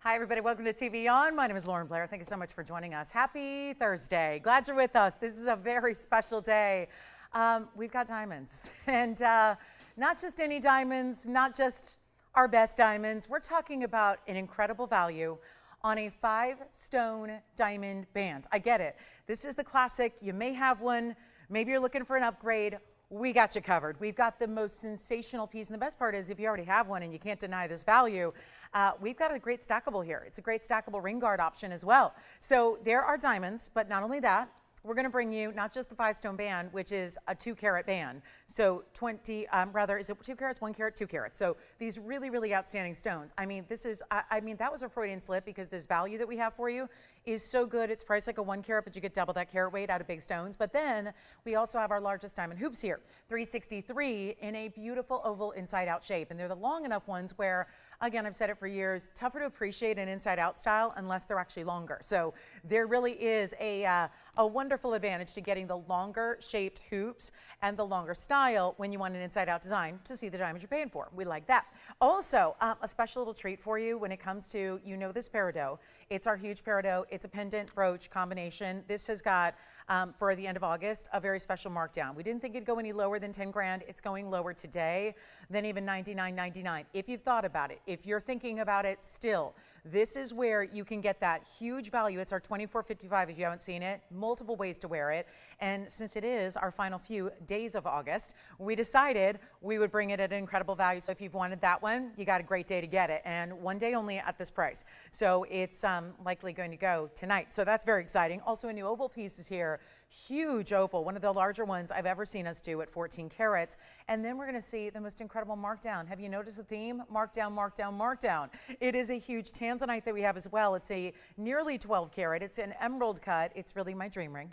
Hi, everybody. Welcome to TVON. My name is Blair. Thank you so much for joining us. Happy Thursday. Glad you're with us. This is a very special day. We've got diamonds, and not just any diamonds, not just our best diamonds. We're talking about an incredible value on a 5-stone diamond band. I get it. This is the classic. You may have one. Maybe you're looking for an upgrade. We got you covered. We've got the most sensational piece, and the best part is if you already have one and you can't deny this value, we've got a great stackable here. It's a great stackable ring guard option as well. So there are diamonds, but not only that, we're going to bring you not just the 5-stone band, which is a 2-carat band. So is it 2 carats, 1 carat, 2 carats? So these really, really outstanding stones. I mean, that was a Freudian slip because this value that we have for you is so good. It's priced like a 1 carat, but you get double that carat weight out of big stones. But then we also have our largest diamond hoops here, 363 in a beautiful oval inside out shape. And they're the long enough ones where, again, I've said it for years, tougher to appreciate an inside out style unless they're actually longer. So there really is a wonderful advantage to getting the longer shaped hoops and the longer style when you want an inside out design to see the diamonds you're paying for. We like that. Also, a special little treat for you when it comes to, this peridot. It's our huge peridot. It's a pendant brooch combination. This has got, for the end of August, a very special markdown. We didn't think it'd go any lower than 10 grand. It's going lower today than even $99.99. If you've thought about it, if you're thinking about it still, this is where you can get that huge value. It's our $24.55 if you haven't seen it. Multiple ways to wear it. And since it is our final few days of August, we decided we would bring it at an incredible value. So if you've wanted that one, you got a great day to get it. And one day only at this price. So it's likely going to go tonight. So that's very exciting. Also, a new opal piece is here. Huge opal, one of the larger ones I've ever seen us do at 14 carats. And then we're going to see the most incredible markdown. Have you noticed the theme? Markdown, markdown, markdown. It is a huge tanzanite that we have as well. It's a nearly 12 carat. It's an emerald cut. It's really my dream ring.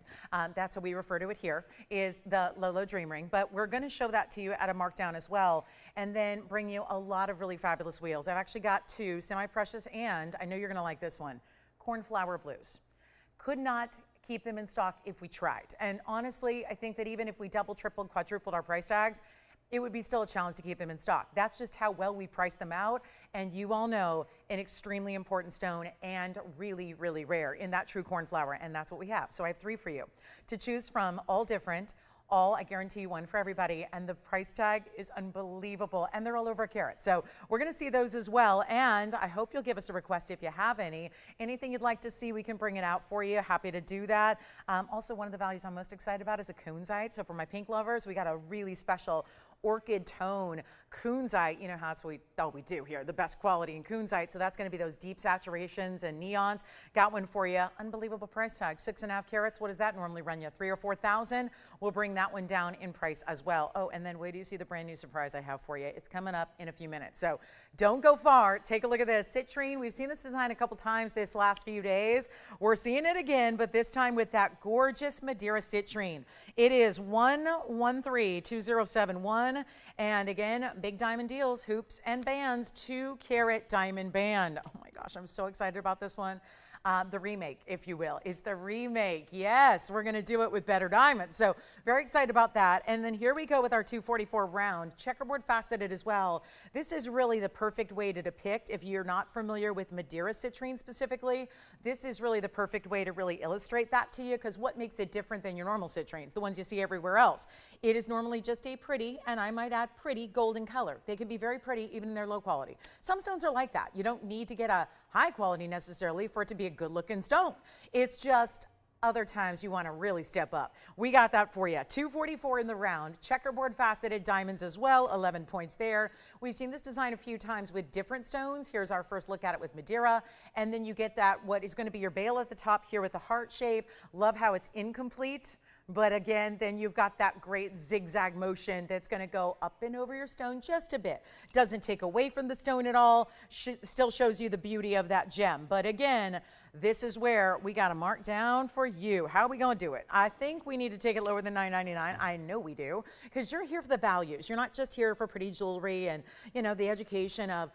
That's how we refer to it here, is the Lolo dream ring. But we're going to show that to you at a markdown as well, and then bring you a lot of really fabulous wheels. I've actually got 2 semi-precious, and I know you're going to like this one, cornflower blues. Could not keep them in stock if we tried. And honestly, I think that even if we double, tripled, quadrupled our price tags, it would be still a challenge to keep them in stock. That's just how well we price them out. And you all know an extremely important stone and really, really rare in that true cornflower. And that's what we have. So I have 3 for you to choose from, all different. I guarantee you one for everybody, and the price tag is unbelievable, and they're all over a carat. So we're going to see those as well, and I hope you'll give us a request if you have anything you'd like to see. We can bring it out for you. Happy to do that. Also, one of the values I'm most excited about is a kunzite. So for my pink lovers, we got a really special orchid tone kunzite. You know how that's what we do here, the best quality in kunzite. So that's going to be those deep saturations and neons. Got one for you. Unbelievable price tag, 6.5 carats. What does that normally run you? 3,000 or 4,000. We'll bring that one down in price as well. Oh, and then wait till you see the brand new surprise I have for you. It's coming up in a few minutes. So don't go far. Take a look at this citrine. We've seen this design a couple times this last few days. We're seeing it again, but this time with that gorgeous Madeira citrine. It is 1132071. And again, big diamond deals, hoops and bands, 2-carat diamond band. Oh my gosh, I'm so excited about this one. The remake, if you will, is the remake. Yes, we're going to do it with better diamonds. So very excited about that. And then here we go with our 244 round, checkerboard faceted as well. This is really the perfect way to depict, if you're not familiar with Madeira citrine specifically, this is really the perfect way to really illustrate that to you, because what makes it different than your normal citrines, the ones you see everywhere else? It is normally just a pretty, and I might add pretty, golden color. They can be very pretty even in their low quality. Some stones are like that. You don't need to get a high quality necessarily for it to be a good looking stone. It's just other times you want to really step up. We got that for you. 244 in the round, checkerboard faceted diamonds as well, 11 points there. We've seen this design a few times with different stones. Here's our first look at it with Madeira. And then you get that, what is going to be your bail at the top here with the heart shape. Love how it's incomplete. But again, then you've got that great zigzag motion that's going to go up and over your stone just a bit. Doesn't take away from the stone at all. Still shows you the beauty of that gem. But again, this is where we got to mark down for you. How are we going to do it? I think we need to take it lower than $9.99. I know we do, because you're here for the values. You're not just here for pretty jewelry and, the education of,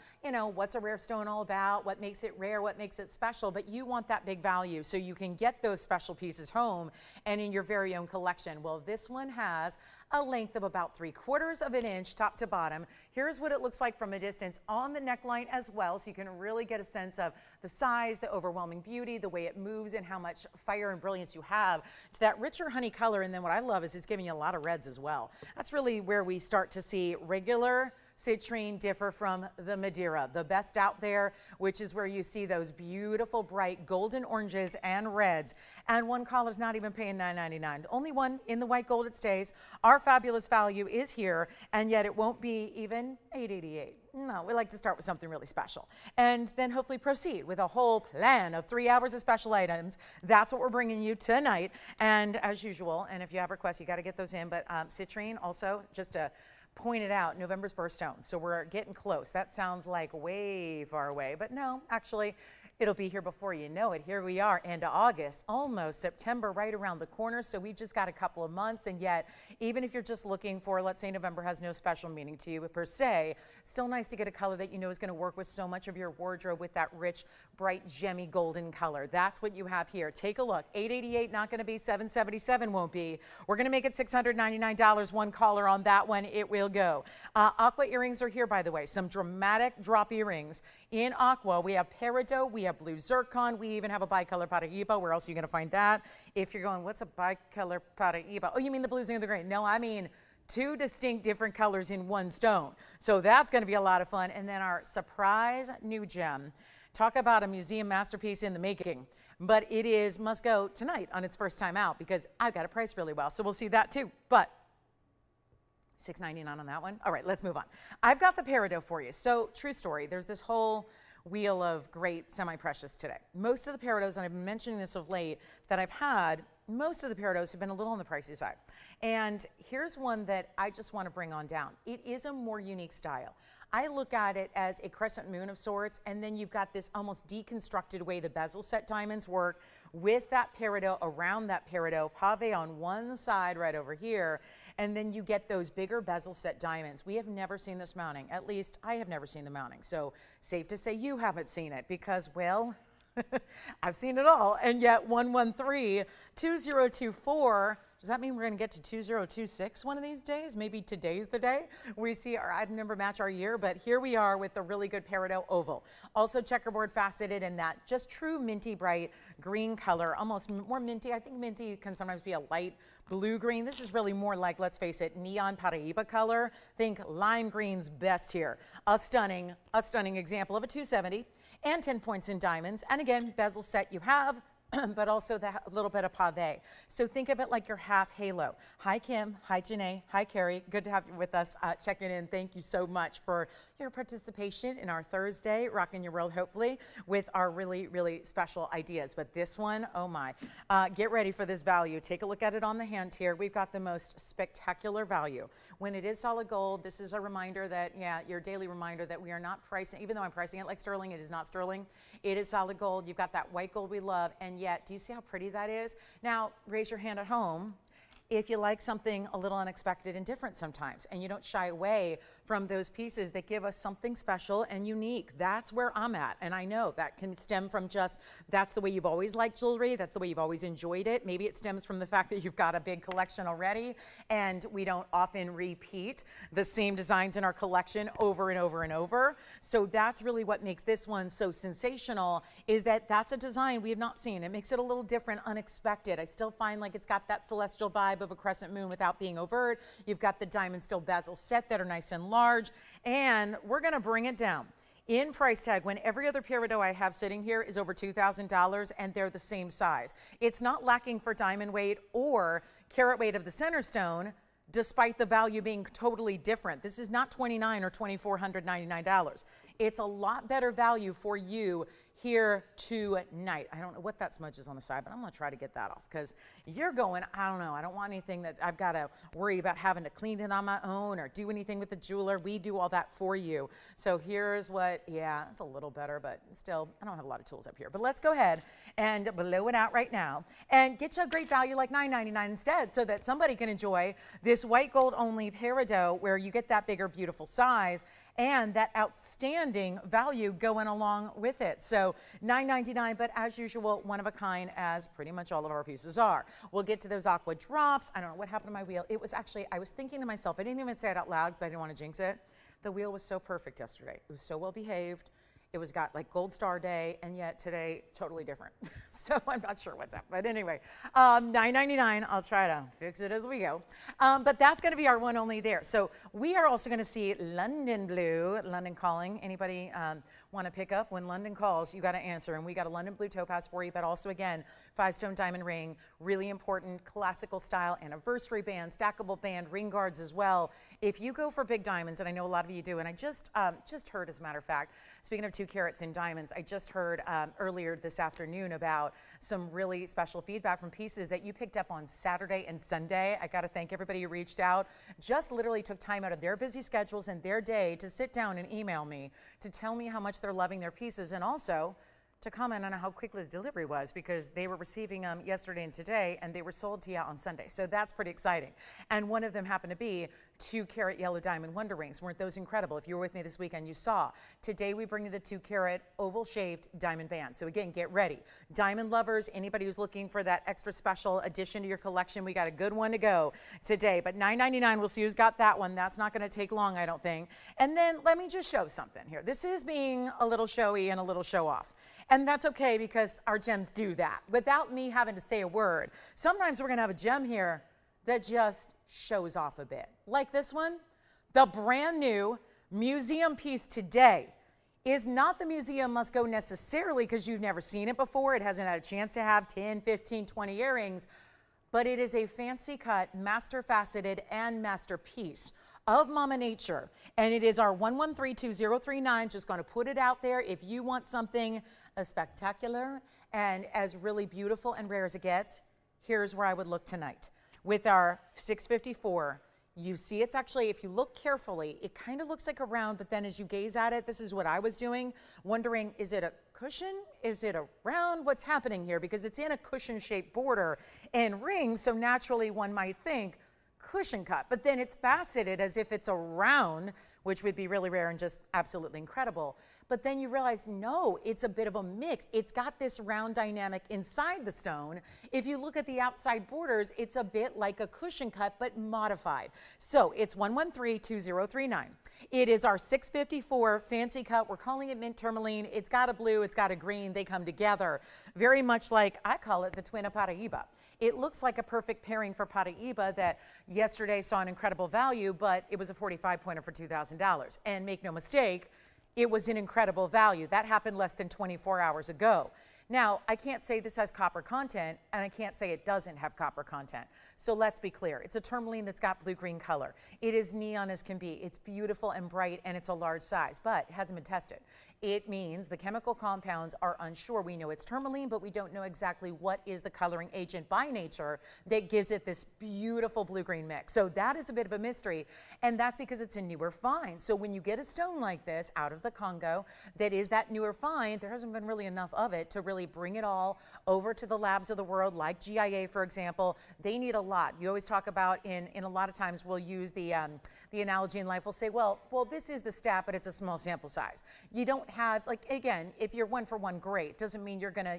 what's a rare stone all about, what makes it rare, what makes it special, but you want that big value so you can get those special pieces home and in your very own own collection. Well, this one has a length of about 3/4 of an inch top to bottom. Here's what it looks like from a distance on the neckline as well, so you can really get a sense of the size, the overwhelming beauty, the way it moves, and how much fire and brilliance you have to that richer honey color. And then what I love is it's giving you a lot of reds as well. That's really where we start to see regular citrine differ from the Madeira, the best out there, which is where you see those beautiful bright golden oranges and reds. And one collar's not even paying $9.99. The only one in the white gold it stays. Our fabulous value is here, and yet it won't be even $8.88. No, we like to start with something really special and then hopefully proceed with a whole plan of 3 hours of special items. That's what we're bringing you tonight. And as usual, and if you have requests, you got to get those in. But citrine also, just to point it out, November's birthstone. So we're getting close. That sounds like way far away, but no, actually, it'll be here before you know it. Here we are, into August, almost September, right around the corner. So we've just got a couple of months. And yet, even if you're just looking for, let's say November has no special meaning to you per se, still nice to get a color that you know is going to work with so much of your wardrobe with that rich, bright, gemmy golden color. That's what you have here. Take a look. $888, not going to be $777, won't be. We're going to make it $699. One collar on that one. It will go. Aqua earrings are here, by the way. Some dramatic drop earrings in aqua. We have peridot. We have blue zircon. We even have a bicolor Paraíba. Where else are you going to find that? If you're going, what's a bicolor Paraíba? Oh, you mean the blues and the gray? No, I mean two distinct different colors in one stone. So that's going to be a lot of fun. And then our surprise new gem. Talk about a museum masterpiece in the making. But it is must go tonight on its first time out because I've got it priced really well. So we'll see that too. But $6.99 on that one. All right, let's move on. I've got the peridot for you. So true story. There's this whole wheel of great semi-precious today. Most of the peridots, and I've been mentioning this of late, that I've had, most of the peridots have been a little on the pricey side. And here's one that I just want to bring on down. It is a more unique style. I look at it as a crescent moon of sorts, and then you've got this almost deconstructed way the bezel set diamonds work with that peridot around that peridot, pave on one side right over here, and then you get those bigger bezel set diamonds. We have never seen this mounting. At least I have never seen the mounting. So safe to say you haven't seen it because, well, I've seen it all. And yet 113-2024, does that mean we're going to get to 2026 one of these days? Maybe today's the day we see our item number match our year, but here we are with the really good peridot oval. Also checkerboard faceted in that just true minty bright green color, almost more minty. I think minty can sometimes be a light blue green. This is really more like, let's face it, neon Paraíba color. Think lime green's best here. A stunning example of a 270 and 10 points in diamonds. And again, bezel set you have, but also that little bit of pave. So think of it like your half halo. Hi, Kim. Hi, Janae. Hi, Carrie. Good to have you with us checking in. Thank you so much for your participation in our Thursday, rocking your world, hopefully, with our really, really special ideas. But this one, oh my. Get ready for this value. Take a look at it on the hand here. We've got the most spectacular value. When it is solid gold, this is a reminder that, yeah, your daily reminder that we are not pricing, even though I'm pricing it like sterling, it is not sterling. It is solid gold. You've got that white gold we love, and yet, do you see how pretty that is? Now, raise your hand at home if you like something a little unexpected and different sometimes, and you don't shy away from those pieces that give us something special and unique. That's where I'm at, and I know that can stem from just, that's the way you've always liked jewelry, that's the way you've always enjoyed it. Maybe it stems from the fact that you've got a big collection already, and we don't often repeat the same designs in our collection over and over and over. So that's really what makes this one so sensational, is that that's a design we have not seen. It makes it a little different, unexpected. I still find like it's got that celestial vibe of a crescent moon without being overt. You've got the diamond steel bezel set that are nice and large, and we're going to bring it down in price tag when every other peridot I have sitting here is over $2,000 and they're the same size. It's not lacking for diamond weight or carat weight of the center stone, despite the value being totally different. This is not $2,900 or $2,499. It's a lot better value for you here tonight. I don't know what that smudge is on the side, but I'm gonna try to get that off because you're going, I don't know, I don't want anything that I've got to worry about having to clean it on my own or do anything with the jeweler. We do all that for you. So here's what, yeah, it's a little better, but still, I don't have a lot of tools up here. But let's go ahead and blow it out right now and get you a great value like $9.99 instead so that somebody can enjoy this white gold only peridot where you get that bigger, beautiful size. and that outstanding value going along with it. So $9.99, but as usual, one of a kind, as pretty much all of our pieces are. We'll get to those aqua drops. I don't know what happened to my wheel. It was actually, I was thinking to myself, I didn't even say it out loud because I didn't want to jinx it. The wheel was so perfect yesterday. It was so well behaved. It was got like gold star day, and yet today, totally different. So I'm not sure what's up. But anyway, $9.99. I'll try to fix it as we go. But that's going to be our one only there. So we are also going to see London Blue, London Calling. Anybody want to pick up? When London calls, you got to answer. And we got a London Blue topaz for you, but also, again, 5-stone diamond ring. Really important classical style anniversary band, stackable band, ring guards as well. If you go for big diamonds, and I know a lot of you do, and I just heard, as a matter of fact, speaking of 2 carats in diamonds, I just heard earlier this afternoon about some really special feedback from pieces that you picked up on Saturday and Sunday. I got to thank everybody who reached out. Just literally took time out of their busy schedules and their day to sit down and email me to tell me how much they're loving their pieces, and also to comment on how quickly the delivery was, because they were receiving them yesterday and today, and they were sold to you on Sunday. So that's pretty exciting. And one of them happened to be 2-carat yellow diamond wonder rings. Weren't those incredible? If you were with me this weekend, you saw. Today we bring you the 2-carat oval-shaped diamond band. So again, get ready. Diamond lovers, anybody who's looking for that extra special addition to your collection, we got a good one to go today. But $9.99, we'll see who's got that one. That's not going to take long, I don't think. And then let me just show something here. This is being a little showy and a little show-off. And that's okay, because our gems do that without me having to say a word. Sometimes we're going to have a gem here that just shows off a bit. Like this one, the brand new museum piece today is not the museum must go necessarily because you've never seen it before. It hasn't had a chance to have 10, 15, 20 earrings, but it is a fancy cut, master faceted, and masterpiece of Mama Nature. And it is our 1132-039. Just going to put it out there. If you want something as spectacular and as really beautiful and rare as it gets, here's where I would look tonight. With our 654, you see it's actually, if you look carefully, it kind of looks like a round, but then as you gaze at it, this is what I was doing, wondering, is it a cushion? Is it a round? What's happening here? Because it's in a cushion-shaped border and ring, so naturally one might think cushion cut, but then it's faceted as if it's a round, which would be really rare and just absolutely incredible. But then you realize, no, it's a bit of a mix. It's got this round dynamic inside the stone. If you look at the outside borders, it's a bit like a cushion cut, but modified. So it's 1132-039. It is our 654 fancy cut. We're calling it mint tourmaline. It's got a blue, it's got a green. They come together very much like, I call it the twin of Paraíba. It looks like a perfect pairing for Paraíba that yesterday saw an incredible value, but it was a 45-pointer for $2,000. And make no mistake, it was an incredible value. That happened less than 24 hours ago. Now, I can't say this has copper content, and I can't say it doesn't have copper content. So let's be clear. It's a tourmaline that's got blue-green color. It is neon as can be. It's beautiful and bright, and it's a large size, but it hasn't been tested. It means the chemical compounds are unsure. We know it's tourmaline, but we don't know exactly what is the coloring agent by nature that gives it this beautiful blue-green mix. So that is a bit of a mystery, and that's because it's a newer find. So when you get a stone like this out of the Congo that is that newer find, there hasn't been really enough of it to really bring it all over to the labs of the world, like GIA, for example. They need a lot. You always talk about, in a lot of times we'll use the analogy in life. We'll say, well, this is the stat, but it's a small sample size. You don't have, like, again, if you're 1 for 1, great. Doesn't mean you're gonna,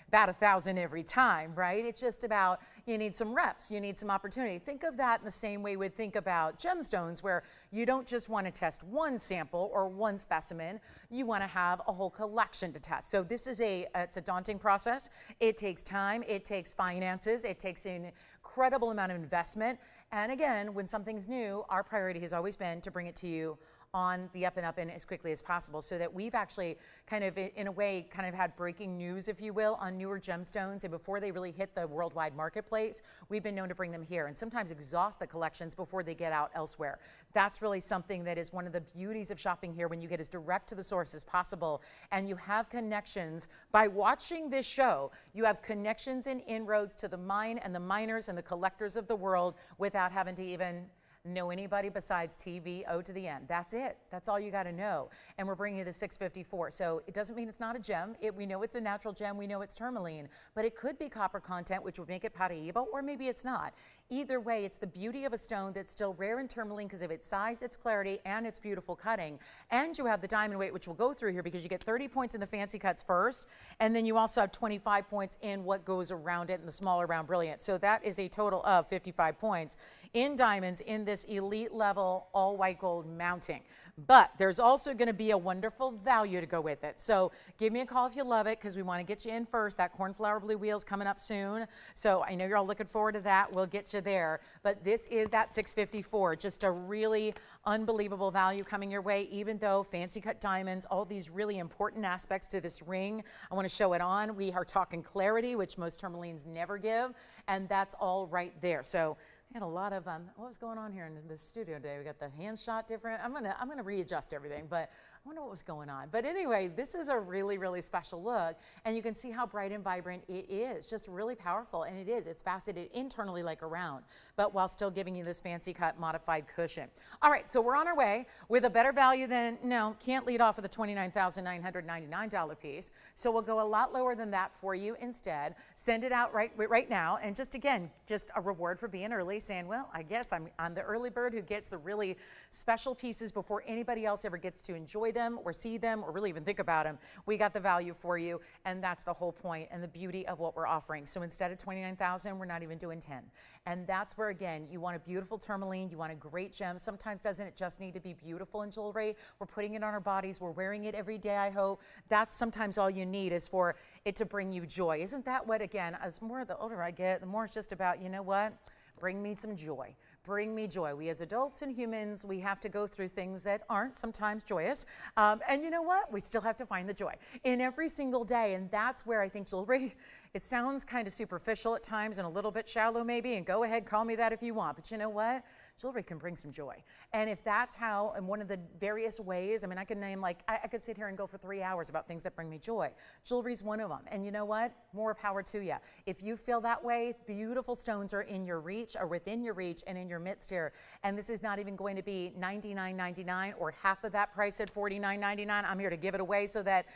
bat 1,000 every time, right? It's just about, you need some reps, you need some opportunity. Think of that in the same way we'd think about gemstones, where you don't just want to test one sample or one specimen, you want to have a whole collection to test. So this is it's a daunting process. It takes time, it takes finances, it takes an incredible amount of investment. And again, when something's new, our priority has always been to bring it to you on the up and up and as quickly as possible, so that we've actually kind of, in a way, kind of had breaking news, if you will, on newer gemstones. And before they really hit the worldwide marketplace, we've been known to bring them here and sometimes exhaust the collections before they get out elsewhere. That's really something that is one of the beauties of shopping here, when you get as direct to the source as possible and you have connections. By watching this show, you have connections and inroads to the mine and the miners and the collectors of the world without having to even know anybody besides TVO to the end. That's it. That's all you got to know. And we're bringing you the 654. So it doesn't mean it's not a gem. We know it's a natural gem. We know it's tourmaline, but it could be copper content, which would make it Paraíba, or maybe it's not. Either way, it's the beauty of a stone that's still rare in tourmaline because of its size, its clarity, and its beautiful cutting. And you have the diamond weight, which we'll go through here because you get 30 points in the fancy cuts first, and then you also have 25 points in what goes around it in the smaller round brilliant. So that is a total of 55 points in diamonds in this elite level all white gold mounting. But there's also going to be a wonderful value to go with it. So give me a call if you love it because we want to get you in first. That cornflower blue wheel's coming up soon. So I know you're all looking forward to that. We'll get you there. But this is that 654. Just a really unbelievable value coming your way, even though fancy cut diamonds, all these really important aspects to this ring. I want to show it on. We are talking clarity, which most tourmalines never give. And that's all right there. So we had a lot of, what was going on here in the studio today? We got the hand shot different. I'm gonna readjust everything, but I wonder what was going on. But anyway, this is a really, really special look, and you can see how bright and vibrant it is. Just really powerful, and it is. It's faceted internally like a round, but while still giving you this fancy cut modified cushion. All right, so we're on our way with a better value than, no, can't lead off with a $29,999 piece. So we'll go a lot lower than that for you instead. Send it out right now, and just again, just a reward for being early, saying, well, I guess I'm the early bird who gets the really special pieces before anybody else ever gets to enjoy them or see them or really even think about them. We got the value for you, and that's the whole point and the beauty of what we're offering. So instead of 29,000, we're not even doing 10. And that's where, again, you want a beautiful tourmaline, you want a great gem. Sometimes doesn't it just need to be beautiful in jewelry? We're putting it on our bodies, we're wearing it every day, I hope. That's sometimes all you need is for it to bring you joy. Isn't that what, again, as more the older I get, the more it's just about, you know what? Bring me some joy. Bring me joy. We as adults and humans, we have to go through things that aren't sometimes joyous. And you know what? We still have to find the joy in every single day. And that's where I think jewelry, it sounds kind of superficial at times and a little bit shallow maybe. And go ahead, call me that if you want. But you know what? Jewelry can bring some joy. And if that's how, in one of the various ways, I mean, I could name like, I could sit here and go for 3 hours about things that bring me joy. Jewelry's one of them. And you know what? More power to you. If you feel that way, beautiful stones are in your reach, or within your reach and in your midst here. And this is not even going to be $99.99 or half of that price at $49.99. I'm here to give it away so that,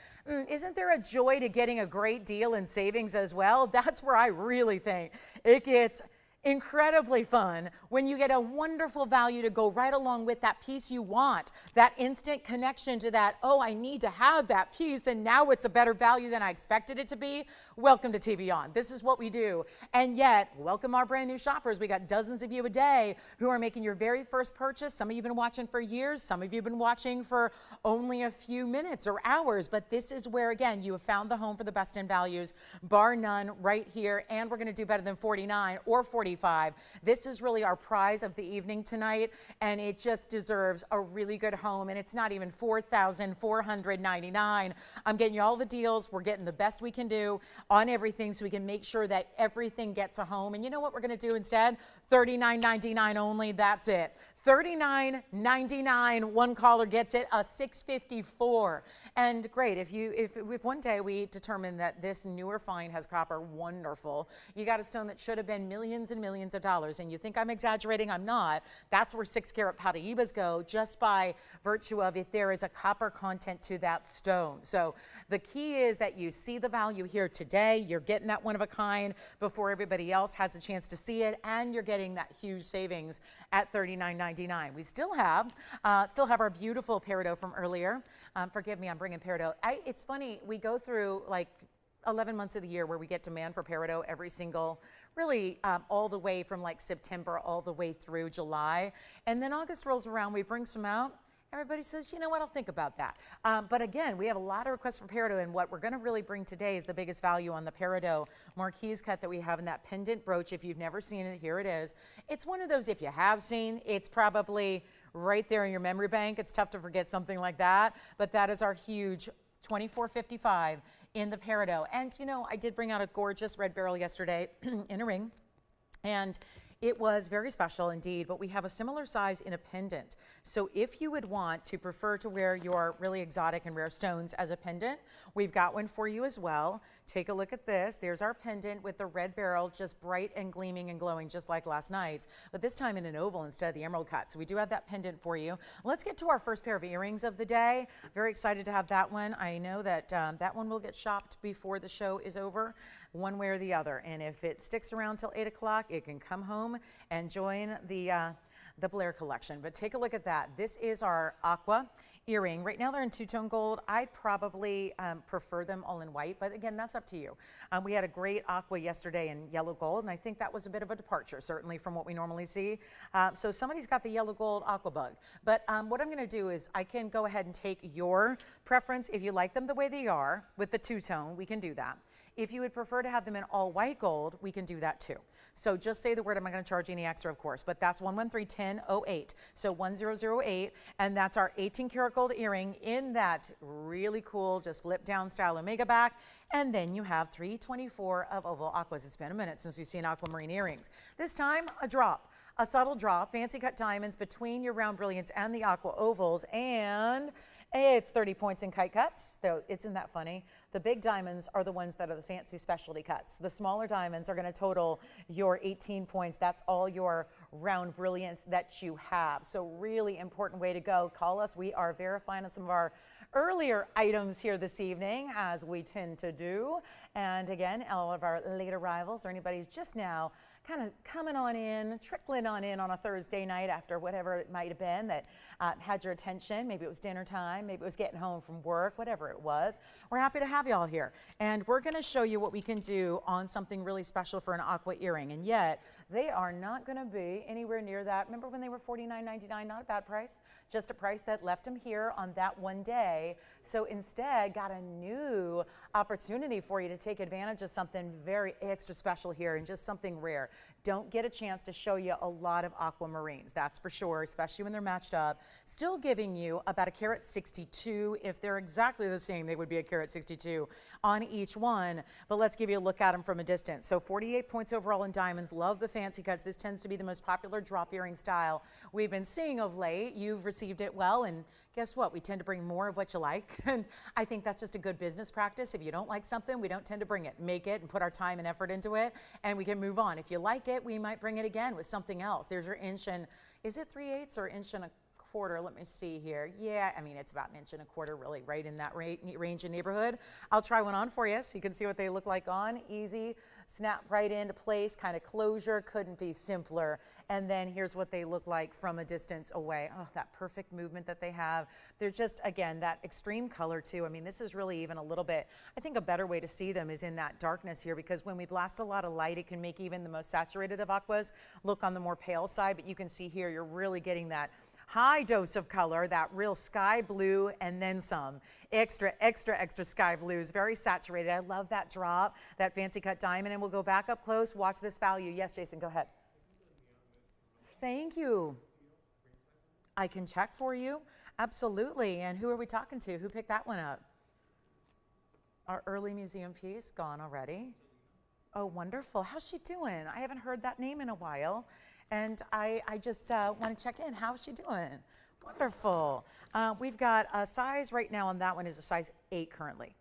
isn't there a joy to getting a great deal in savings as well? That's where I really think it gets incredibly fun when you get a wonderful value to go right along with that piece you want, that instant connection to that, oh, I need to have that piece and now it's a better value than I expected it to be. Welcome to TVON. This is what we do. And yet, welcome our brand new shoppers. We got dozens of you a day who are making your very first purchase. Some of you have been watching for years. Some of you have been watching for only a few minutes or hours. But this is where, again, you have found the home for the best in values, bar none, right here. And we're going to do better than 49 or 45. This is really our prize of the evening tonight. And it just deserves a really good home. And it's not even $4,499. I'm getting you all the deals. We're getting the best we can do on everything so we can make sure that everything gets a home. And you know what we're going to do instead? $39.99 only. That's it. $39.99. One caller gets it, a $654. And great, if one day we determine that this newer find has copper, wonderful. You got a stone that should have been millions and millions of dollars, and you think I'm exaggerating? I'm not. That's where 6-carat Paraíbas go, just by virtue of if there is a copper content to that stone. So the key is that you see the value here today. You're getting that one of a kind before everybody else has a chance to see it, and you're getting that huge savings at $39.99. We still have our beautiful peridot from earlier. Forgive me, I'm bringing peridot. It's funny, we go through like 11 months of the year where we get demand for peridot every single, really all the way from like September all the way through July. And then August rolls around, we bring some out. Everybody says, you know what, I'll think about that. But again, we have a lot of requests for peridot, and what we're going to really bring today is the biggest value on the peridot marquise cut that we have in that pendant brooch. If you've never seen it, here it is. It's one of those, if you have seen, it's probably right there in your memory bank. It's tough to forget something like that, but that is our huge $24.55 in the peridot. And you know, I did bring out a gorgeous red beryl yesterday in a ring, and it was very special indeed, but we have a similar size in a pendant. So if you would want to prefer to wear your really exotic and rare stones as a pendant, we've got one for you as well. Take a look at this. There's our pendant with the red beryl, just bright and gleaming and glowing, just like last night's, but this time in an oval instead of the emerald cut. So we do have that pendant for you. Let's get to our first pair of earrings of the day. Very excited to have that one. I know that that one will get shopped before the show is over, one way or the other. And if it sticks around till 8 o'clock, it can come home and join the Blair collection. But take a look at that. This is our aqua earring. Right now they're in two-tone gold. I'd probably prefer them all in white, but again, that's up to you. We had a great aqua yesterday in yellow gold, and I think that was a bit of a departure, certainly from what we normally see. So somebody's got the yellow gold aqua bug. But what I'm going to do is I can go ahead and take your preference. If you like them the way they are with the two-tone, we can do that. If you would prefer to have them in all white gold, we can do that too. So just say the word. I'm not going to charge you any extra, of course, but that's 113-1008. So 1008, and that's our 18 karat gold earring in that really cool, just flip down style omega back. And then you have 324 of oval aquas. It's been a minute since we've seen aquamarine earrings. This time, a drop, a subtle drop, fancy cut diamonds between your round brilliants and the aqua ovals, and it's 30 points in kite cuts, so isn't that funny? The big diamonds are the ones that are the fancy specialty cuts. The smaller diamonds are going to total your 18 points. That's all your round brilliance that you have. So really important way to go. Call us. We are verifying on some of our earlier items here this evening, as we tend to do. And again, all of our late arrivals or anybody who's just now kind of coming on in, trickling on in on a Thursday night after whatever it might have been that had your attention. Maybe it was dinner time, maybe it was getting home from work, whatever it was. We're happy to have y'all here. And we're going to show you what we can do on something really special for an aqua earring. And yet, they are not going to be anywhere near that. Remember when they were $49.99? Not a bad price, just a price that left them here on that one day. So instead, got a new opportunity for you to take advantage of something very extra special here and just something rare. Don't get a chance to show you a lot of aquamarines, that's for sure, especially when they're matched up. Still giving you about a carat 62. If they're exactly the same, they would be a carat 62 on each one. But let's give you a look at them from a distance. So 48 points overall in diamonds. Love the fancy cuts. This tends to be the most popular drop earring style we've been seeing of late. You've received it well, and guess what? We tend to bring more of what you like, and I think that's just a good business practice. If you don't like something, we don't tend to bring it. Make it and put our time and effort into it, and we can move on. If you like it, we might bring it again with something else. There's your inch and, is it 3/8 or inch and a quarter? Let me see here. Yeah, I mean, it's about an inch and a quarter, really, right in that range and neighborhood. I'll try one on for you so you can see what they look like on. Easy, snap right into place, kind of closure, couldn't be simpler. And then here's what they look like from a distance away. Oh, that perfect movement that they have. They're just, again, that extreme color too. I mean, this is really even a little bit, I think a better way to see them is in that darkness here, because when we blast a lot of light, it can make even the most saturated of aquas look on the more pale side. But you can see here, you're really getting that high dose of color, that real sky blue, and then some. Extra, extra, extra sky blues, very saturated. I love that drop, that fancy cut diamond. And we'll go back up close, watch this value. Yes, Jason, go ahead. Thank you. I can check for you. Absolutely. And who are we talking to? Who picked that one up? Our early museum piece, gone already. Oh, wonderful. How's she doing? I haven't heard that name in a while. And I just want to check in. How's she doing? Wonderful. We've got a size right now on that one is a size 8 currently.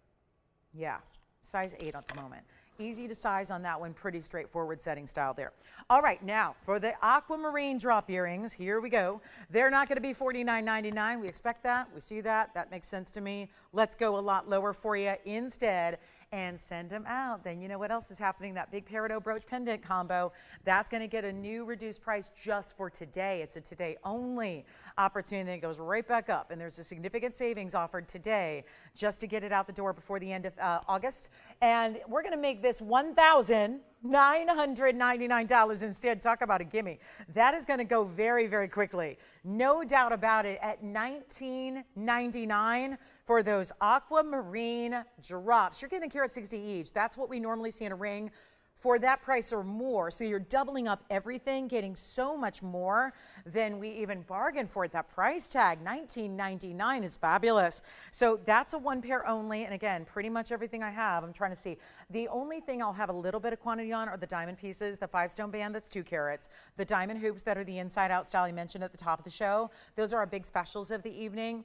Yeah, size 8 at the moment. Easy to size on that one, pretty straightforward setting style there. All right, now for the aquamarine drop earrings, here we go. They're not going to be $49.99. We expect that. We see that. That makes sense to me. Let's go a lot lower for you instead and send them out. Then you know what else is happening? That big peridot brooch pendant combo, that's going to get a new reduced price just for today. It's a today only opportunity that goes right back up, and there's a significant savings offered today just to get it out the door before the end of August. And we're going to make this $1,999 instead. Talk about a gimme. That is going to go very, very quickly. No doubt about it, at $19.99 for those aquamarine drops. You're getting a carat 60 each. That's what we normally see in a ring for that price or more. So you're doubling up everything, getting so much more than we even bargained for at that price tag. $19.99 is fabulous. So that's a one pair only. And again, pretty much everything I have, I'm trying to see. The only thing I'll have a little bit of quantity on are the diamond pieces, the 5-stone band that's 2 carats, the diamond hoops that are the inside out style I mentioned at the top of the show. Those are our big specials of the evening.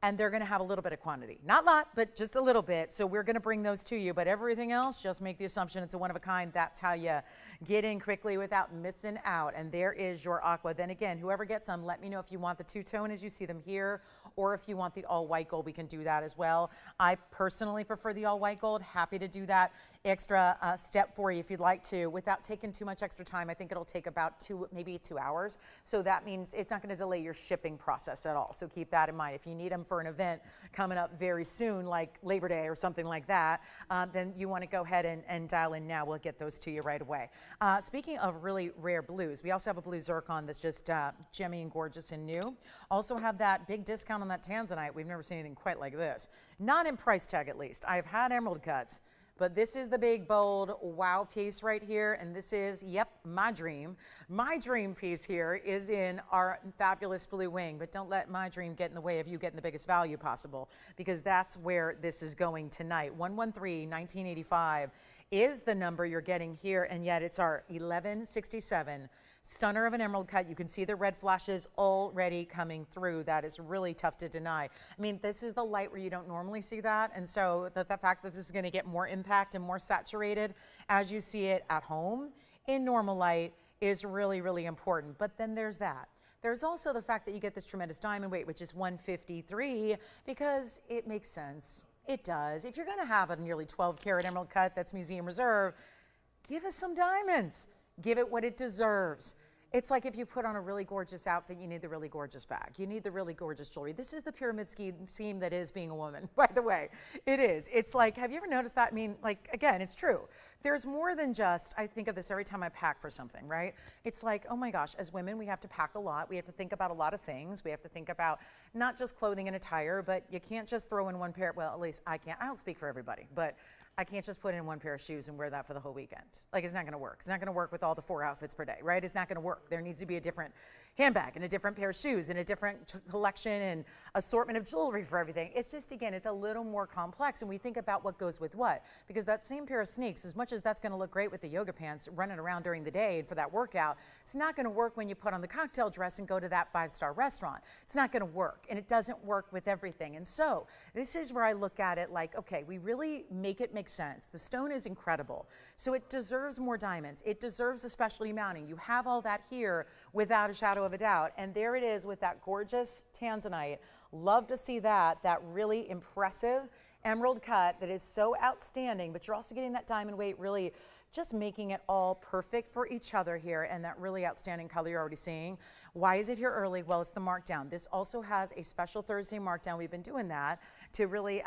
and they're going to have a little bit of quantity. Not a lot, but just a little bit. So we're going to bring those to you. But everything else, just make the assumption it's a one of a kind. That's how you get in quickly without missing out. And there is your aqua. Then again, whoever gets them, let me know if you want the two-tone as you see them here, or if you want the all-white gold, we can do that as well. I personally prefer the all-white gold. Happy to do that extra step for you if you'd like to, without taking too much extra time. I think it'll take about maybe 2 hours. So that means it's not going to delay your shipping process at all. So keep that in mind. If you need them for an event coming up very soon, like Labor Day or something like that, then you want to go ahead and dial in now. We'll get those to you right away. Speaking of really rare blues, we also have a blue zircon that's just gemmy and gorgeous and new. Also have that big discount on that tanzanite. We've never seen anything quite like this. Not in price tag, at least. I've had emerald cuts, but this is the big, bold, wow piece right here. And this is, yep, my dream. My dream piece here is in our fabulous blue wing. But don't let my dream get in the way of you getting the biggest value possible, because that's where this is going tonight. 113-1985 is the number you're getting here, and yet it's our 1167. Stunner of an emerald cut. You can see the red flashes already coming through. That is really tough to deny. I mean, this is the light where you don't normally see that. And so the fact that this is going to get more impact and more saturated as you see it at home in normal light is really, really important. But then there's that. There's also the fact that you get this tremendous diamond weight, which is 153, because it makes sense. It does. If you're going to have a nearly 12 karat emerald cut that's museum reserve, give us some diamonds. Give it what it deserves. It's like if you put on a really gorgeous outfit, you need the really gorgeous bag. You need the really gorgeous jewelry. This is the pyramid scheme that is being a woman, by the way. It is. It's like, have you ever noticed that? I mean, like, again, it's true. There's more than just, I think of this every time I pack for something, right? It's like, oh my gosh, as women, we have to pack a lot. We have to think about a lot of things. We have to think about not just clothing and attire, but you can't just throw in one pair. Well, at least I can't. I don't speak for everybody, but I can't just put in one pair of shoes and wear that for the whole weekend. Like, it's not going to work. It's not going to work with all the 4 outfits per day, right? It's not going to work. There needs to be a different handbag and a different pair of shoes and a different collection and assortment of jewelry for everything. It's just, again, it's a little more complex, and we think about what goes with what. Because that same pair of sneaks, as much as that's going to look great with the yoga pants running around during the day and for that workout, it's not going to work when you put on the cocktail dress and go to that 5-star restaurant. It's not going to work, and it doesn't work with everything. And so this is where I look at it like, okay, we really make it make sense. The stone is incredible, so it deserves more diamonds. It deserves a specialty mounting. You have all that here without a shadow of a doubt, and there it is with that gorgeous tanzanite. Love to see that really impressive emerald cut that is so outstanding, but you're also getting that diamond weight, really just making it all perfect for each other here, and that really outstanding color you're already seeing. Why is it here early? Well, it's the markdown. This also has a special Thursday markdown. We've been doing that to really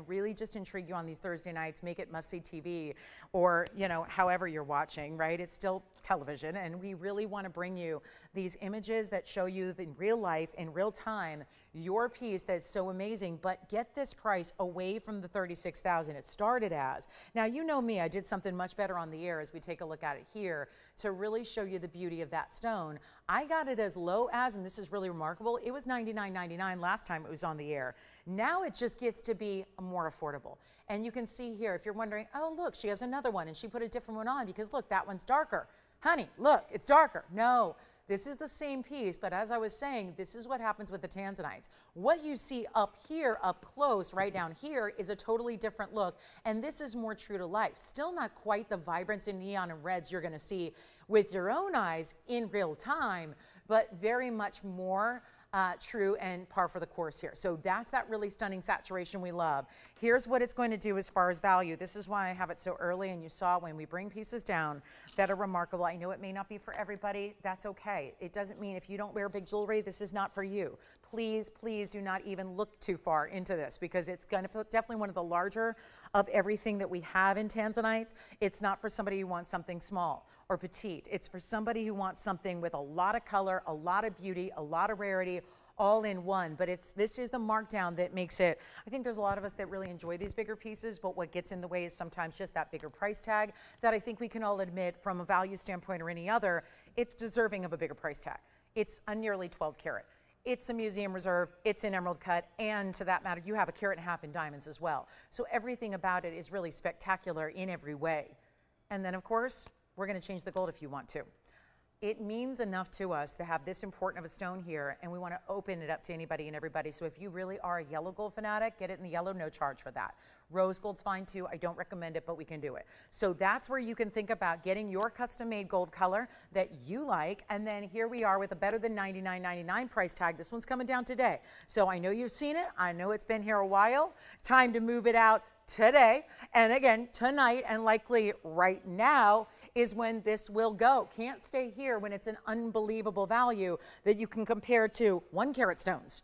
really just intrigue you on these Thursday nights, make it must-see TV, or, however you're watching, right? It's still television, and we really want to bring you these images that show you in real life, in real time, your piece that's so amazing, but get this price away from the $36,000 it started as. Now, you know me, I did something much better on the air as we take a look at it here to really show you the beauty of that stone. I got it as low as, and this is really remarkable, it was $99.99 last time it was on the air. Now it just gets to be more affordable. And you can see here, if you're wondering, oh, look, she has another one, and she put a different one on because, look, that one's darker. Honey, look, it's darker. No. This is the same piece, but as I was saying, this is what happens with the tanzanites. What you see up here, up close, right down here, is a totally different look, and this is more true to life. Still not quite the vibrance in neon and reds you're gonna see with your own eyes in real time, but very much more true and par for the course here. So that's that really stunning saturation we love. Here's what it's going to do as far as value. This is why I have it so early, and you saw when we bring pieces down that are remarkable. I know it may not be for everybody. That's okay. It doesn't mean if you don't wear big jewelry, this is not for you. Please, please do not even look too far into this, because it's going to definitely one of the larger of everything that we have in tanzanites. It's not for somebody who wants something small or petite. It's for somebody who wants something with a lot of color, a lot of beauty, a lot of rarity, all in one. But this is the markdown that makes it. I think there's a lot of us that really enjoy these bigger pieces, but what gets in the way is sometimes just that bigger price tag that I think we can all admit from a value standpoint or any other, it's deserving of a bigger price tag. It's a nearly 12 karat. It's a museum reserve, it's an emerald cut, and to that matter, you have a carat and a half in diamonds as well. So everything about it is really spectacular in every way. And then, of course, we're going to change the gold if you want to. It means enough to us to have this important of a stone here, and we want to open it up to anybody and everybody. So if you really are a yellow gold fanatic, get it in the yellow, no charge for that. Rose gold's fine too. I don't recommend it, but we can do it. So that's where you can think about getting your custom-made gold color that you like. And then here we are with a better than $99.99 price tag. This one's coming down today. So I know you've seen it. I know it's been here a while. Time to move it out today. And again, tonight, and likely right now, is when this will go. Can't stay here when it's an unbelievable value that you can compare to 1 carat stones,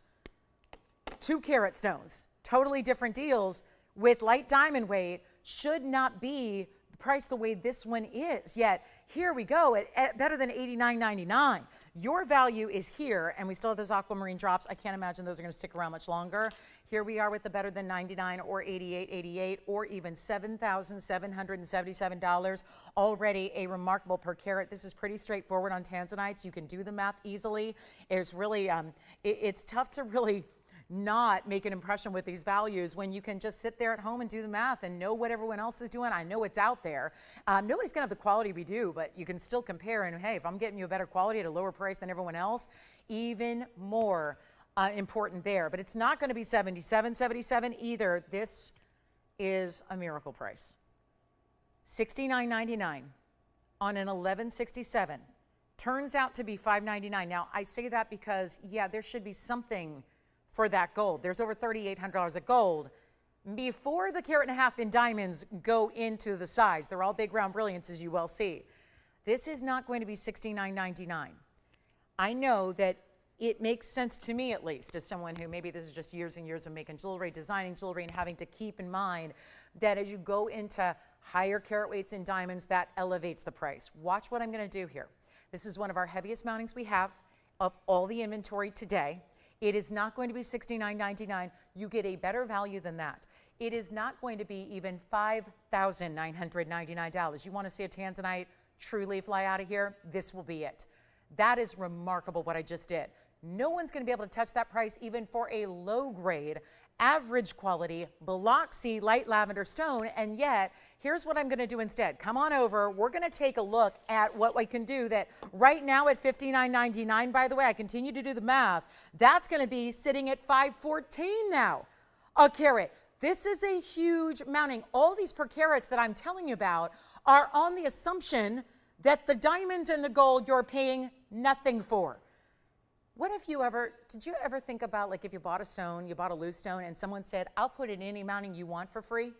2 carat stones, totally different deals with light diamond weight. Should not be priced the way this one is. Yet here we go at better than $89.99. Your value is here, and we still have those aquamarine drops. I can't imagine those are going to stick around much longer. Here we are with the better than 99 or 88.88 or even $7,777. Already a remarkable per carat. This is pretty straightforward on tanzanites. You can do the math easily. It's really, it's tough to really not make an impression with these values when you can just sit there at home and do the math and know what everyone else is doing. I know it's out there. Nobody's gonna have the quality we do, but you can still compare. And hey, if I'm getting you a better quality at a lower price than everyone else, even more important there. But it's not gonna be $77.77 either. This is a miracle price. $69.99 on an 1167. Turns out to be $5.99. Now, I say that because, yeah, there should be something for that gold. There's over $3,800 of gold. Before the carat and a half in diamonds go into the sides, they're all big round brilliants, as you well see. This is not going to be $69.99. I know that it makes sense to me, at least, as someone who maybe this is just years and years of making jewelry, designing jewelry, and having to keep in mind that as you go into higher carat weights in diamonds, that elevates the price. Watch what I'm going to do here. This is one of our heaviest mountings we have of all the inventory today. It is not going to be $69.99. You get a better value than that. It is not going to be even $5,999. You want to see a tanzanite truly fly out of here? This will be it. That is remarkable what I just did. No one's going to be able to touch that price even for a low grade, average quality, Biloxi light lavender stone. And yet, here's what I'm going to do instead. Come on over. We're going to take a look at what I can do that right now at $59.99. By the way, I continue to do the math. That's going to be sitting at $514 now a carat. This is a huge mounting. All these per carats that I'm telling you about are on the assumption that the diamonds and the gold you're paying nothing for. What if did you ever think about, like, if you bought a stone, you bought a loose stone, and someone said, I'll put it in any mounting you want for free?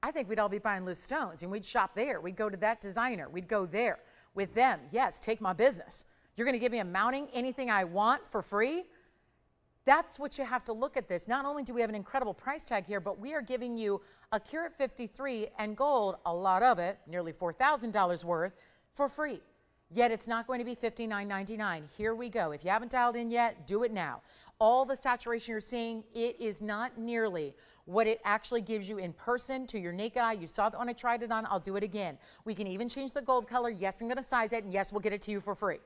I think we'd all be buying loose stones, and we'd shop there. We'd go to that designer. We'd go there with them. Yes, take my business. You're going to give me a mounting, anything I want for free? That's what you have to look at this. Not only do we have an incredible price tag here, but we are giving you a carat 53 and gold, a lot of it, nearly $4,000 worth, for free. Yet it's not going to be $59.99. Here we go. If you haven't dialed in yet, do it now. All the saturation you're seeing, it is not nearly what it actually gives you in person to your naked eye. You saw that when I tried it on. I'll do it again. We can even change the gold color. Yes, I'm going to size it, and yes, we'll get it to you for free.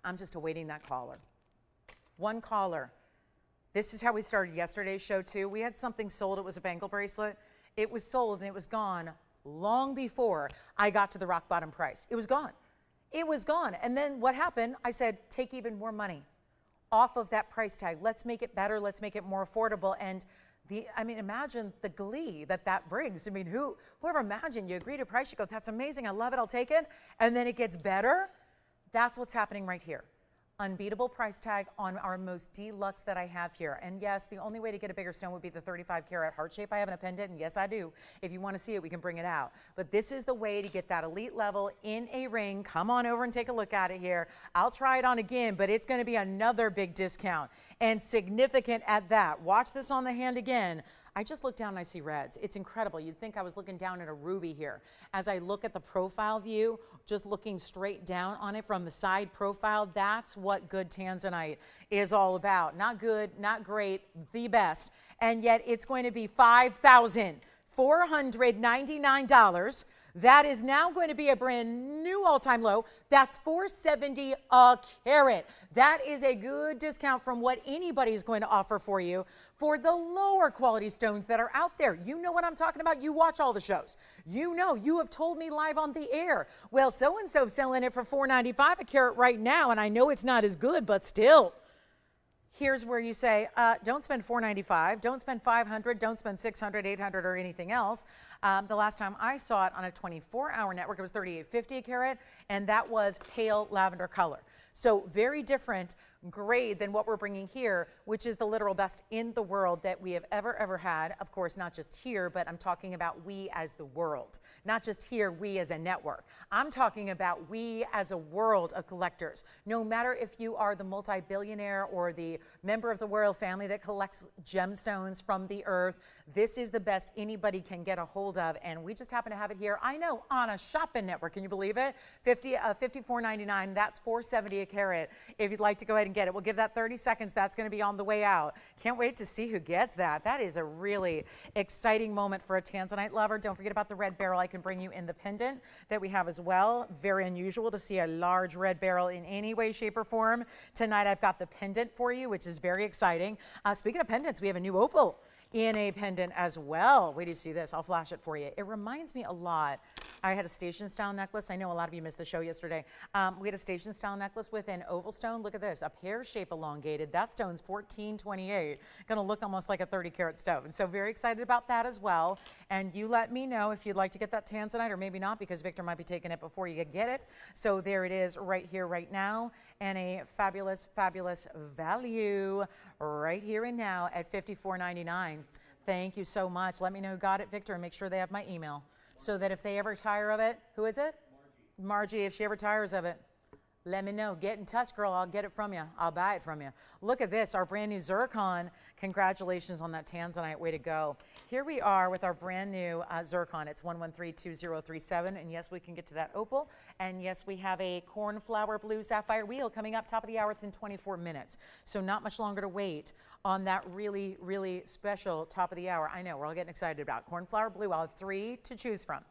I'm just awaiting that caller. One caller. This is how we started yesterday's show, too. We had something sold. It was a bangle bracelet. It was sold, and it was gone long before I got to the rock bottom price. It was gone. It was gone. And then what happened? I said, take even more money off of that price tag. Let's make it better. Let's make it more affordable. And imagine the glee that that brings. I mean, whoever imagined you agree to a price, you go, that's amazing. I love it. I'll take it. And then it gets better. That's what's happening right here. Unbeatable price tag on our most deluxe that I have here. And yes, the only way to get a bigger stone would be the 35 karat heart shape I have in a pendant, and yes, I do. If you want to see it, we can bring it out. But this is the way to get that elite level in a ring. Come on over and take a look at it here. I'll try it on again, but it's going to be another big discount, and significant at that. Watch this on the hand again. I just look down and I see reds. It's incredible. You'd think I was looking down at a ruby here. As I look at the profile view, just looking straight down on it from the side profile, that's what good tanzanite is all about. Not good, not great, the best. And yet it's going to be $5,499. That is now going to be a brand new all-time low. That's $470 a carat. That is a good discount from what anybody is going to offer for you for the lower quality stones that are out there. You know what I'm talking about. You watch all the shows. You know, you have told me live on the air. Well, so-and-so selling it for $495 a carat right now, and I know it's not as good, but still. Here's where you say, don't spend $495, don't spend $500, don't spend $600, $800, or anything else. The last time I saw it on a 24-hour network, it was $38.50 a carat, and that was pale lavender color. So very different grade than what we're bringing here, which is the literal best in the world that we have ever had. Of course, not just here, but I'm talking about we as the world. Not just here, we as a network. I'm talking about we as a world of collectors. No matter if you are the multi-billionaire or the member of the royal family that collects gemstones from the earth, this is the best anybody can get a hold of, and we just happen to have it here. I know, on a shopping network. Can you believe it? $54.99. That's $470 a carat. If you'd like to go ahead and get it, we'll give that 30 seconds. That's going to be on the way out. Can't wait to see who gets that. That is a really exciting moment for a tanzanite lover. Don't forget about the red barrel. I can bring you in the pendant that we have as well. Very unusual to see a large red barrel in any way, shape, or form. Tonight I've got the pendant for you, which is very exciting. Speaking of pendants, we have a new opal in a pendant as well. Wait till you see this. I'll flash it for you. It reminds me a lot. I had a station style necklace. I know a lot of you missed the show yesterday. We had a station style necklace with an oval stone. Look at this, a pear shape elongated. That stone's $14.28. Gonna look almost like a 30 carat stone. So very excited about that as well. And you let me know if you'd like to get that tanzanite, or maybe not, because Victor might be taking it before you get it. So there it is right here, right now. And a fabulous, fabulous value right here and now at $54.99. Thank you so much. Let me know who got it, Victor, and make sure they have my email so that if they ever tire of it, who is it? Margie, if she ever tires of it, let me know. Get in touch, girl. I'll get it from you. I'll buy it from you. Look at this, our brand new zircon. Congratulations on that tanzanite. Way to go. Here we are with our brand new zircon. It's 1132037. And yes, we can get to that opal. And yes, we have a cornflower blue sapphire wheel coming up top of the hour. It's in 24 minutes. So not much longer to wait on that really, really special top of the hour. I know, we're all getting excited about cornflower blue. I'll have 3 to choose from.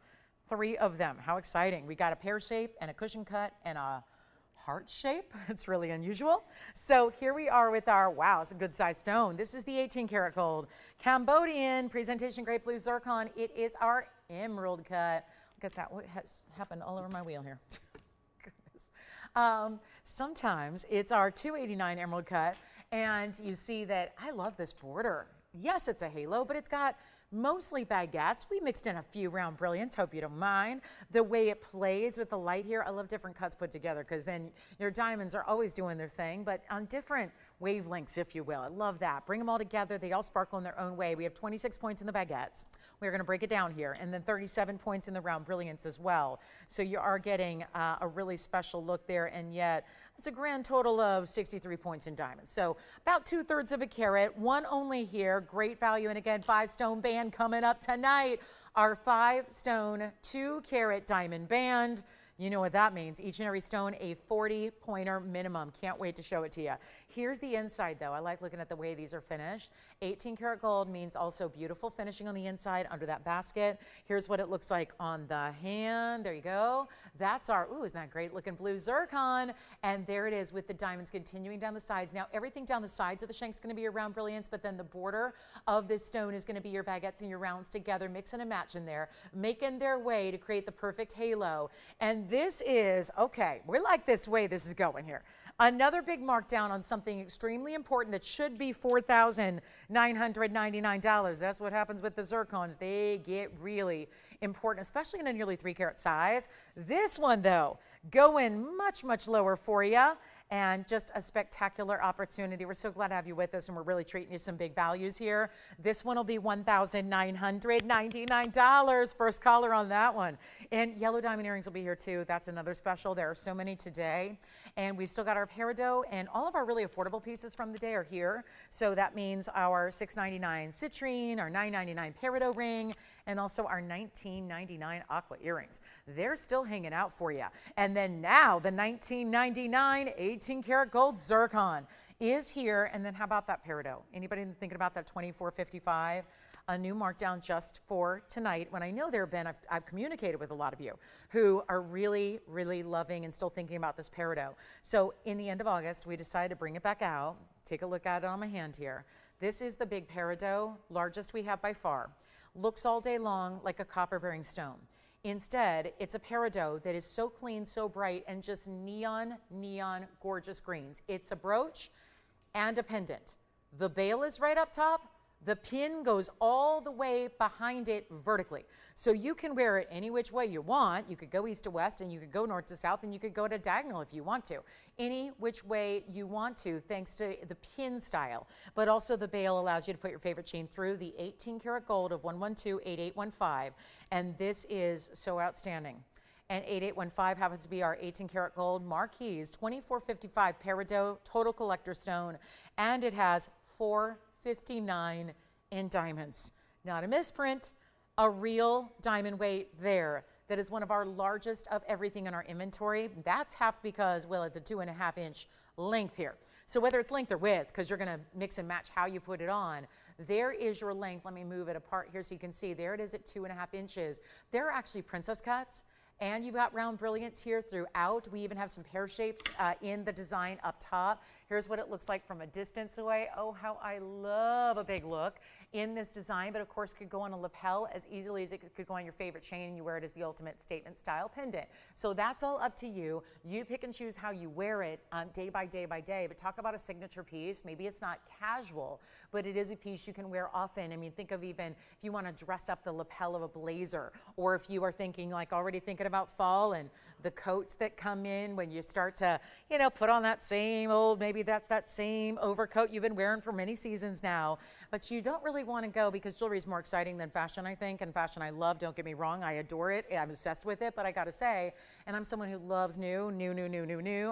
3 of them. How exciting. We got a pear shape and a cushion cut and a heart shape. It's really unusual. So here we are with our, wow, it's a good size stone. This is the 18 karat gold Cambodian presentation grade blue zircon. It is our emerald cut. Look at that. What has happened all over my wheel here? Goodness. Sometimes it's our 289 emerald cut, and you see that I love this border. Yes, it's a halo, but it's got mostly baguettes. We mixed in a few round brilliants, hope you don't mind. The way it plays with the light here, I love different cuts put together, because then your diamonds are always doing their thing, but on different wavelengths, if you will. I love that. Bring them all together. They all sparkle in their own way. We have 26 points in the baguettes. We're going to break it down here, and then 37 points in the round brilliants as well. So you are getting a really special look there, and yet it's a grand total of 63 points in diamonds. So about 2/3 of a carat, one only here. Great value. And again, 5-stone band coming up tonight. Our 5-stone 2-carat diamond band. You know what that means. Each and every stone, a 40-pointer minimum. Can't wait to show it to you. Here's the inside, though. I like looking at the way these are finished. 18 karat gold means also beautiful finishing on the inside under that basket. Here's what it looks like on the hand. There you go. That's our, ooh, isn't that great looking blue zircon? And there it is with the diamonds continuing down the sides. Now, everything down the sides of the shank is going to be your round brilliance, but then the border of this stone is going to be your baguettes and your rounds together, mixing and matching there, making their way to create the perfect halo. And this is, okay, we like this way this is going here. Another big markdown on something extremely important that should be $4,999. That's what happens with the zircons. They get really important, especially in a nearly 3-carat size. This one, though, going much, much lower for you. And just a spectacular opportunity. We're so glad to have you with us, and we're really treating you some big values here. This one will be $1,999. First caller on that one. And yellow diamond earrings will be here too. That's another special. There are so many today. And we've still got our peridot, and all of our really affordable pieces from the day are here. So that means our $6.99 citrine, our $9.99 peridot ring, and also our $19.99 aqua earrings. They're still hanging out for you. And then now the $19.99 18-karat gold zircon is here. And then how about that peridot? Anybody thinking about that $24.55? a new markdown just for tonight, when I know there have been, I've communicated with a lot of you who are really, really loving and still thinking about this peridot. So in the end of August, we decided to bring it back out. Take a look at it on my hand here. This is the big peridot, largest we have by far. Looks all day long like a copper-bearing stone. Instead, it's a peridot that is so clean, so bright, and just neon, gorgeous greens. It's a brooch and a pendant. The bail is right up top. The pin goes all the way behind it vertically. So you can wear it any which way you want. You could go east to west, and you could go north to south, and you could go to diagonal if you want to. Any which way you want to, thanks to the pin style. But also the bail allows you to put your favorite chain through, the 18 karat gold of 1128815. And this is so outstanding. And 8815 happens to be our 18 karat gold Marquise 2455 peridot total collector stone. And it has 459 in diamonds. Not a misprint, a real diamond weight there. That is one of our largest of everything in our inventory. That's half because, well, it's a 2.5 inch length here. So whether it's length or width, because you're gonna mix and match how you put it on, there is your length. Let me move it apart here so you can see. There it is at 2.5 inches. There are actually princess cuts. And you've got round brilliance here throughout. We even have some pear shapes in the design up top. Here's what it looks like from a distance away. Oh, how I love a big look in this design, but of course could go on a lapel as easily as it could go on your favorite chain, and you wear it as the ultimate statement style pendant. So that's all up to you. You pick and choose how you wear it day by day by day, but talk about a signature piece. Maybe it's not casual, but it is a piece you can wear often. I mean, think of even if you want to dress up the lapel of a blazer, or if you are thinking like already thinking about fall and the coats that come in when you start to, you know, put on that same old, maybe that's that same overcoat you've been wearing for many seasons now, but you don't really want to go, because jewelry is more exciting than fashion, I think, and fashion I love, don't get me wrong, I adore it, I'm obsessed with it, but I gotta say, and I'm someone who loves new.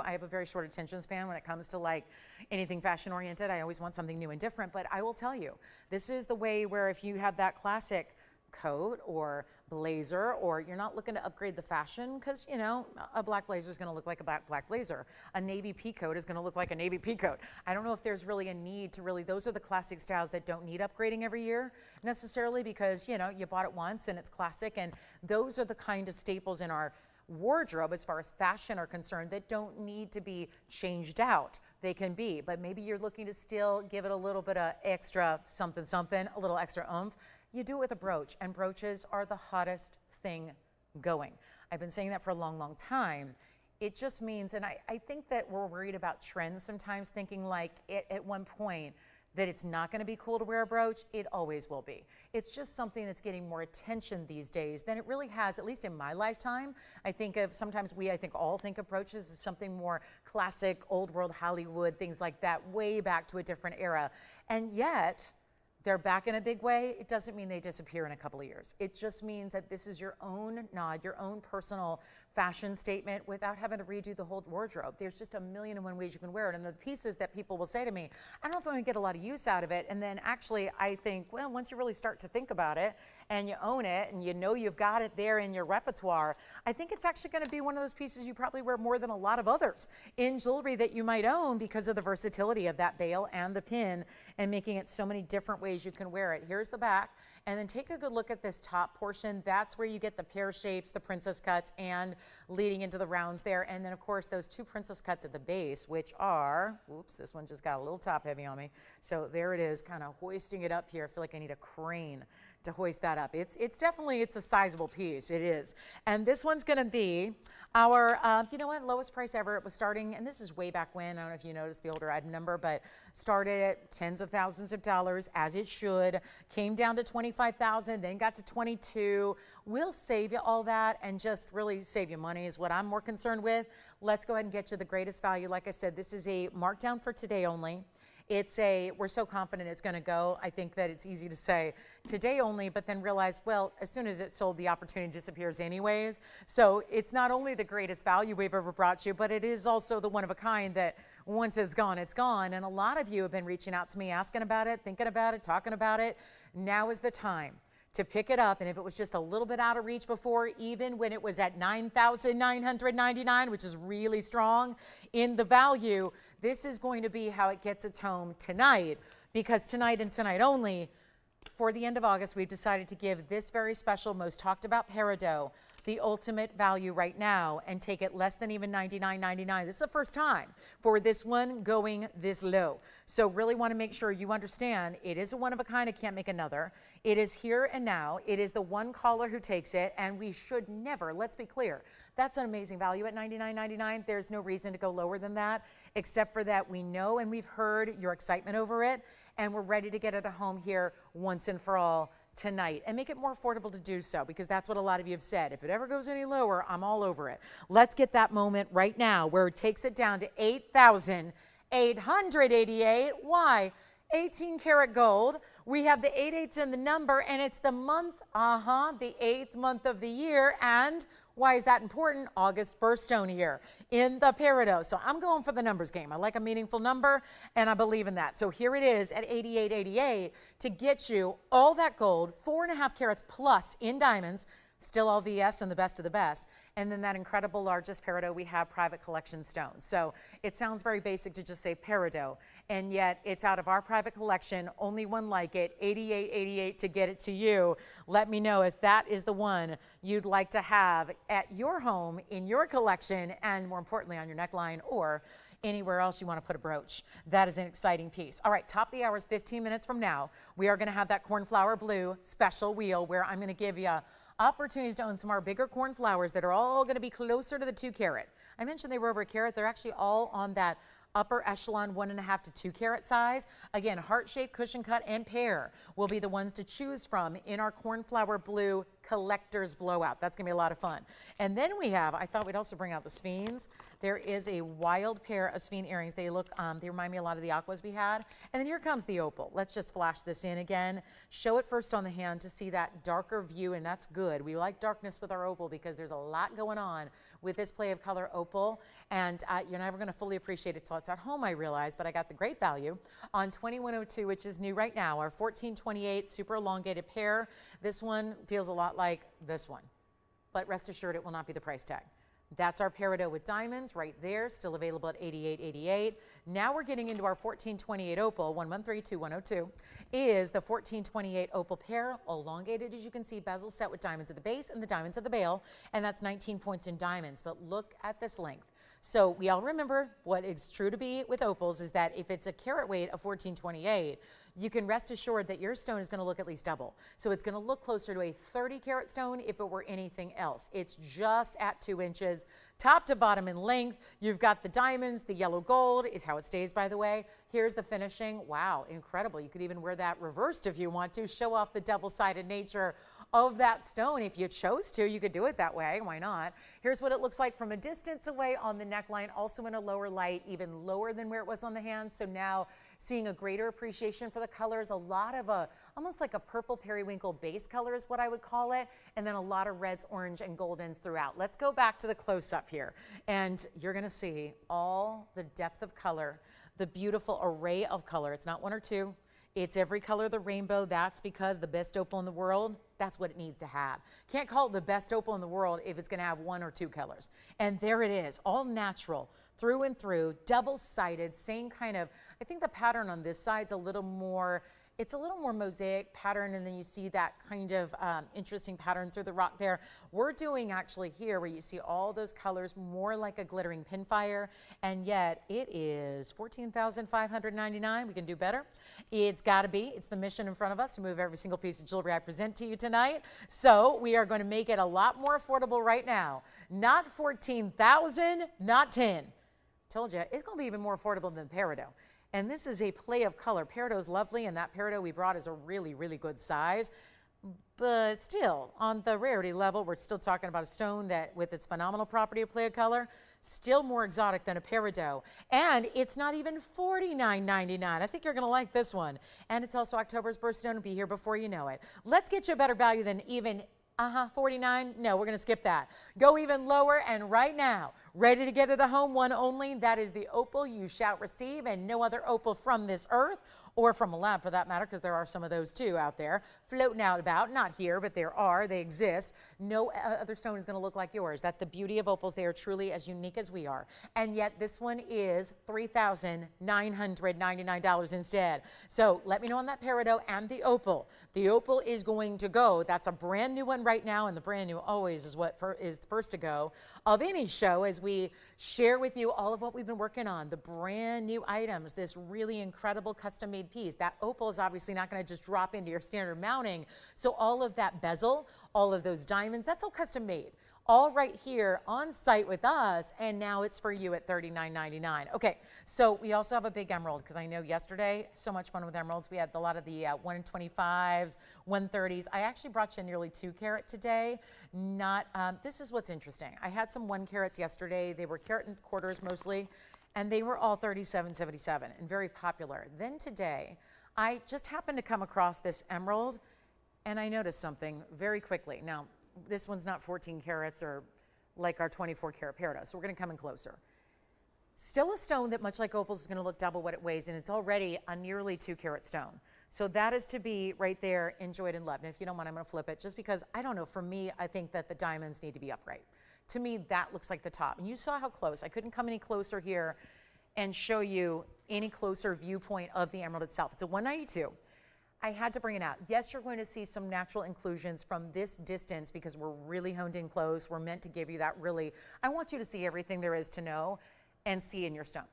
I have a very short attention span when it comes to like anything fashion oriented. I always want something new and different, but I will tell you, this is the way where if you have that classic coat or blazer, or you're not looking to upgrade the fashion, because you know a black blazer is going to look like a black blazer, a navy pea coat is going to look like a navy pea coat. I don't know if there's really a need to really, those are the classic styles that don't need upgrading every year necessarily, because you know you bought it once and it's classic, and those are the kind of staples in our wardrobe as far as fashion are concerned that don't need to be changed out. They can be, but maybe you're looking to still give it a little bit of extra something, a little extra oomph. You do it with a brooch, and brooches are the hottest thing going. I've been saying that for a long time. It just means, and I think that we're worried about trends sometimes, thinking like at one point that it's not gonna be cool to wear a brooch. It always will be. It's just something that's getting more attention these days than it really has, at least in my lifetime. I think all think of brooches as something more classic, old world Hollywood, things like that, way back to a different era. And yet, they're back in a big way. It doesn't mean they disappear in a couple of years. It just means that this is your own nod, your own personal fashion statement without having to redo the whole wardrobe. There's just 1,000,001 ways you can wear it. And the pieces that people will say to me, I don't know if I'm gonna get a lot of use out of it. And then actually I think, well, once you really start to think about it and you own it and you know you've got it there in your repertoire, I think it's actually gonna be one of those pieces you probably wear more than a lot of others in jewelry that you might own, because of the versatility of that bail and the pin and making it so many different ways you can wear it. Here's the back. And then take a good look at this top portion. That's where you get the pear shapes, the princess cuts, and leading into the rounds there. And then of course those two princess cuts at the base, which are, oops, this one just got a little top heavy on me. So there it is, kind of hoisting it up here. I feel like I need a crane to hoist that up. It's definitely, it's a sizable piece, it is. And this one's gonna be our, you know what, lowest price ever. It was starting, and this is way back when, I don't know if you noticed the older item number, but started at tens of thousands of dollars, as it should, came down to 25,000, then got to 22. We'll save you all that and just really save you money is what I'm more concerned with. Let's go ahead and get you the greatest value. Like I said, this is a markdown for today only. We're so confident it's gonna go. I think that it's easy to say today only, but then realize, well, as soon as it's sold, the opportunity disappears anyways. So it's not only the greatest value we've ever brought you, but it is also the one of a kind that once it's gone, it's gone. And a lot of you have been reaching out to me, asking about it, thinking about it, talking about it. Now is the time to pick it up. And if it was just a little bit out of reach before, even when it was at $9,999, which is really strong in the value, this is going to be how it gets its home tonight, because tonight and tonight only, for the end of August, we've decided to give this very special, most talked about peridot the ultimate value right now and take it less than even $99.99. This is the first time for this one going this low. So really want to make sure you understand it is a one of a kind. I can't make another. It is here and now. It is the one caller who takes it, and we should never, let's be clear, that's an amazing value at $99.99. There's no reason to go lower than that, except for that we know and we've heard your excitement over it, and we're ready to get it a home here once and for all tonight and make it more affordable to do so, because that's what a lot of you have said. If it ever goes any lower, I'm all over it. Let's get that moment right now where it takes it down to $8,888. Why? 18 karat gold. We have the 88s in the number, and it's the month, the 8th month of the year. And why is that important? August birthstone here in the peridot. So I'm going for the numbers game. I like a meaningful number, and I believe in that. So here it is at $88.88 to get you all that gold, 4.5 carats plus in diamonds, still all VS and the best of the best. And then that incredible largest peridot we have, private collection stones. So it sounds very basic to just say peridot, and yet it's out of our private collection, only one like it, $88.88 to get it to you. Let me know if that is the one you'd like to have at your home, in your collection, and more importantly on your neckline or anywhere else you want to put a brooch. That is an exciting piece. All right, top of the hour is 15 minutes from now. We are going to have that cornflower blue special wheel where I'm going to give you opportunities to own some of our bigger cornflowers that are all going to be closer to the 2 carat. I mentioned they were over a carat. They're actually all on that upper echelon 1.5 to 2 carat size. Again, heart-shaped, cushion cut, and pear will be the ones to choose from in our cornflower blue collector's blowout. That's gonna be a lot of fun. And then we have, I thought we'd also bring out the sphenes. There is a wild pair of sphene earrings. They look, they remind me a lot of the aquas we had. And then here comes the opal. Let's just flash this in again. Show it first on the hand to see that darker view, and that's good. We like darkness with our opal because there's a lot going on with this play of color opal, and you're never going to fully appreciate it till it's at home, I realize, but I got the great value on 2102, which is new right now, our 1428 super elongated pair. This one feels a lot like this one, but rest assured it will not be the price tag. That's our peridot with diamonds right there, still available at $88.88. Now we're getting into our 1428 opal, 1132-102, is the 1428 opal pair, elongated as you can see, bezel set with diamonds at the base and the diamonds at the bail, and that's 19 points in diamonds, but look at this length. So we all remember what is true to be with opals is that if it's a carat weight of 1428, you can rest assured that your stone is going to look at least double. So it's going to look closer to a 30 carat stone if it were anything else. It's just at 2 inches, top to bottom in length. You've got the diamonds, the yellow gold is how it stays, by the way. Here's the finishing. Wow, incredible. You could even wear that reversed if you want to, show off the double-sided nature of that stone. If you chose to, you could do it that way. Why not? Here's what it looks like from a distance away on the neckline, also in a lower light, even lower than where it was on the hand. So now seeing a greater appreciation for the colors, a lot of almost like a purple periwinkle base color is what I would call it, and then a lot of reds, orange, and goldens throughout. Let's go back to the close-up here, and you're going to see all the depth of color, the beautiful array of color. It's not one or two. It's every color of the rainbow. That's because the best opal in the world, that's what it needs to have. Can't call it the best opal in the world if it's going to have 1 or 2 colors. And there it is, all natural through and through, double-sided, same kind of, I think the pattern on this side's a little more, it's a little more mosaic pattern, and then you see that kind of interesting pattern through the rock there. We're doing actually here where you see all those colors more like a glittering pinfire, and yet it is $14,599. We can do better. It's got to be. It's the mission in front of us to move every single piece of jewelry I present to you tonight. So we are going to make it a lot more affordable right now. Not $14,000, not $10,000. Told you, it's going to be even more affordable than peridot. And this is a play of color. Peridot is lovely, and that peridot we brought is a really, really good size. But still, on the rarity level, we're still talking about a stone that, with its phenomenal property of play of color, still more exotic than a peridot. And it's not even $49.99. I think you're going to like this one. And it's also October's birthstone. It'll be here before you know it. Let's get you a better value than even 49? No, we're going to skip that. Go even lower, and right now, ready to get it a home, one only. That is the opal you shall receive, and no other opal from this earth or from a lab for that matter, because there are some of those too out there, floating out about, not here, but there are, they exist. No other stone is going to look like yours. That's the beauty of opals. They are truly as unique as we are. And yet this one is $3,999 instead. So let me know on that peridot and the opal. The opal is going to go. That's a brand new one right now, and the brand new always is what is first to go of any show as we share with you all of what we've been working on, the brand new items, this really incredible custom-made piece. That opal is obviously not going to just drop into your standard mounting. So all of that bezel, all of those diamonds, that's all custom-made. All right here on site with us, and now it's for you at $39.99. Okay, so we also have a big emerald, because I know yesterday, so much fun with emeralds. We had a lot of the 125s, 130s. I actually brought you a nearly 2 carat today. This is what's interesting. I had some 1 carats yesterday. They were carat and quarters mostly, and they were all $37.77 and very popular. Then today, I just happened to come across this emerald, and I noticed something very quickly. Now, this one's not 14 carats or like our 24 carat peridot, so we're going to come in closer. Still a stone that, much like opals, is going to look double what it weighs, and it's already a nearly 2 carat stone. So that is to be right there, enjoyed and loved. And if you don't mind, I'm going to flip it, just because, I don't know, for me, I think that the diamonds need to be upright. To me, that looks like the top. And you saw how close. I couldn't come any closer here and show you any closer viewpoint of the emerald itself. It's a 192. I had to bring it out. Yes, you're going to see some natural inclusions from this distance because we're really honed in close. We're meant to give you that really, I want you to see everything there is to know and see in your stone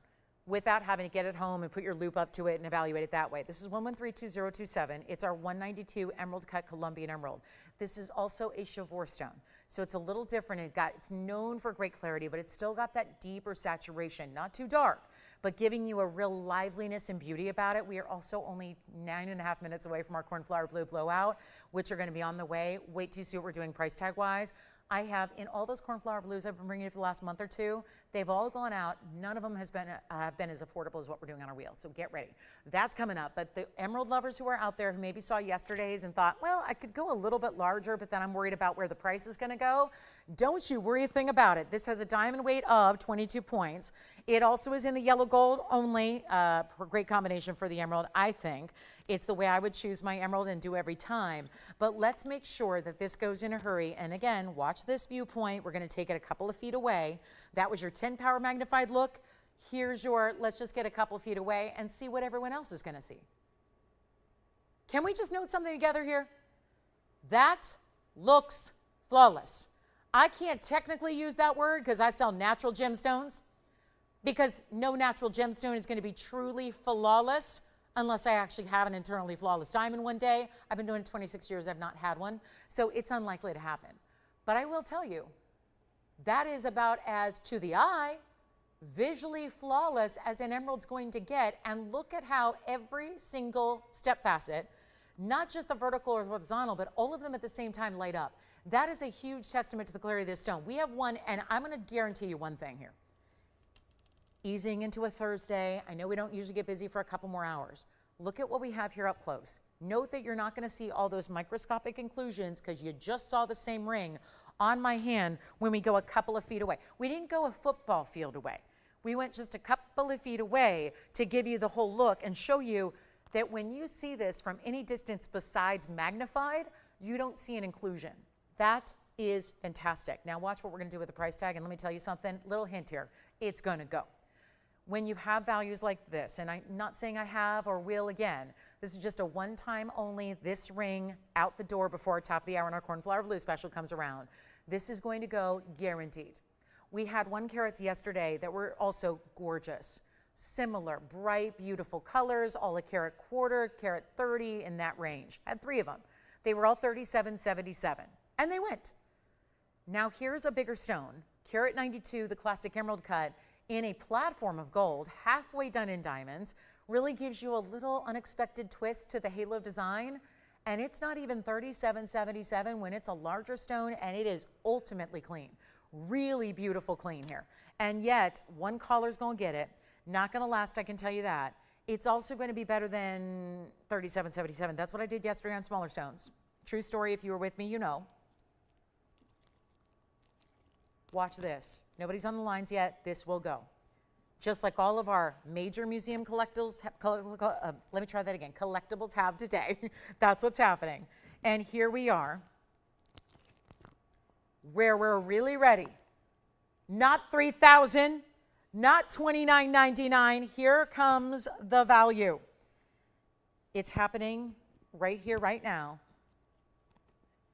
without having to get it home and put your loop up to it and evaluate it that way. This is 1132-027. It's our 192 emerald cut Colombian emerald. This is also a Chivor stone. So it's a little different. It's known for great clarity, but it's still got that deeper saturation, not too dark, but giving you a real liveliness and beauty about it. We are also only 9.5 minutes away from our cornflower blue blowout, which are going to be on the way. Wait to see what we're doing price tag wise. I have, in all those cornflower blues I've been bringing you for the last month or two, they've all gone out. None of them have been as affordable as what we're doing on our wheel. So get ready. That's coming up. But the emerald lovers who are out there who maybe saw yesterday's and thought, well, I could go a little bit larger, but then I'm worried about where the price is going to go. Don't you worry a thing about it. This has a diamond weight of 22 points. It also is in the yellow gold only. Great combination for the emerald, I think. It's the way I would choose my emerald and do every time. But let's make sure that this goes in a hurry. And again, watch this viewpoint. We're going to take it a couple of feet away. That was your 10 power magnified look. Here's your, let's just get a couple feet away and see what everyone else is going to see. Can we just note something together here? That looks flawless. I can't technically use that word because I sell natural gemstones, because no natural gemstone is going to be truly flawless unless I actually have an internally flawless diamond one day. I've been doing it 26 years. I've not had one. So it's unlikely to happen. But I will tell you, that is about as to the eye, visually flawless as an emerald's going to get. And look at how every single step facet, not just the vertical or horizontal, but all of them at the same time light up. That is a huge testament to the clarity of this stone. We have one, and I'm going to guarantee you one thing here. Easing into a Thursday, I know we don't usually get busy for a couple more hours. Look at what we have here up close. Note that you're not going to see all those microscopic inclusions because you just saw the same ring on my hand when we go a couple of feet away. We didn't go a football field away. We went just a couple of feet away to give you the whole look and show you that when you see this from any distance besides magnified, you don't see an inclusion. That is fantastic. Now watch what we're going to do with the price tag, and let me tell you something, little hint here, it's going to go. When you have values like this, and I'm not saying I have or will again, this is just a one-time only, this ring out the door before our top of the hour and our cornflower blue special comes around. This is going to go guaranteed. We had 1 carats yesterday that were also gorgeous. Similar, bright, beautiful colors, all a carat quarter, carat 30 in that range. Had 3 of them. They were all $37.77, and they went. Now here's a bigger stone, carat 92, the classic emerald cut, in a platform of gold, halfway done in diamonds, really gives you a little unexpected twist to the halo design. And it's not even $37.77 when it's a larger stone, and it is ultimately clean. Really beautiful clean here. And yet, one caller's gonna get it. Not gonna last, I can tell you that. It's also gonna be better than $37.77. That's what I did yesterday on smaller stones. True story, if you were with me, you know. Watch this. Nobody's on the lines yet. This will go. just like all of our major museum collectibles, let me try that again, collectibles have today. That's what's happening. And here we are, where we're really ready. Not $3,000, not $29.99. Here comes the value. It's happening right here, right now.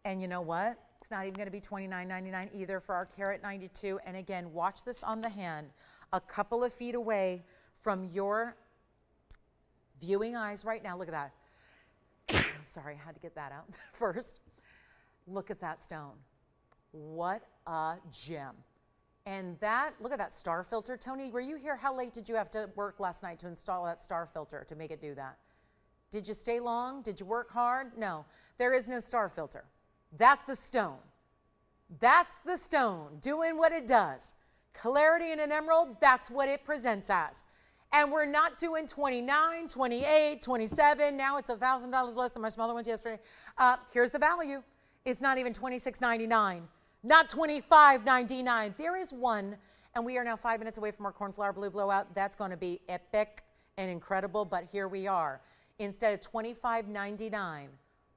And you know what? It's not even going to be $29.99 either for our carat 92. And again, watch this on the hand. A couple of feet away from your viewing eyes right now. Look at that. Sorry, I had to get that out first. Look at that stone. What a gem. And that, look at that star filter. Tony, were you here? How late did you have to work last night to install that star filter to make it do that? Did you stay long? Did you work hard? No, there is no star filter. That's the stone. That's the stone doing what it does. Clarity in an emerald, that's what it presents as. And we're not doing 29, 28, 27. Now it's $1,000 less than my smaller ones yesterday. Here's the value. It's not even $26.99, not $25.99. There is one, and we are now 5 minutes away from our cornflower blue blowout. That's going to be epic and incredible, but here we are. Instead of $25.99,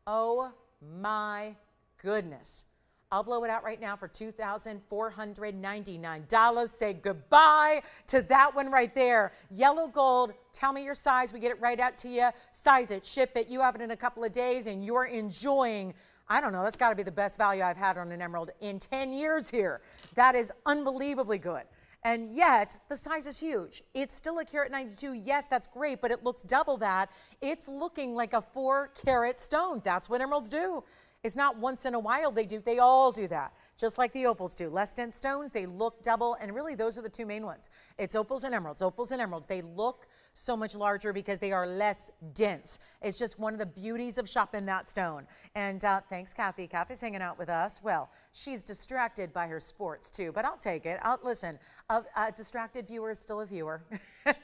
oh my goodness. I'll blow it out right now for $2,499. Say goodbye to that one right there. Yellow gold, tell me your size. We get it right out to you. Size it, ship it. You have it in a couple of days and you're enjoying, I don't know, that's got to be the best value I've had on an emerald in 10 years here. That is unbelievably good. And yet, the size is huge. It's still a carat 92. Yes, that's great, but it looks double that. It's looking like a 4-carat stone. That's what emeralds do. It's not once in a while they do. They all do that, just like the opals do. Less dense stones, they look double, and really those are the two main ones. It's opals and emeralds, opals and emeralds. They look so much larger because they are less dense. It's just one of the beauties of shopping that stone. And thanks, Kathy. Kathy's hanging out with us. Well, she's distracted by her sports too, but I'll take it. Listen, a distracted viewer is still a viewer.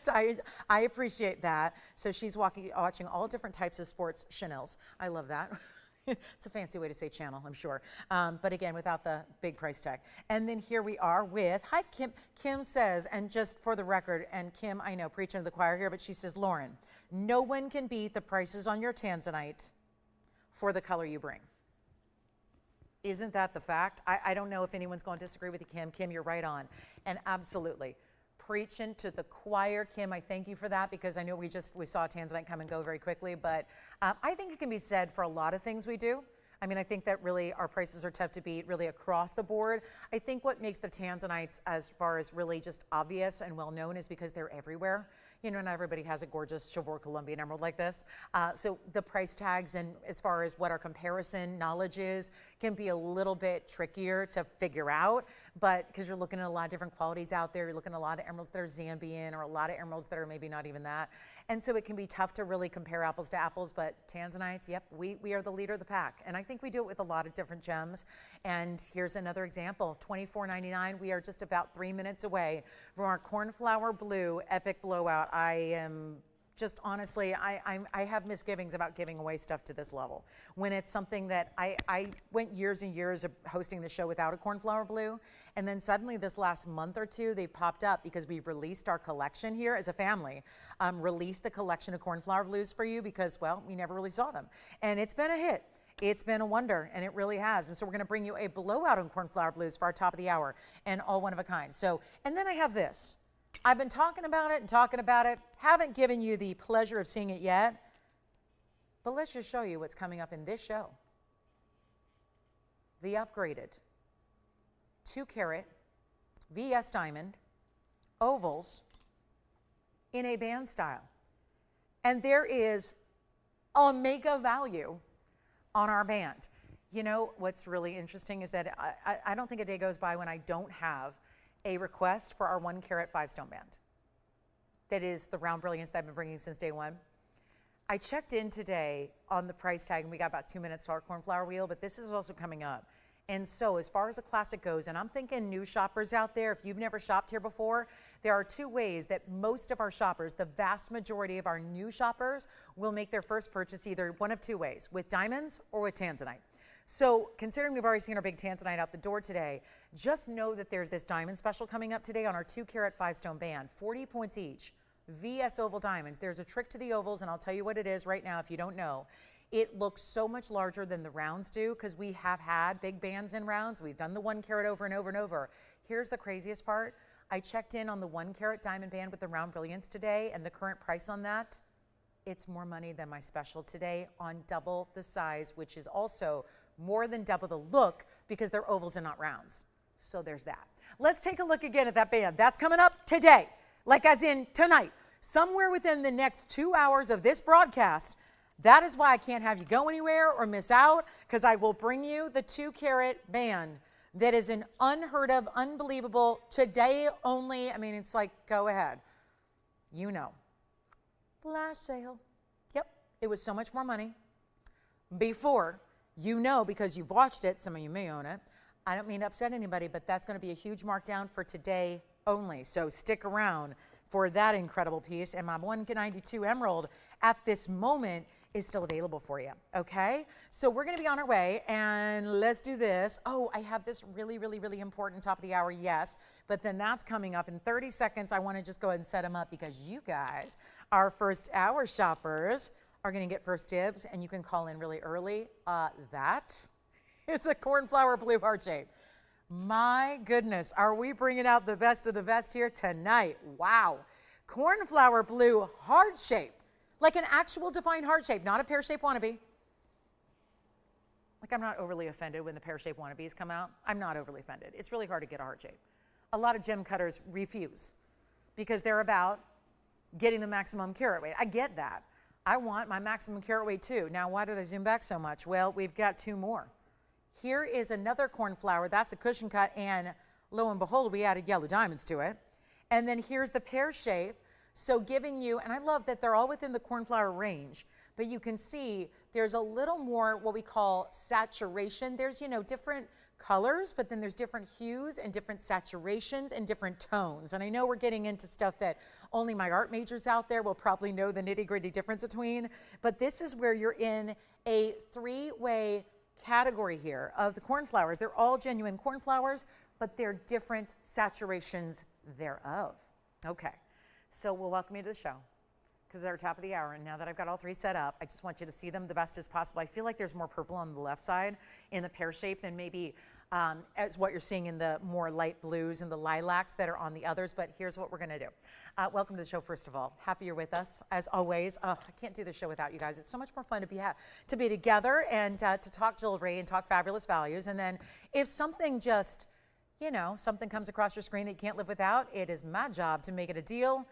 I appreciate that. So she's watching all different types of sports channels. I love that. It's a fancy way to say channel, I'm sure. But again, without the big price tag. And then here we are with, hi, Kim. Kim says, and just for the record, and Kim, I know, preaching to the choir here, but she says, Lauren, no one can beat the prices on your tanzanite for the color you bring. Isn't that the fact? I don't know if anyone's going to disagree with you, Kim. Kim, you're right on. And absolutely. Preaching to the choir. Kim, I thank you for that because I know we saw tanzanite come and go very quickly, but I think it can be said for a lot of things we do. I mean, I think that really our prices are tough to beat really across the board. I think what makes the tanzanites as far as really just obvious and well known is because they're everywhere. You know, not everybody has a gorgeous Chauvoir Colombian emerald like this. So the price tags and as far as what our comparison knowledge is can be a little bit trickier to figure out, but because you're looking at a lot of different qualities out there, you're looking at a lot of emeralds that are Zambian or a lot of emeralds that are maybe not even that. And so it can be tough to really compare apples to apples, but tanzanites, yep, we are the leader of the pack. And I think we do it with a lot of different gems. And here's another example, $24.99. We are just about 3 minutes away from our cornflower blue epic blowout. I am just honestly, I have misgivings about giving away stuff to this level. When it's something that I went years and years of hosting the show without a cornflower blue, and then suddenly this last month or two, they popped up because we've released our collection here as a family, released the collection of cornflower blues for you because, well, we never really saw them. And it's been a hit. It's been a wonder, and it really has. And so we're going to bring you a blowout on cornflower blues for our top of the hour, and all one of a kind. So, and then I have this. I've been talking about it, haven't given you the pleasure of seeing it yet, but let's just show you what's coming up in this show. The upgraded 2-carat VS diamond ovals in a band style. And there is a mega value on our band. You know, what's really interesting is that I don't think a day goes by when I don't have a request for our 1-carat 5-stone band. That is the round brilliance that I've been bringing since day one. I checked in today on the price tag and we got about 2 minutes to our cornflower wheel, but this is also coming up. And so as far as a classic goes, and I'm thinking new shoppers out there, if you've never shopped here before, there are 2 ways that most of our shoppers, the vast majority of our new shoppers, will make their first purchase either one of 2 ways, with diamonds or with tanzanite. So considering we've already seen our big tanzanite out the door today, just know that there's this diamond special coming up today on our 2-carat 5-stone band, 40 points each, VS oval diamonds. There's a trick to the ovals, and I'll tell you what it is right now if you don't know. It looks so much larger than the rounds do because we have had big bands in rounds. We've done the 1 carat over and over and over. Here's the craziest part. I checked in on the 1 carat diamond band with the round brilliance today, and the current price on that, it's more money than my special today on double the size, which is also more than double the look because they're ovals and not rounds. So there's that. Let's take a look again at that band. That's coming up today, like as in tonight, somewhere within the next 2 hours of this broadcast. That is why I can't have you go anywhere or miss out, because I will bring you the 2-carat band that is an unheard of, unbelievable, today only. I mean, it's like, go ahead. You know. Flash sale. Yep, it was so much more money before. You know, because you've watched it, some of you may own it. I don't mean to upset anybody, but that's going to be a huge markdown for today only. So stick around for that incredible piece. And my 192 emerald at this moment is still available for you, okay? So we're going to be on our way, and let's do this. Oh, I have this really, really, really important top of the hour, yes, but then that's coming up in 30 seconds. I want to just go ahead and set them up because you guys, our first hour shoppers, are going to get first dibs, and you can call in really early. That is a cornflower blue heart shape. My goodness, are we bringing out the best of the best here tonight? Wow. Cornflower blue heart shape, like an actual defined heart shape, not a pear-shaped wannabe. Like, I'm not overly offended when the pear-shaped wannabes come out. I'm not overly offended. It's really hard to get a heart shape. A lot of gem cutters refuse because they're about getting the maximum carat weight. I get that. I want my maximum carat weight too. Now, why did I zoom back so much? Well, we've got 2 more. Here is another cornflower. That's a cushion cut, and lo and behold, we added yellow diamonds to it. And then here's the pear shape. So giving you, and I love that they're all within the cornflower range, but you can see there's a little more what we call saturation. There's, you know, different colors, but then there's different hues and different saturations and different tones. And I know we're getting into stuff that only my art majors out there will probably know the nitty-gritty difference between, but this is where you're in a 3-way category here of the cornflowers. They're all genuine cornflowers, but they're different saturations thereof. Okay, so we'll welcome you to the show because they're top of the hour, and now that I've got all 3 set up, I just want you to see them the best as possible. I feel like there's more purple on the left side in the pear shape than maybe as what you're seeing in the more light blues and the lilacs that are on the others, but here's what we're gonna do. Welcome to the show, first of all. Happy you're with us, as always. I can't do the show without you guys. It's so much more fun to be together and to talk jewelry and talk fabulous values, and then if something just, you know, something comes across your screen that you can't live without, it is my job to make it a deal.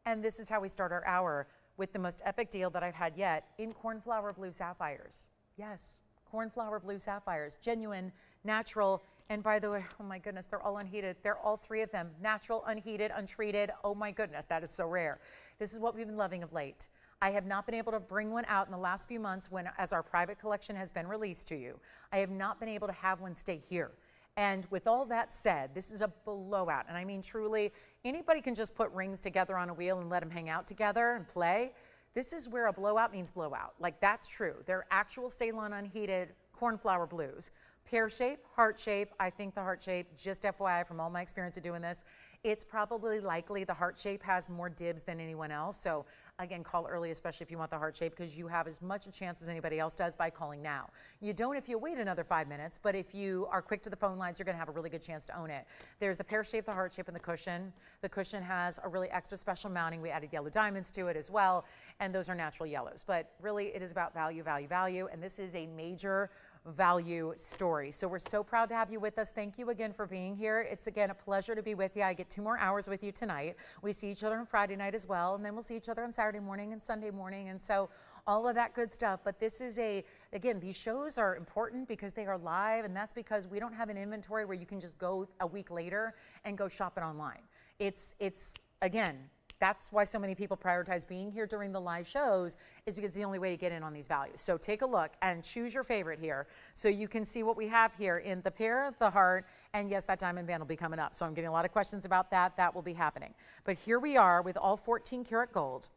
And this is how we start our hour with the most epic deal that I've had yet in cornflower blue sapphires. Yes, cornflower blue sapphires, genuine, natural, and by the way, oh my goodness, they're all unheated. They're all 3 of them, natural, unheated, untreated. Oh my goodness, that is so rare. This is what we've been loving of late. I have not been able to bring one out in the last few months as our private collection has been released to you. I have not been able to have one stay here. And with all that said, this is a blowout. And I mean, truly, anybody can just put rings together on a wheel and let them hang out together and play. This is where a blowout means blowout. Like, that's true. They're actual Ceylon unheated cornflower blues. Pear shape, heart shape. I think the heart shape, just FYI from all my experience of doing this, it's probably likely the heart shape has more dibs than anyone else. So again, call early, especially if you want the heart shape, because you have as much a chance as anybody else does by calling now. You don't if you wait another 5 minutes, but if you are quick to the phone lines, you're gonna have a really good chance to own it. There's the pear shape, the heart shape, and the cushion. The cushion has a really extra special mounting. We added yellow diamonds to it as well, and those are natural yellows. But really, it is about value, value, value, and this is a major value story. So we're so proud to have you with us. Thank you again for being here. It's again a pleasure to be with you. I get 2 more hours with you tonight. We see each other on Friday night as well, and then we'll see each other on Saturday morning and Sunday morning, and so all of that good stuff. But this is again, these shows are important because they are live, and that's because we don't have an inventory where you can just go a week later and go shop it online. It's again, that's why so many people prioritize being here during the live shows, is because it's the only way to get in on these values. So take a look and choose your favorite here so you can see what we have here in the pear, the heart, and yes, that diamond band will be coming up. So I'm getting a lot of questions about that. That will be happening. But here we are with all 14 karat gold,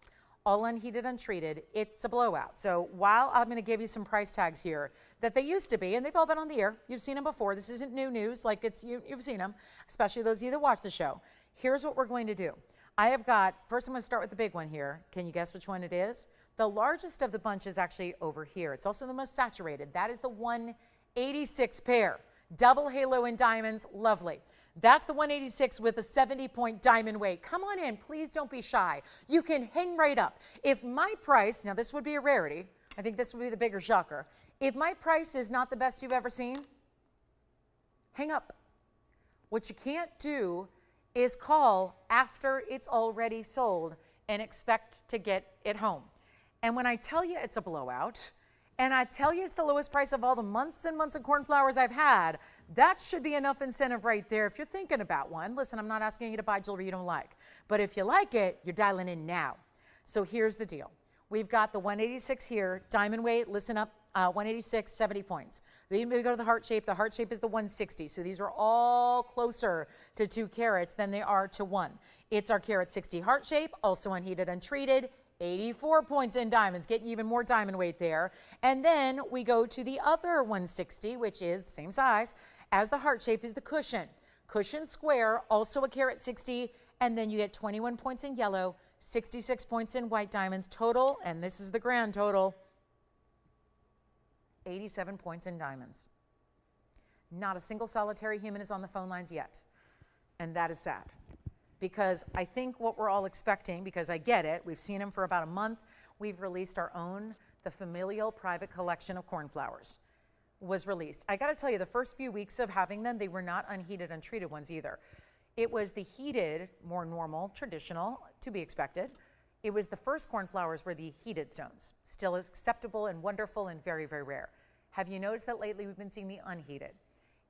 all unheated, untreated. It's a blowout. So while I'm going to give you some price tags here that they used to be, and they've all been on the air. You've seen them before. This isn't new news. Like you've seen them, especially those of you that watch the show. Here's what we're going to do. I have got, first I'm going to start with the big one here. Can you guess which one it is? The largest of the bunch is actually over here. It's also the most saturated. That is the 186 pair. Double halo in diamonds, lovely. That's the 186 with a 70-point diamond weight. Come on in, please don't be shy. You can hang right up. If my price, now this would be a rarity, I think this would be the bigger shocker. If my price is not the best you've ever seen, hang up. What you can't do is call after it's already sold and expect to get it home. And when I tell you it's a blowout, and I tell you it's the lowest price of all the months and months of cornflowers I've had, that should be enough incentive right there if you're thinking about one. Listen, I'm not asking you to buy jewelry you don't like, but if you like it, you're dialing in now. So here's the deal. We've got the 186 here, diamond weight, listen up, 186, 70 points. Then we go to the heart shape. The heart shape is the 160. So these are all closer to 2 carats than they are to 1. It's our carat 60 heart shape, also unheated, untreated. 84 points in diamonds, getting even more diamond weight there. And then we go to the other 160, which is the same size as the heart shape, is the cushion. Cushion square, also a carat 60, and then you get 21 points in yellow, 66 points in white diamonds total, and this is the grand total, 87 points in diamonds. Not a single solitary human is on the phone lines yet, and that is sad. Because I think what we're all expecting, because I get it, we've seen them for about a month, we've released our own, the familial private collection of cornflowers was released. I gotta tell you, the first few weeks of having them, they were not unheated, untreated ones either. It was the heated, more normal, traditional, to be expected. It was the first cornflowers were the heated stones, still acceptable and wonderful and very, very rare. Have you noticed that lately we've been seeing the unheated?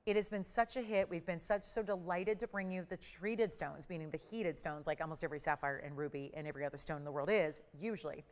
It has been such a hit. We've been so delighted to bring you the treated stones, meaning the heated stones, like almost every sapphire and ruby and every other stone in the world is, usually.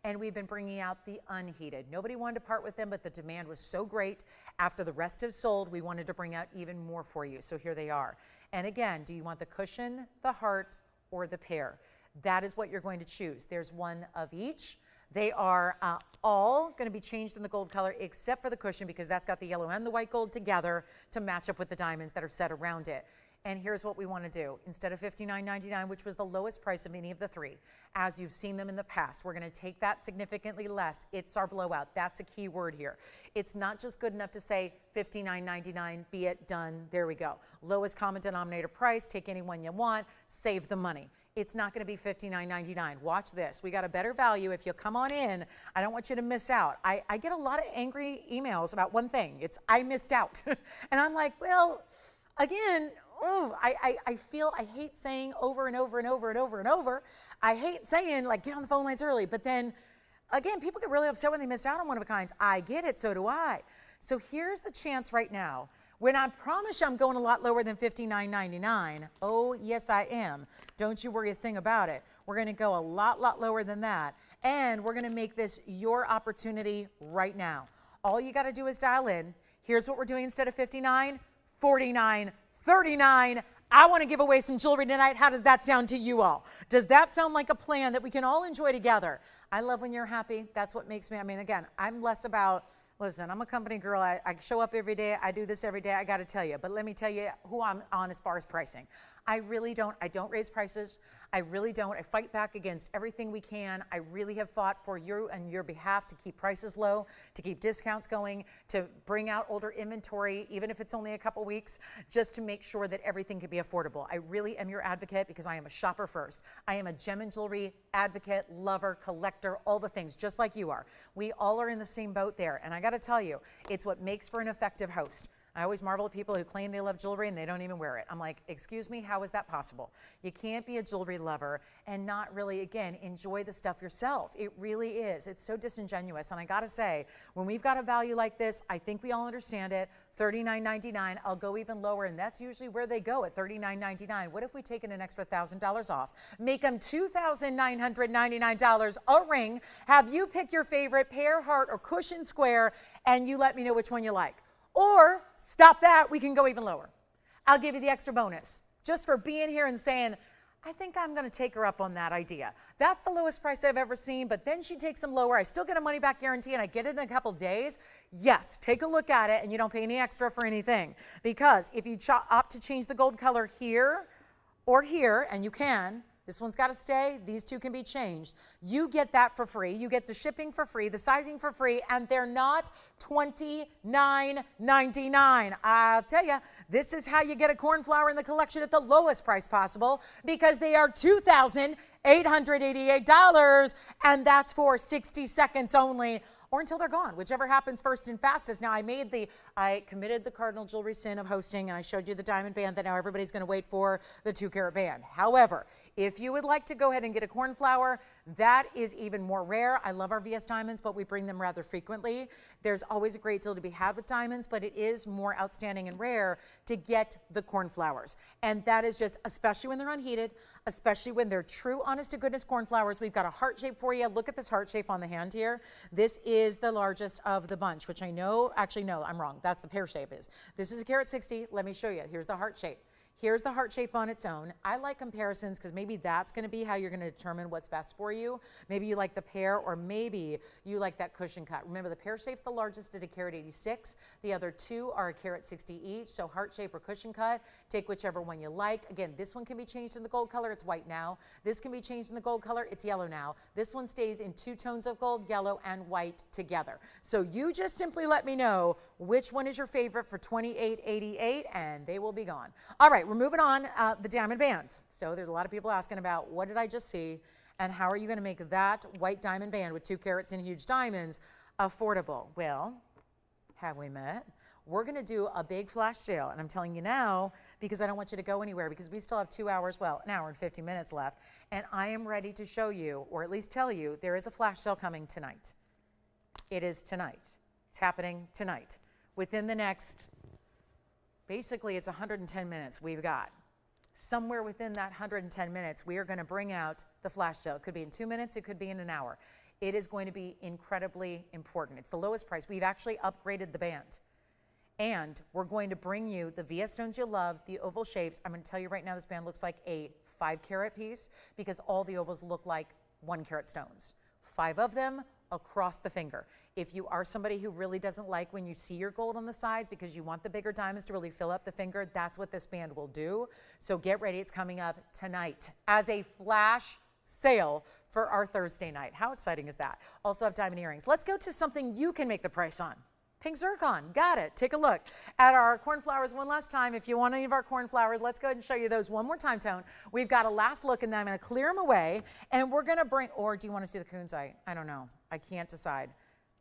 And we've been bringing out the unheated. Nobody wanted to part with them, but the demand was so great. After the rest have sold, we wanted to bring out even more for you. So here they are. And again, do you want the cushion, the heart, or the pair? That is what you're going to choose. There's one of each. They are all going to be changed in the gold color except for the cushion, because that's got the yellow and the white gold together to match up with the diamonds that are set around it. And here's what we want to do. Instead of $59.99, which was the lowest price of any of the three, as you've seen them in the past, we're going to take that significantly less. It's our blowout. That's a key word here. It's not just good enough to say $59.99, be it, done, there we go. Lowest common denominator price, take any one you want, save the money. It's not going to be $59.99. Watch this. We got a better value if you'll come on in. I don't want you to miss out. I get a lot of angry emails about one thing. It's I missed out. And I'm like, well, again, I feel I hate saying over and over and over and over and over. I hate saying, like, get on the phone lines early. But then, again, people get really upset when they miss out on one of a kinds. I get it. So do I. So here's the chance right now. When I promise you I'm going a lot lower than $59.99, oh, yes, I am. Don't you worry a thing about it. We're going to go a lot lower than that. And we're going to make this your opportunity right now. All you got to do is dial in. Here's what we're doing instead of $59, $49, $39. I want to give away some jewelry tonight. How does that sound to you all? Does that sound like a plan that we can all enjoy together? I love when you're happy. That's what makes me, I mean, again, I'm less about, listen, I'm a company girl. I show up every day. I do this every day. I got to tell you. But let me tell you who I'm on as far as pricing. I don't raise prices. I really don't. I fight back against everything we can. I really have fought for you and your behalf to keep prices low, to keep discounts going, to bring out older inventory, even if it's only a couple weeks, just to make sure that everything can be affordable. I really am your advocate because I am a shopper first. I am a gem and jewelry advocate, lover, collector, all the things, just like you are. We all are in the same boat there. And I got to tell you, it's what makes for an effective host. I always marvel at people who claim they love jewelry and they don't even wear it. I'm like, excuse me, how is that possible? You can't be a jewelry lover and not really, again, enjoy the stuff yourself. It really is. It's so disingenuous. And I gotta say, when we've got a value like this, I think we all understand it. $39.99, I'll go even lower, and that's usually where they go at $39.99. What if we take an extra $1,000 off? Make them $2,999 a ring, have you pick your favorite pair, heart, or cushion square, and you let me know which one you like. Or stop that, we can go even lower. I'll give you the extra bonus just for being here and saying, I think I'm going to take her up on that idea. That's the lowest price I've ever seen, but then she takes them lower. I still get a money back guarantee and I get it in a couple days. Yes, take a look at it and you don't pay any extra for anything. Because if you opt to change the gold color here or here, and you can, this one's got to stay, these two can be changed. You get that for free. You get the shipping for free, the sizing for free, and they're not $29.99. I'll tell you, this is how you get a cornflower in the collection at the lowest price possible, because they are $2,888, and that's for 60 seconds only, or until they're gone, whichever happens first and fastest. Now, I committed the cardinal jewelry sin of hosting, and I showed you the diamond band that now everybody's going to wait for the 2-carat band. However, if you would like to go ahead and get a cornflower, that is even more rare. I love our VS diamonds, but we bring them rather frequently. There's always a great deal to be had with diamonds, but it is more outstanding and rare to get the cornflowers. And that is just, especially when they're unheated, especially when they're true, honest to goodness cornflowers. We've got a heart shape for you. Look at this heart shape on the hand here. This is the largest of the bunch, which I know, actually no, I'm wrong. That's the pear shape is. This is a carat 60. Let me show you. Here's the heart shape. Here's the heart shape on its own. I like comparisons because maybe that's going to be how you're going to determine what's best for you. Maybe you like the pear, or maybe you like that cushion cut. Remember, the pear shape's the largest at a carat 86. The other two are a carat 60 each. So heart shape or cushion cut, take whichever one you like. Again, this one can be changed in the gold color. It's white now. This can be changed in the gold color. It's yellow now. This one stays in 2 tones of gold, yellow and white together. So you just simply let me know which one is your favorite for $28.88, and they will be gone. All right, we're moving on. The diamond band. So there's a lot of people asking about, what did I just see, and how are you going to make that white diamond band with 2 carats and huge diamonds affordable? Well, have we met? We're going to do a big flash sale, and I'm telling you now because I don't want you to go anywhere, because we still have 2 hours, well, an hour and 50 minutes left, and I am ready to show you, or at least tell you, there is a flash sale coming tonight. It is tonight. It's happening tonight. Within the next, basically it's 110 minutes we've got. Somewhere within that 110 minutes, we are going to bring out the flash sale. It could be in 2 minutes, it could be in an hour. It is going to be incredibly important. It's the lowest price. We've actually upgraded the band. And we're going to bring you the VS stones you love, the oval shapes. I'm going to tell you right now, this band looks like a 5-carat piece because all the ovals look like 1-carat stones. 5 of them across the finger. If you are somebody who really doesn't like when you see your gold on the sides because you want the bigger diamonds to really fill up the finger, that's what this band will do. So get ready, it's coming up tonight as a flash sale for our Thursday night. How exciting is that? Also have diamond earrings. Let's go to something you can make the price on. Pink zircon, got it. Take a look at our cornflowers one last time. If you want any of our cornflowers, let's go ahead and show you those one more time, Tone. We've got a last look, and then I'm going to clear them away, and we're going to bring, or do you want to see the kunzite? I don't know. I can't decide.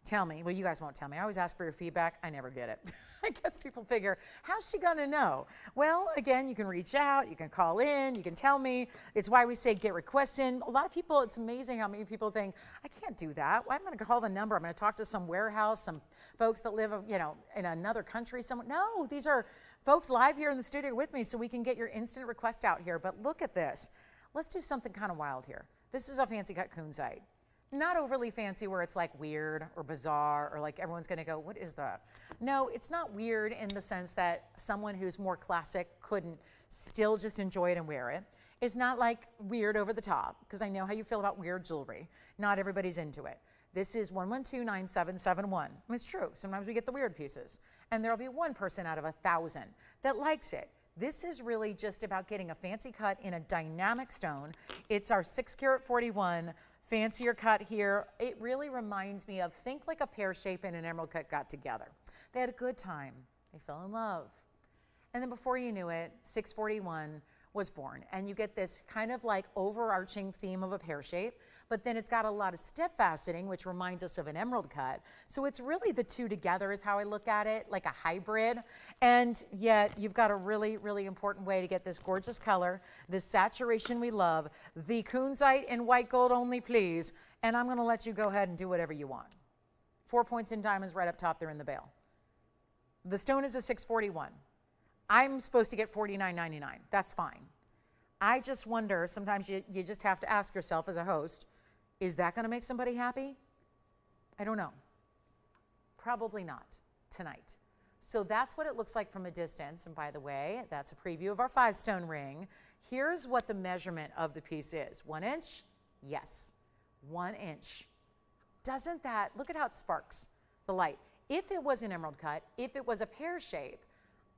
Tell me. Well, you guys won't tell me. I always ask for your feedback. I never get it. I guess people figure, how's she going to know? Well, again, you can reach out. You can call in. You can tell me. It's why we say get requests in. A lot of people, it's amazing how many people think, I can't do that. Well, I'm going to call the number. I'm going to talk to some warehouse, some folks that live, you know, in another country. No, these are folks live here in the studio with me, so we can get your instant request out here. But look at this. Let's do something kind of wild here. This is a fancy cut kunzite. Not overly fancy where it's like weird or bizarre or like everyone's going to go, what is that? No, it's not weird in the sense that someone who's more classic couldn't still just enjoy it and wear it. It's not like weird over the top, because I know how you feel about weird jewelry. Not everybody's into it. This is 1129771. It's true. Sometimes we get the weird pieces, and there'll be one person out of 1,000 that likes it. This is really just about getting a fancy cut in a dynamic stone. It's our 6-carat 41. Fancier cut here. It really reminds me of, think like a pear shape and an emerald cut got together. They had a good time. They fell in love. And then before you knew it, 641 was born. And you get this kind of like overarching theme of a pear shape, but then it's got a lot of step faceting, which reminds us of an emerald cut. So it's really the two together is how I look at it, like a hybrid. And yet you've got a really, really important way to get this gorgeous color, this saturation we love, the kunzite in white gold only, please. And I'm going to let you go ahead and do whatever you want. 4 points in diamonds right up top there in the bail. The stone is a 641. I'm supposed to get $49.99. That's fine. I just wonder, sometimes you just have to ask yourself as a host, is that going to make somebody happy? I don't know. Probably not tonight. So that's what it looks like from a distance. And by the way, that's a preview of our 5-stone ring. Here's what the measurement of the piece is. 1 inch? Yes, 1 inch. Doesn't that, look at how it sparks the light. If it was an emerald cut, if it was a pear shape,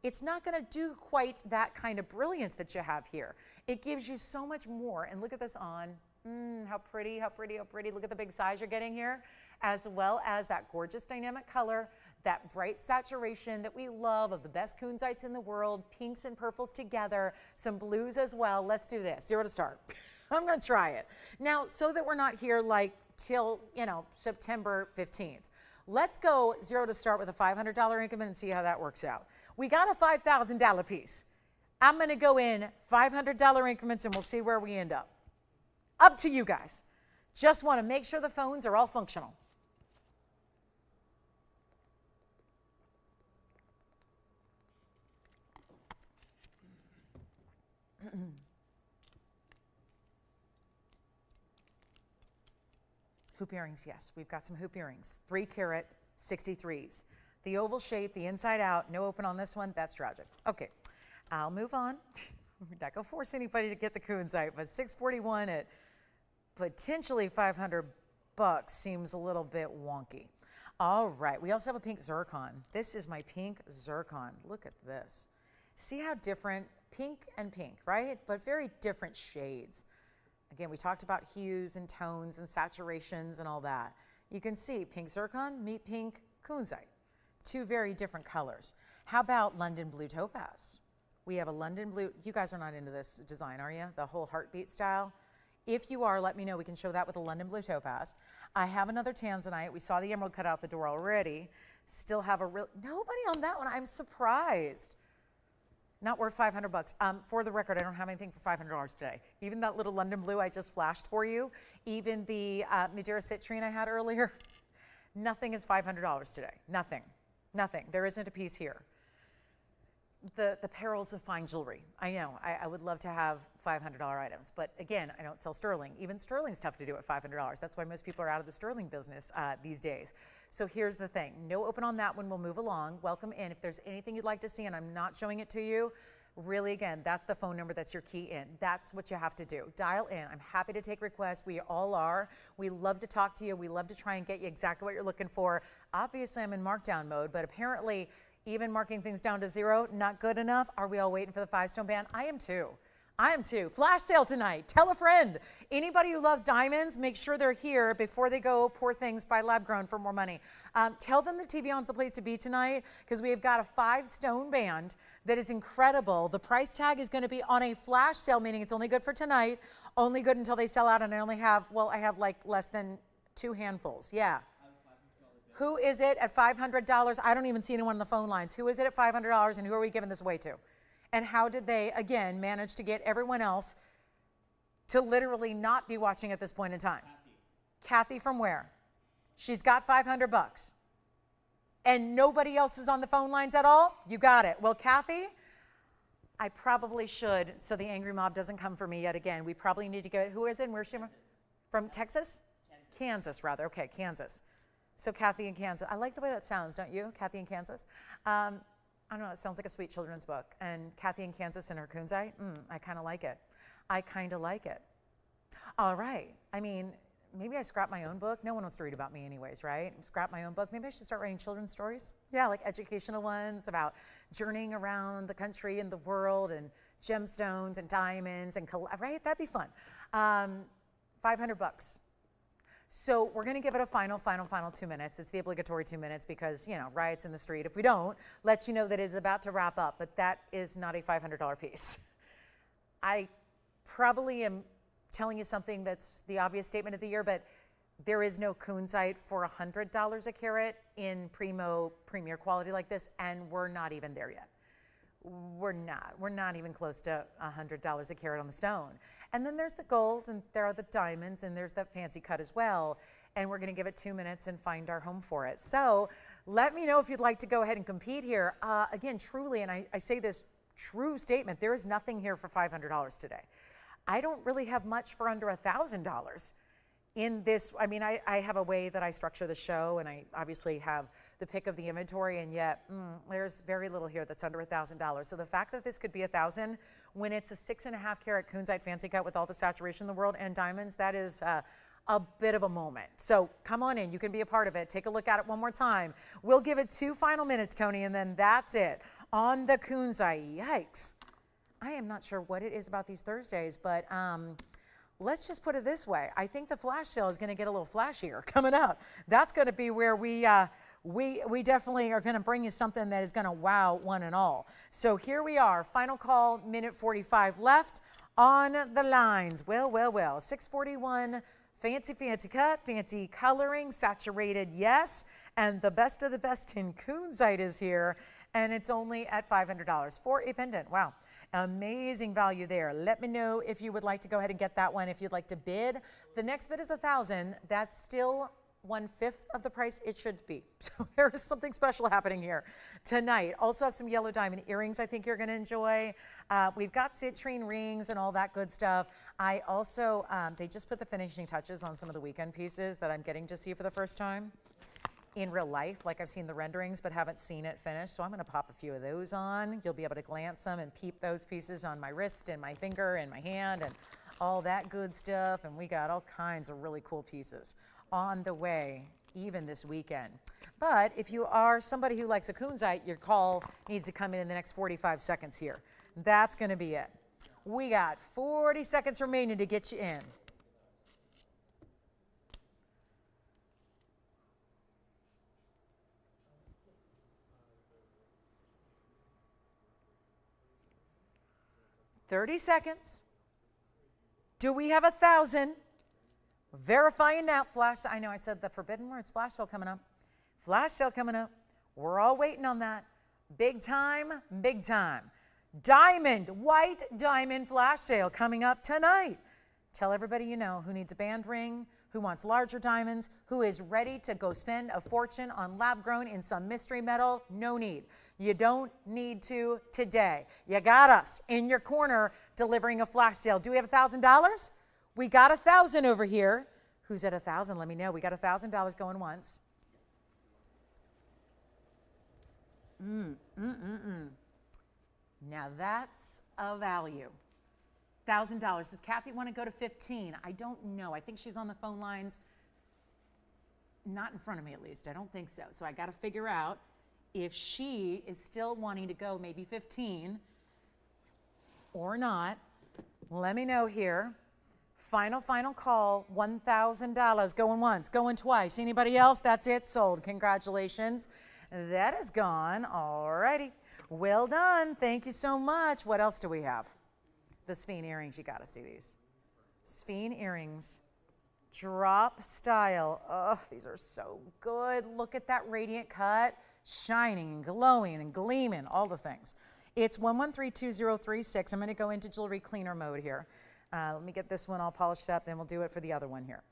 it's not gonna do quite that kind of brilliance that you have here. It gives you so much more. And look at this on. How pretty, how pretty, how pretty. Look at the big size you're getting here, as well as that gorgeous dynamic color, that bright saturation that we love of the best kunzites in the world, pinks and purples together, some blues as well. Let's do this, 0 to start. I'm gonna try it. Now, so that we're not here like till, September 15th, let's go 0 to start with a $500 increment and see how that works out. We got a $5,000 piece. I'm gonna go in $500 increments and we'll see where we end up. Up to you guys. Just wanna make sure the phones are all functional. Hoop earrings, yes, we've got some hoop earrings. 3 carat 63s. The oval shape, the inside out, no open on this one, that's tragic. Okay, I'll move on. We're not gonna force anybody to get the kunzite, but 641 at potentially $500 seems a little bit wonky. All right, we also have a pink zircon. This is my pink zircon. Look at this. See how different, pink and pink, right? But very different shades. Again, we talked about hues and tones and saturations and all that. You can see pink zircon, meet pink kunzite. 2 very different colors. How about London blue topaz? We have a London blue, you guys are not into this design, are you? The whole heartbeat style? If you are, let me know. We can show that with a London blue topaz. I have another tanzanite. We saw the emerald cut out the door already. Still have a real, nobody on that one. I'm surprised. Not worth $500. For the record, I don't have anything for $500 today. Even that little London blue I just flashed for you, even the Madeira citrine I had earlier, nothing is $500 today. Nothing, nothing. There isn't a piece here. The perils of fine jewelry. I know, I would love to have $500 items, but again, I don't sell sterling. Even sterling's tough to do at $500. That's why most people are out of the sterling business these days. So here's the thing, no open on that one, we'll move along. Welcome in. If there's anything you'd like to see and I'm not showing it to you, really again, that's the phone number, that's your key in. That's what you have to do. Dial in. I'm happy to take requests. We all are. We love to talk to you. We love to try and get you exactly what you're looking for. Obviously, I'm in markdown mode, but apparently, even marking things down to 0, not good enough. Are we all waiting for the 5-stone band? I am too. I am too. Flash sale tonight. Tell a friend. Anybody who loves diamonds, make sure they're here before they go, poor things, buy lab grown for more money. Tell them that TVON's the place to be tonight because we have got a 5-stone band that is incredible. The price tag is going to be on a flash sale, meaning it's only good for tonight, only good until they sell out, and I only have, well, I have like less than 2 handfuls. Yeah. Who is it at $500? I don't even see anyone on the phone lines. Who is it at $500 and who are we giving this away to? And how did they, again, manage to get everyone else to literally not be watching at this point in time? Kathy from where? She's got $500. And nobody else is on the phone lines at all? You got it. Well, Kathy, I probably should, so the angry mob doesn't come for me yet again. We probably need to get, who is it? Where's she from? Texas? Kansas, rather. Okay, Kansas. So Kathy in Kansas. I like the way that sounds, don't you? Kathy in Kansas. I don't know, it sounds like a sweet children's book. And Kathy in Kansas and her kunzite, I kind of like it. I kind of like it. All right. I mean, maybe I scrap my own book. No one wants to read about me anyways, right? Scrap my own book. Maybe I should start writing children's stories. Yeah, like educational ones about journeying around the country and the world and gemstones and diamonds and, right? That'd be fun. $500. So we're going to give it a final 2 minutes. It's the obligatory 2 minutes because, you know, riots in the street. If we don't, let you know that it's about to wrap up, but that is not a $500 piece. I probably am telling you something that's the obvious statement of the year, but there is no kunzite for $100 a carat in premier quality like this, and we're not even there yet. We're not even close to $100 a carat on the stone. And then there's the gold, and there are the diamonds, and there's that fancy cut as well. And we're gonna give it 2 minutes and find our home for it. So let me know if you'd like to go ahead and compete here. Again, truly, and I say this true statement, there is nothing here for $500 today. I don't really have much for under $1,000 in this. I mean, I have a way that I structure the show, and I obviously have the pick of the inventory, and yet there's very little here that's under $1,000. So the fact that this could be $1,000 when it's a 6.5 carat kunzite fancy cut with all the saturation in the world and diamonds, that is a bit of a moment. So come on in, you can be a part of it. Take a look at it one more time. We'll give it 2 final minutes, Tony, and then that's it. On the kunzite, yikes. I am not sure what it is about these Thursdays, but let's just put it this way. I think the flash sale is going to get a little flashier coming up. That's going to be where we definitely are going to bring you something that is going to wow one and all. So here we are, final call, minute 45 left on the lines. Well, 641, fancy cut, fancy coloring, saturated, yes. And the best of the best in kunzite is here, and it's only at $500 for a pendant. Wow. Amazing value there. Let me know if you would like to go ahead and get that one. If you'd like to bid, the next bid is $1,000. That's still 1/5 of the price it should be. So there is something special happening here tonight. Also have some yellow diamond earrings I think you're going to enjoy. We've got citrine rings and all that good stuff. I also, they just put the finishing touches on some of the weekend pieces that I'm getting to see for the first time in real life. Like I've seen the renderings but haven't seen it finished, so I'm going to pop a few of those on. You'll be able to glance them and peep those pieces on my wrist and my finger and my hand and all that good stuff. And we got all kinds of really cool pieces on the way even this weekend. But if you are somebody who likes a kunzite, your call needs to come in the next 45 seconds here. That's going to be it. We got 40 seconds remaining to get you in. $30 seconds. Do we have 1,000? Verifying now. Flash. I know I said the forbidden words. Flash sale coming up. Flash sale coming up. We're all waiting on that. Big time, big time. Diamond, white diamond flash sale coming up tonight. Tell everybody you know who needs a band ring, who wants larger diamonds, who is ready to go spend a fortune on lab grown in some mystery metal. No need. You don't need to today. You got us in your corner delivering a flash sale. Do we have $1,000? We got 1,000 over here. Who's at 1,000? Let me know. We got $1,000 going once. Now that's a value. $1,000. Does Kathy want to go to 15? I don't know. I think she's on the phone lines. Not in front of me, at least. I don't think so. So I got to figure out if she is still wanting to go maybe 15 or not. Let me know here. Final call, $1,000. Going once, going twice. Anybody else? That's it, sold. Congratulations. That is gone. All righty. Well done. Thank you so much. What else do we have? The Sphene earrings. You got to see these. Sphene earrings. Drop style. Oh, these are so good. Look at that radiant cut. Shining and glowing and gleaming. All the things. It's 1132036. I'm going to go into jewelry cleaner mode here. Let me get this one all polished up, then we'll do it for the other one here.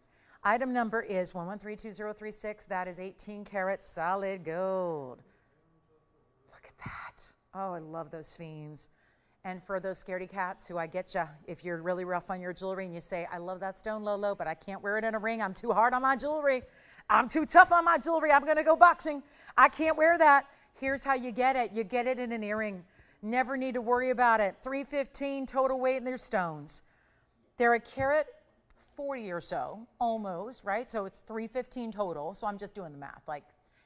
Item number is 1132036. That is 18 karat solid gold. Look at that. Oh, I love those Sphenes. And for those scaredy cats who I get you, if you're really rough on your jewelry and you say, I love that stone, Lolo, but I can't wear it in a ring. I'm too hard on my jewelry. I'm too tough on my jewelry. I'm going to go boxing. I can't wear that. Here's how you get it. You get it in an earring. Never need to worry about it. 315 total weight in their stones. They're a carat 40 or so, almost, right? So it's 315 total. So I'm just doing the math. Like,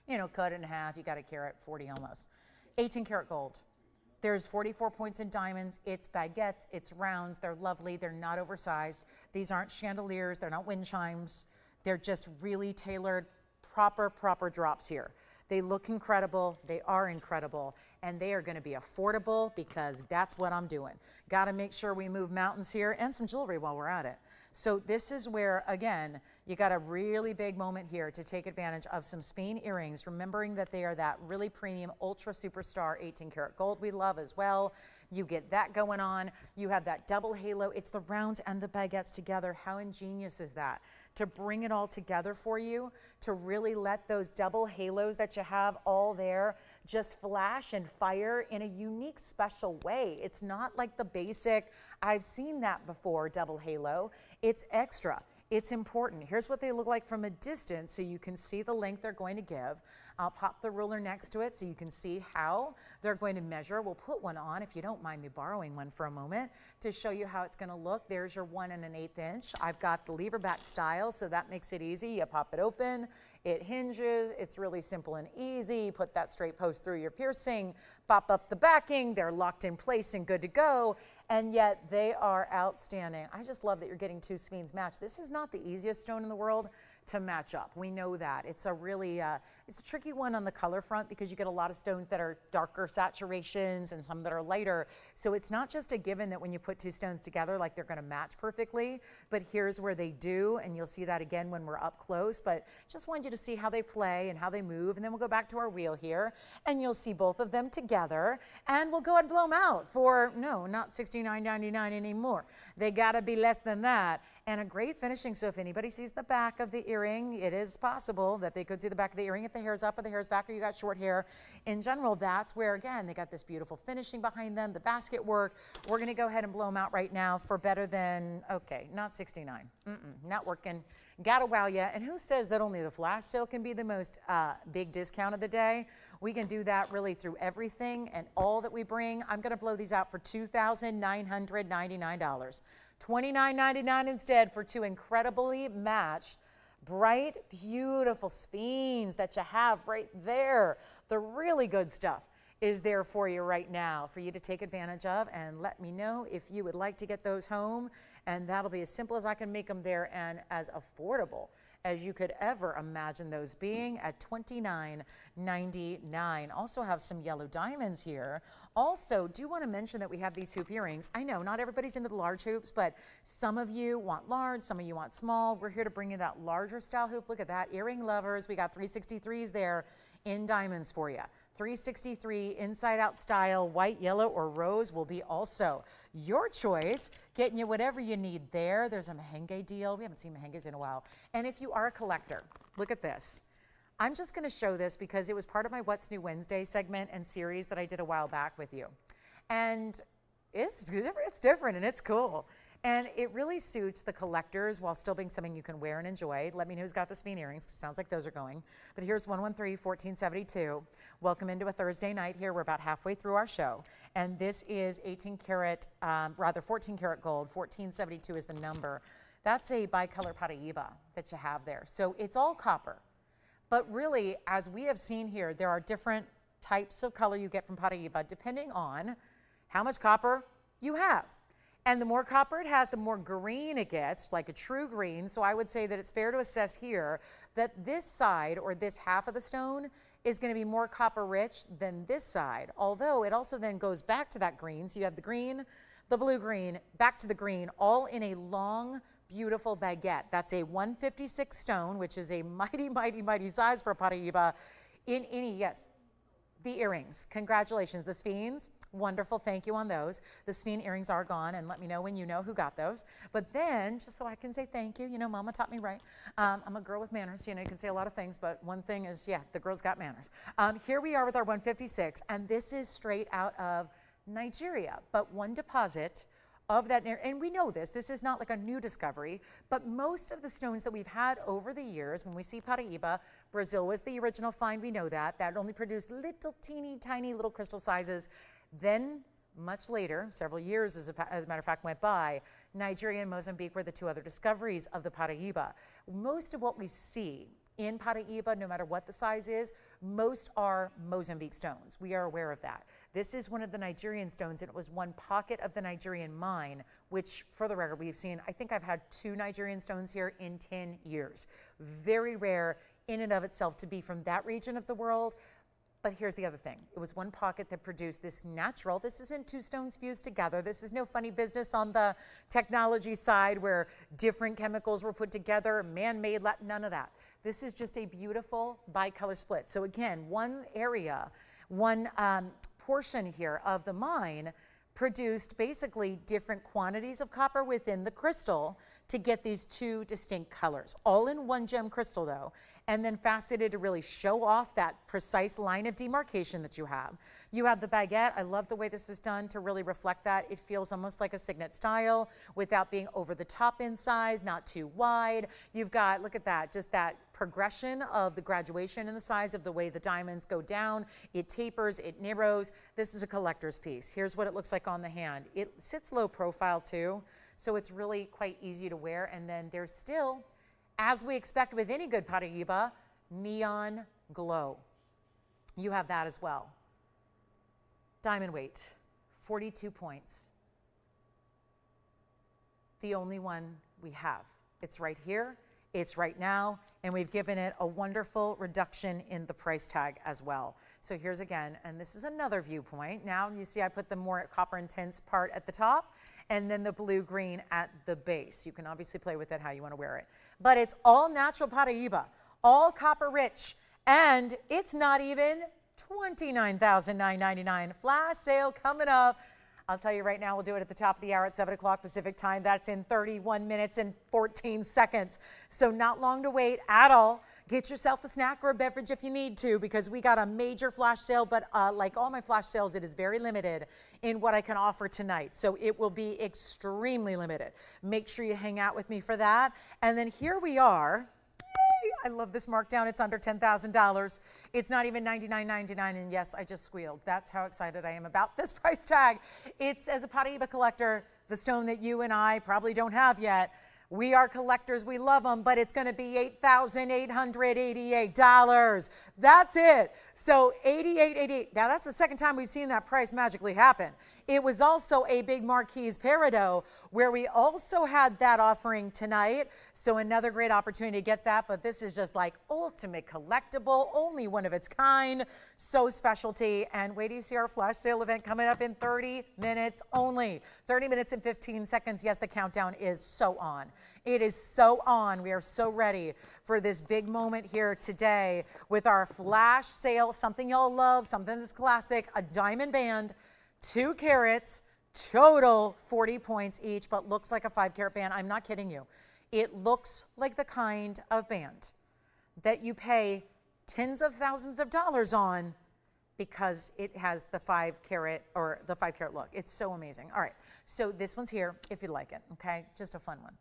you know, cut it in half. You got a carat 40 almost. 18 karat gold. There's 44 points in diamonds. It's baguettes. It's rounds. They're lovely. They're not oversized. These aren't chandeliers. They're not wind chimes. They're just really tailored, proper drops here. They look incredible. They are incredible. And they are going to be affordable because that's what I'm doing. Got to make sure we move mountains here and some jewelry while we're at it. So this is where, again, you got a really big moment here to take advantage of some Sphene earrings, remembering that they are that really premium, ultra superstar 18 karat gold we love as well. You get that going on. You have that double halo. It's the rounds and the baguettes together. How ingenious is that? To bring it all together for you, to really let those double halos that you have all there just flash and fire in a unique, special way. It's not like the basic, I've seen that before, double halo. It's extra. It's important. Here's what they look like from a distance so you can see the length they're going to give. I'll pop the ruler next to it so you can see how they're going to measure. We'll put one on, if you don't mind me borrowing one for a moment, to show you how it's going to look. There's your 1 1/8 inch. I've got the lever back style, so that makes it easy. You pop it open, it hinges. It's really simple and easy. Put that straight post through your piercing, pop up the backing. They're locked in place and good to go. And yet they are outstanding. I just love that you're getting 2 sphenes matched. This is not the easiest stone in the world to match up. We know that. It's a really, it's a tricky one on the color front because you get a lot of stones that are darker saturations and some that are lighter. So it's not just a given that when you put 2 stones together, like they're gonna match perfectly, but here's where they do, and you'll see that again when we're up close. But just wanted you to see how they play and how they move, and then we'll go back to our wheel here, and you'll see both of them together, and we'll go ahead and blow them out for, no, not $69.99 anymore. They gotta be less than that. And a great finishing, so if anybody sees the back of the earring, it is possible that they could see the back of the earring if the hair's up or the hair's back or you got short hair. In general, that's where, again, they got this beautiful finishing behind them, the basket work. We're gonna go ahead and blow them out right now for better than, okay, not 69, not working. Gotta wow ya. And who says that only the flash sale can be the most big discount of the day? We can do that really through everything and all that we bring. I'm gonna blow these out for $2,999. $29.99 instead for 2 incredibly matched, bright, beautiful sphenes that you have right there. The really good stuff is there for you right now for you to take advantage of, and let me know if you would like to get those home, and that'll be as simple as I can make them there and as affordable as you could ever imagine those being at $29.99. Also have some yellow diamonds here. Also, do want to mention that we have these hoop earrings. I know not everybody's into the large hoops, but some of you want large, some of you want small. We're here to bring you that larger style hoop. Look at that, earring lovers. We got 363s there in diamonds for you. 363 inside out style, white, yellow, or rose will be also your choice, getting you whatever you need there. There's a merengue deal. We haven't seen merengues in a while. And if you are a collector, look at this. I'm just going to show this because it was part of my What's New Wednesday segment and series that I did a while back with you. And it's different and it's cool. And it really suits the collectors while still being something you can wear and enjoy. Let me know who's got the speen earrings, 'cause it sounds like those are going. But here's 113-1472. Welcome into a Thursday night here. We're about halfway through our show. And this is 14 karat gold. 1472 is the number. That's a bicolor Paraíba that you have there. So it's all copper. But really, as we have seen here, there are different types of color you get from Paraíba depending on how much copper you have. And the more copper it has, the more green it gets, like a true green. So I would say that it's fair to assess here that this side, or this half of the stone, is going to be more copper rich than this side. Although it also then goes back to that green. So you have the green, the blue green, back to the green, all in a long, beautiful baguette. That's a 156 stone, which is a mighty, mighty, mighty size for a Paraíba. In any, yes, the earrings. Congratulations. The sphenes. Wonderful, thank you on those. The sphen earrings are gone, and let me know when you know who got those. But then, just so I can say thank you, you know, Mama taught me right. I'm a girl with manners, you know, you can say a lot of things, but one thing is, yeah, the girl's got manners. Here we are with our 156, and this is straight out of Nigeria, but one deposit of that, and we know this is not like a new discovery, but most of the stones that we've had over the years, when we see Paraíba, Brazil was the original find, we know that only produced little teeny tiny little crystal sizes. Then much later, several years as a matter of fact went by, Nigeria and Mozambique were the 2 other discoveries of the Paraíba. Most of what we see in Paraíba, no matter what the size is, most are Mozambique stones. We are aware of that. This is one of the Nigerian stones, and it was one pocket of the Nigerian mine, which, for the record, we've seen, I think I've had 2 Nigerian stones here in 10 years. Very rare in and of itself to be from that region of the world. But here's the other thing. It was one pocket that produced this natural, this isn't 2 stones fused together. This is no funny business on the technology side where different chemicals were put together, man-made, none of that. This is just a beautiful bicolor split. So again, one area, one portion here of the mine produced basically different quantities of copper within the crystal to get these 2 distinct colors, all in one gem crystal though. and then faceted to really show off that precise line of demarcation that you have. You have the baguette. I love the way this is done to really reflect that. It feels almost like a signet style without being over the top in size, not too wide. You've got, look at that, just that progression of the graduation in the size of the way the diamonds go down. It tapers, it narrows. This is a collector's piece. Here's what it looks like on the hand. It sits low profile too, so it's really quite easy to wear. And then there's still, as we expect with any good Paraíba, neon glow. You have that as well. Diamond weight, 42 points. The only one we have. It's right here, it's right now, and we've given it a wonderful reduction in the price tag as well. So here's again, and this is another viewpoint. Now you see I put the more copper intense part at the top, and then the blue-green at the base. You can obviously play with it how you want to wear it. But it's all natural Paraíba, all copper rich, and it's not even $29,999. Flash sale coming up. I'll tell you right now, we'll do it at the top of the hour at 7 o'clock Pacific time. That's in 31 minutes and 14 seconds. So not long to wait at all. Get yourself a snack or a beverage if you need to, because we got a major flash sale, but like all my flash sales, it is very limited in what I can offer tonight. So it will be extremely limited. Make sure you hang out with me for that. And then here we are. I love this markdown. It's under $10,000. It's not even $99.99, and yes, I just squealed. That's how excited I am about this price tag. It's, as a Paraíba collector, the stone that you and I probably don't have yet. We are collectors. We love them, but it's going to be $8,888. That's it. So $88.88. Now, that's the second time we've seen that price magically happen. It was also a big Marquise Peridot where we also had that offering tonight. So another great opportunity to get that, but this is just like ultimate collectible, only one of its kind, so specialty. And wait till you see our flash sale event coming up in 30 minutes only. 30 minutes and 15 seconds. Yes, the countdown is so on. It is so on. We are so ready for this big moment here today with our flash sale, something y'all love, something that's classic, a diamond band, 2 carats, total 40 points each, but looks like a 5-carat band. I'm not kidding you. It looks like the kind of band that you pay tens of thousands of dollars on because it has the 5-carat or the 5-carat look. It's so amazing. All right, so this one's here if you like it, okay? Just a fun one.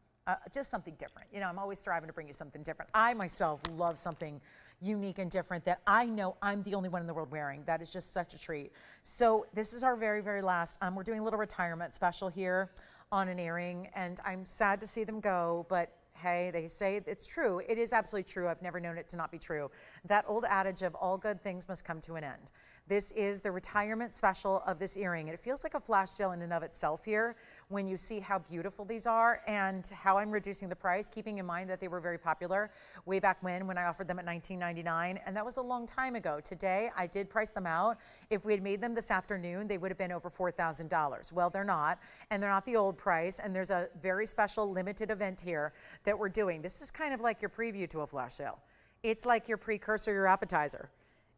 Just something different. You know, I'm always striving to bring you something different. I myself love something unique and different that I know I'm the only one in the world wearing. That is just such a treat. So this is our very, very last. We're doing a little retirement special here on an earring, and I'm sad to see them go, but hey, they say it's true. It is absolutely true. I've never known it to not be true. That old adage of all good things must come to an end. This is the retirement special of this earring. It feels like a flash sale in and of itself here when you see how beautiful these are and how I'm reducing the price, keeping in mind that they were very popular way back when I offered them at $19.99, and that was a long time ago. Today, I did price them out. If we had made them this afternoon, they would have been over $4,000. Well, they're not, and they're not the old price, and there's a very special limited event here that we're doing. This is kind of like your preview to a flash sale. It's like your precursor, your appetizer.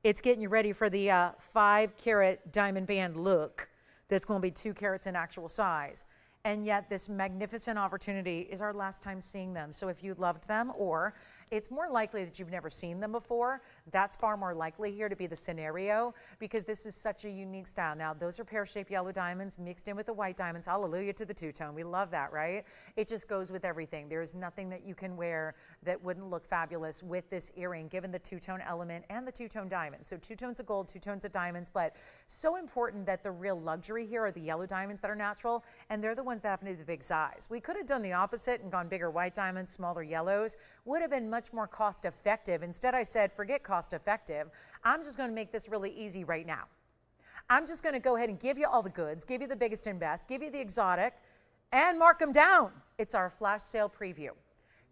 It's getting you ready for the 5-carat diamond band look that's going to be 2 carats in actual size. And yet this magnificent opportunity is our last time seeing them. So if you loved them, or it's more likely that you've never seen them before, that's far more likely here to be the scenario because this is such a unique style. Now, those are pear-shaped yellow diamonds mixed in with the white diamonds. Hallelujah to the two-tone. We love that, right? It just goes with everything. There's nothing that you can wear that wouldn't look fabulous with this earring, given the two-tone element and the two-tone diamond. So 2 tones of gold, 2 tones of diamonds, but so important that the real luxury here are the yellow diamonds that are natural, and they're the ones that happen to be the big size. We could have done the opposite and gone bigger white diamonds, smaller yellows. Would have been much more cost effective. Instead, I said, forget cost effective. I'm just going to make this really easy right now. I'm just going to go ahead and give you all the goods, give you the biggest and best, give you the exotic, and mark them down. It's our flash sale preview.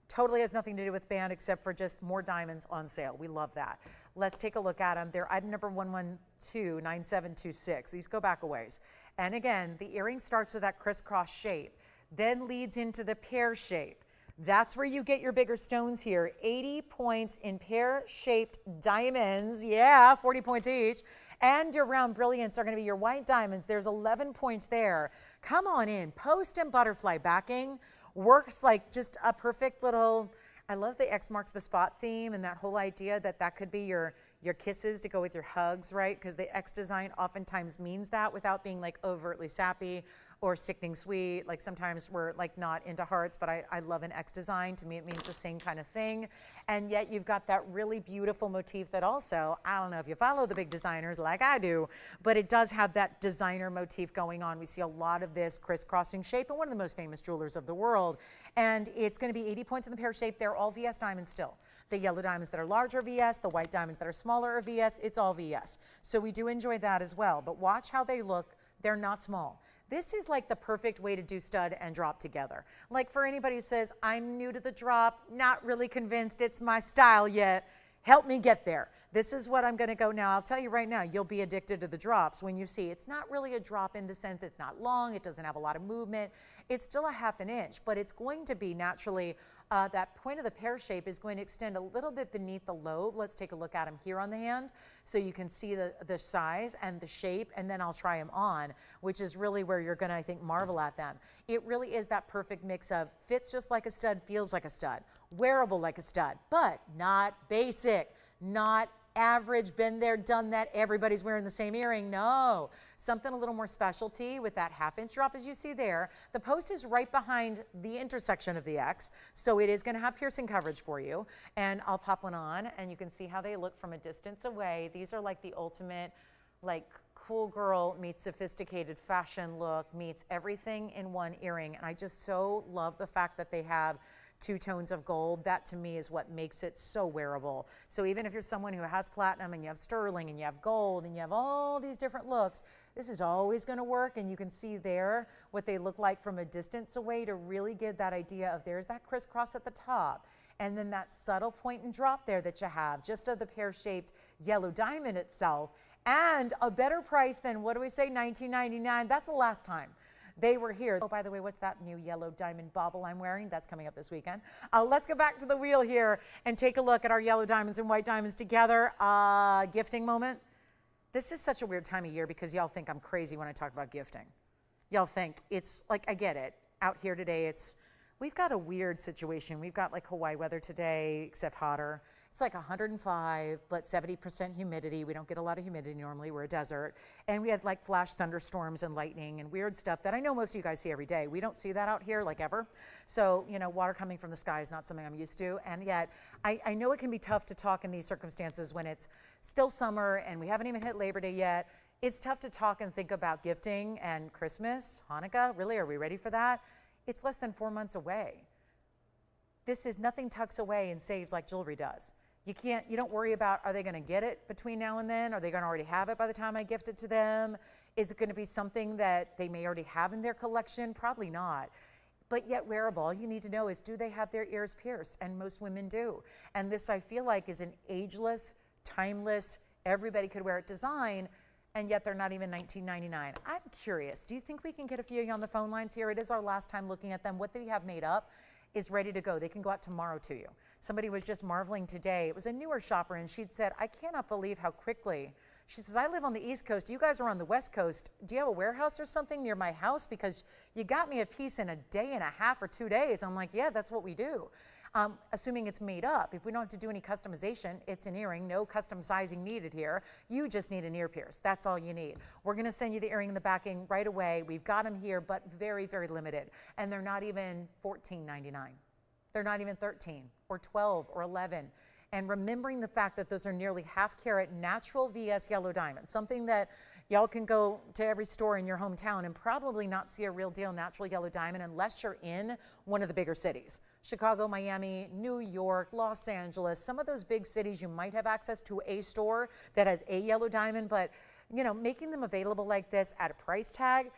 Totally has nothing to do with band except for just more diamonds on sale. We love that. Let's take a look at them. They're item number 1129726. These go back a ways. And again, the earring starts with that crisscross shape, then leads into the pear shape. That's where you get your bigger stones here. 80 points in pear-shaped diamonds. Yeah, 40 points each. And your round brilliants are going to be your white diamonds. There's 11 points there. Come on in. Post and butterfly backing works like just a perfect little I love the X marks the spot theme and that whole idea that that could be your kisses to go with your hugs, right? Because the X design oftentimes means that without being like overtly sappy or sickening sweet. Like sometimes we're like not into hearts, but I love an X design. To me, it means the same kind of thing. And yet you've got that really beautiful motif that also, I don't know if you follow the big designers like I do, but it does have that designer motif going on. We see a lot of this crisscrossing shape and one of the most famous jewelers of the world. And it's going to be 80 points in the pear shape. They're all VS diamonds still. The yellow diamonds that are larger are VS, the white diamonds that are smaller are VS, it's all VS. So we do enjoy that as well. But watch how they look. They're not small. This is like the perfect way to do stud and drop together. Like for anybody who says, I'm new to the drop, not really convinced it's my style yet, help me get there. This is what I'm gonna go now. I'll tell you right now, you'll be addicted to the drops when you see it's not really a drop in the sense it's not long, it doesn't have a lot of movement. It's still a ½ inch, but it's going to be naturally, that point of the pear shape is going to extend a little bit beneath the lobe. Let's take a look at them here on the hand so you can see the size and the shape, and then I'll try them on, which is really where you're gonna, I think, marvel at them. It really is that perfect mix of fits just like a stud, feels like a stud, wearable like a stud, but not basic, not average, been there, done that, everybody's wearing the same earring. No, something a little more specialty with that ½ inch drop as you see there. The post is right behind the intersection of the X, so it is going to have piercing coverage for you. And I'll pop one on and you can see how they look from a distance away. These are like the ultimate, like cool girl meets sophisticated fashion look meets everything in one earring. And I just so love the fact that they have 2 tones of gold. That to me is what makes it so wearable. So even if you're someone who has platinum and you have sterling and you have gold and you have all these different looks, this is always going to work. And you can see there what they look like from a distance away to really give that idea of there's that crisscross at the top and then that subtle point and drop there that you have just of the pear-shaped yellow diamond itself, and a better price than, what do we say, $19.99. That's the last time they were here. Oh, by the way, what's that new yellow diamond bauble I'm wearing? That's coming up this weekend. Let's go back to the wheel here and take a look at our yellow diamonds and white diamonds together. Gifting moment. This is such a weird time of year because y'all think I'm crazy when I talk about gifting. Y'all think it's like, I get it. Out here today, we've got a weird situation. We've got like Hawaii weather today, except hotter. It's like 105, but 70% humidity. We don't get a lot of humidity normally. We're a desert. And we had like flash thunderstorms and lightning and weird stuff that I know most of you guys see every day. We don't see that out here like ever. So, you know, water coming from the sky is not something I'm used to. And yet, I know it can be tough to talk in these circumstances when it's still summer and we haven't even hit Labor Day yet. It's tough to talk and think about gifting and Christmas, Hanukkah. Really, are we ready for that? It's less than 4 months away. This is nothing tucks away and saves like jewelry does. You don't worry about, are they going to get it between now and then? Are they going to already have it by the time I gift it to them? Is it going to be something that they may already have in their collection? Probably not. But yet wearable. All you need to know is, do they have their ears pierced? And most women do. And this, I feel like, is an ageless, timeless, everybody could wear it design, and yet they're not even $19.99. I'm curious. Do you think we can get a few of you on the phone lines here? It is our last time looking at them. What do you have made up is ready to go. They can go out tomorrow to you. Somebody was just marveling today. It was a newer shopper, and she'd said, I cannot believe how quickly. She says, I live on the East Coast. You guys are on the West Coast. Do you have a warehouse or something near my house? Because you got me a piece in a day and a half or 2 days. I'm like, yeah, that's what we do. Assuming it's made up. If we don't have to do any customization, it's an earring, no custom sizing needed here. You just need an ear pierce. That's all you need. We're gonna send you the earring and the backing right away. We've got them here, but very, very limited. And they're not even $14.99. They're not even 13 or 12 or 11. And remembering the fact that those are nearly ½ carat natural VS yellow diamonds, something that y'all can go to every store in your hometown and probably not see a real deal natural yellow diamond unless you're in one of the bigger cities. Chicago, Miami, New York, Los Angeles, some of those big cities you might have access to a store that has a yellow diamond, but you know, making them available like this at a price tag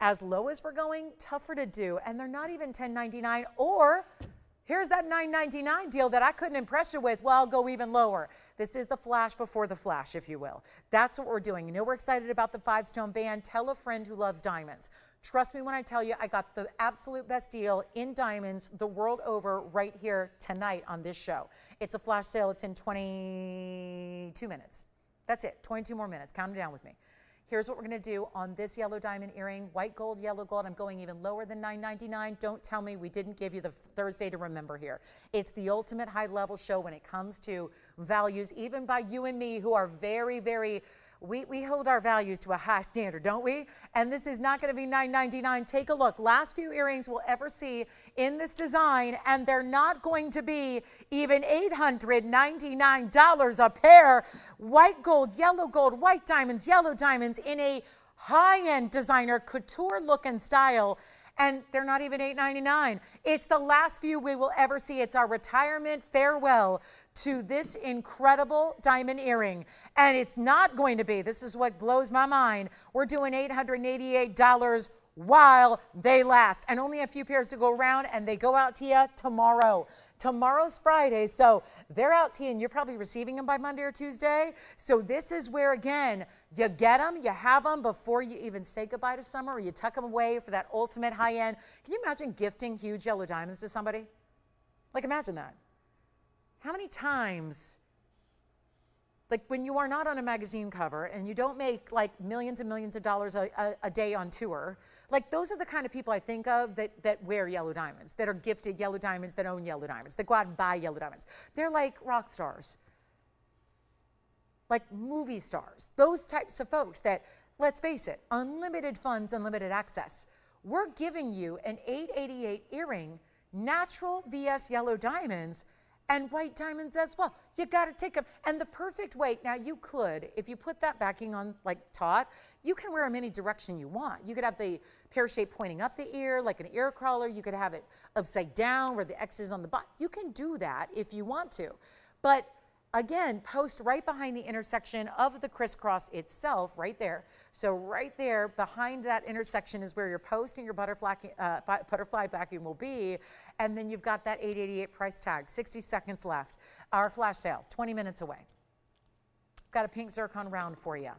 as low as we're going, tougher to do. And they're not even $10.99 or here's that $9.99 deal that I couldn't impress you with. Well, I'll go even lower. This is the flash before the flash, if you will. That's what we're doing. You know we're excited about the 5-stone band. Tell a friend who loves diamonds. Trust me when I tell you I got the absolute best deal in diamonds the world over right here tonight on this show. It's a flash sale. It's in 22 minutes. That's it, 22 more minutes. Count it down with me. Here's what we're going to do on this yellow diamond earring, white gold, yellow gold. I'm going even lower than $9.99. Don't tell me we didn't give you the Thursday to remember here. It's the ultimate high level show when it comes to values, even by you and me who are very, very, we hold our values to a high standard, don't we? And this is not going to be $9.99. Take a look. Last few earrings we'll ever see in this design, and they're not going to be even $899 a pair. White gold, white diamonds, yellow diamonds in a high-end designer couture look and style. And they're not even $8.99. It's the last few we will ever see. It's our retirement farewell to this incredible diamond earring. And it's not going to be, this is what blows my mind, we're doing $888 while they last. And only a few pairs to go around, and they go out to you tomorrow. Tomorrow's Friday, so they're out to you, and you're probably receiving them by Monday or Tuesday. So this is where, again, you get them, you have them before you even say goodbye to summer, or you tuck them away for that ultimate high end. Can you imagine gifting huge yellow diamonds to somebody? Like, imagine that. How many times, like when you are not on a magazine cover and you don't make like millions and millions of dollars a day on tour, like those are the kind of people I think of that wear yellow diamonds, that are gifted yellow diamonds, that own yellow diamonds, that go out and buy yellow diamonds. They're like rock stars, like movie stars, those types of folks that, let's face it, unlimited funds, unlimited access. We're giving you an $888 earring, natural VS yellow diamonds, and white diamonds as well. You gotta take them. And the perfect weight, now you could, if you put that backing on like taut, you can wear them any direction you want. You could have the pear shape pointing up the ear, like an ear crawler. You could have it upside down where the X is on the bottom. You can do that if you want to. But again, post right behind the intersection of the crisscross itself, right there. So right there behind that intersection is where your post and your butterfly backing will be. And then you've got that $888 price tag, 60 seconds left. Our flash sale, 20 minutes away. Got a pink zircon round for you.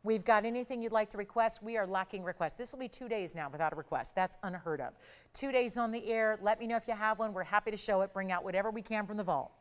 We've got anything you'd like to request. We are lacking requests. This will be 2 days now without a request. That's unheard of. 2 days on the air. Let me know if you have one. We're happy to show it. Bring out whatever we can from the vault.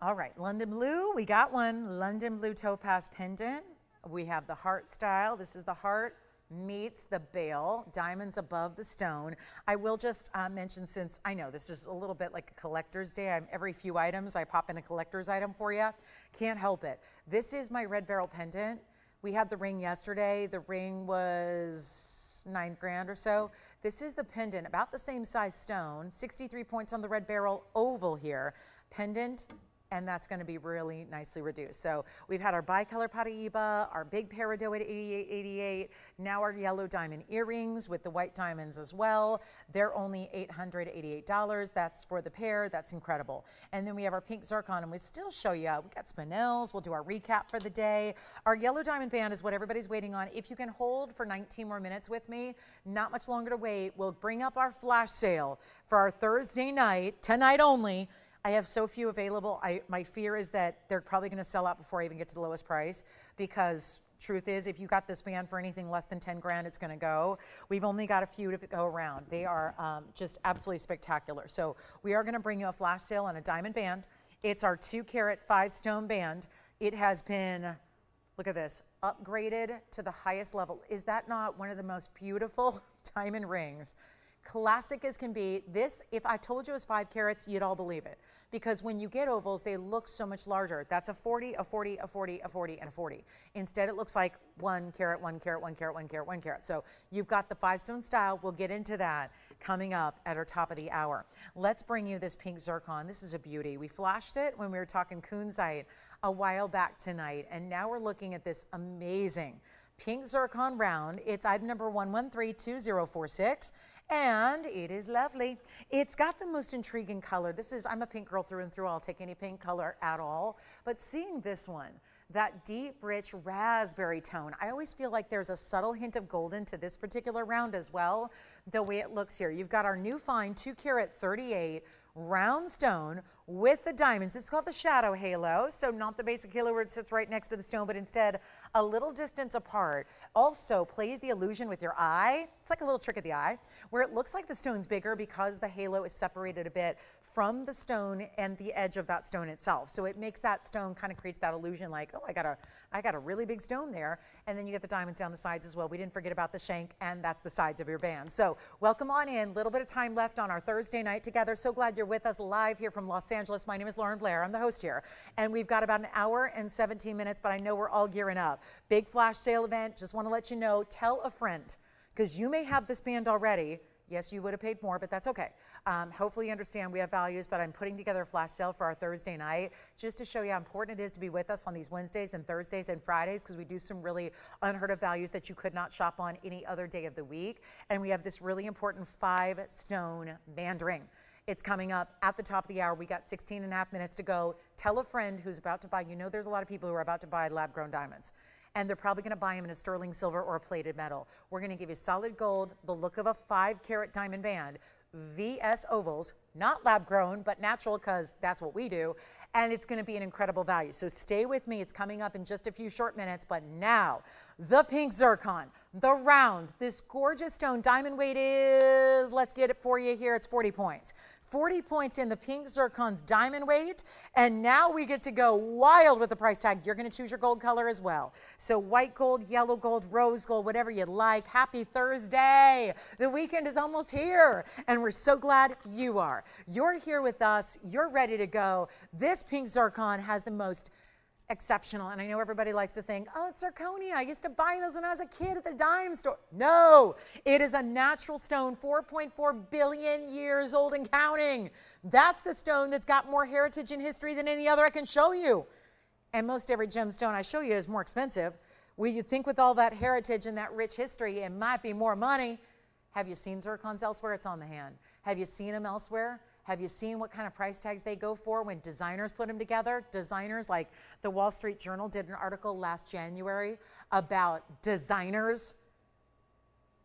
All right, London Blue, we got one. London Blue Topaz pendant. We have the heart style. This is the heart meets the bail, diamonds above the stone. I will just mention, since I know this is a little bit like a collector's day, every few items I pop in a collector's item for you. Can't help it. This is my red beryl pendant. We had the ring yesterday. The ring was $9,000 or so. This is the pendant, about the same size stone, 63 points on the red beryl oval here. Pendant, and that's going to be really nicely reduced. So we've had our bicolor Paraíba, our big peridot at $88.88, now our yellow diamond earrings with the white diamonds as well. They're only $888. That's for the pair. That's incredible. And then we have our pink zircon, and we still show you, we got spinels. We'll do our recap for the day. Our yellow diamond band is what everybody's waiting on. If you can hold for 19 more minutes with me, not much longer to wait, we'll bring up our flash sale for our Thursday night, tonight only. I have so few available. My fear is that they're probably going to sell out before I even get to the lowest price, because truth is, if you got this band for anything less than 10 grand, it's going to go. We've only got a few to go around. They are just absolutely spectacular. So we are going to bring you a flash sale on a diamond band. It's our 2-carat 5-stone band. It has been, look at this, upgraded to the highest level. Is that not one of the most beautiful diamond rings? Classic as can be. This, if I told you it was 5 carats, you'd all believe it. Because when you get ovals, they look so much larger. That's a 40, a 40, a 40, a 40, and a 40. Instead, it looks like 1 carat, 1 carat, 1 carat, 1 carat, 1 carat. So you've got the 5-stone style. We'll get into that coming up at our top of the hour. Let's bring you this pink zircon. This is a beauty. We flashed it when we were talking kunzite a while back tonight, and now we're looking at this amazing pink zircon round. It's item number 1132046. And it is lovely. It's got the most intriguing color. This is, I'm a pink girl through and through. I'll take any pink color at all. But seeing this one, that deep, rich raspberry tone, I always feel like there's a subtle hint of golden to this particular round as well, the way it looks here. You've got our new fine 2-carat 38 round stone with the diamonds. This is called the shadow halo. So not the basic halo where it sits right next to the stone, but instead a little distance apart. Also plays the illusion with your eye. It's like a little trick of the eye where it looks like the stone's bigger because the halo is separated a bit from the stone and the edge of that stone itself. So it makes that stone, kind of creates that illusion like, oh, I got a really big stone there. And then you get the diamonds down the sides as well. We didn't forget about the shank, and that's the sides of your band. So welcome on in. Little bit of time left on our Thursday night together. So glad you're with us live here from Los Angeles. My name is Lauren Blair. I'm the host here. And we've got about an hour and 17 minutes, but I know we're all gearing up. Big flash sale event. Just want to let you know, tell a friend, because you may have this band already. Yes, you would have paid more, but that's okay. Hopefully you understand we have values, but I'm putting together a flash sale for our Thursday night just to show you how important it is to be with us on these Wednesdays and Thursdays and Fridays, because we do some really unheard of values that you could not shop on any other day of the week. And we have this really important 5-stone band ring. It's coming up at the top of the hour. We got 16 and a half minutes to go. Tell a friend who's about to buy. You know there's a lot of people who are about to buy lab-grown diamonds, and they're probably going to buy them in a sterling silver or a plated metal. We're going to give you solid gold, the look of a 5-carat diamond band, VS ovals, not lab-grown, but natural, because that's what we do, and it's going to be an incredible value. So stay with me. It's coming up in just a few short minutes, but now, the pink zircon, the round, this gorgeous stone. Diamond weight is, let's get it for you here, it's 40 points. 40 points in the pink zircon's diamond weight, and now we get to go wild with the price tag. You're going to choose your gold color as well. So white gold, yellow gold, rose gold, whatever you like. Happy Thursday. The weekend is almost here, and we're so glad you are. You're here with us. You're ready to go. This pink zircon has the most exceptional, and I know everybody likes to think, oh, it's zirconia. I used to buy those when I was a kid at the dime store. No, it is a natural stone, 4.4 billion years old and counting. That's the stone that's got more heritage and history than any other I can show you. And most every gemstone I show you is more expensive. Well, you'd think with all that heritage and that rich history, it might be more money. Have you seen zircons elsewhere? It's on the hand. Have you seen them elsewhere? Have you seen what kind of price tags they go for when designers put them together? Designers, like the Wall Street Journal did an article last January about designers,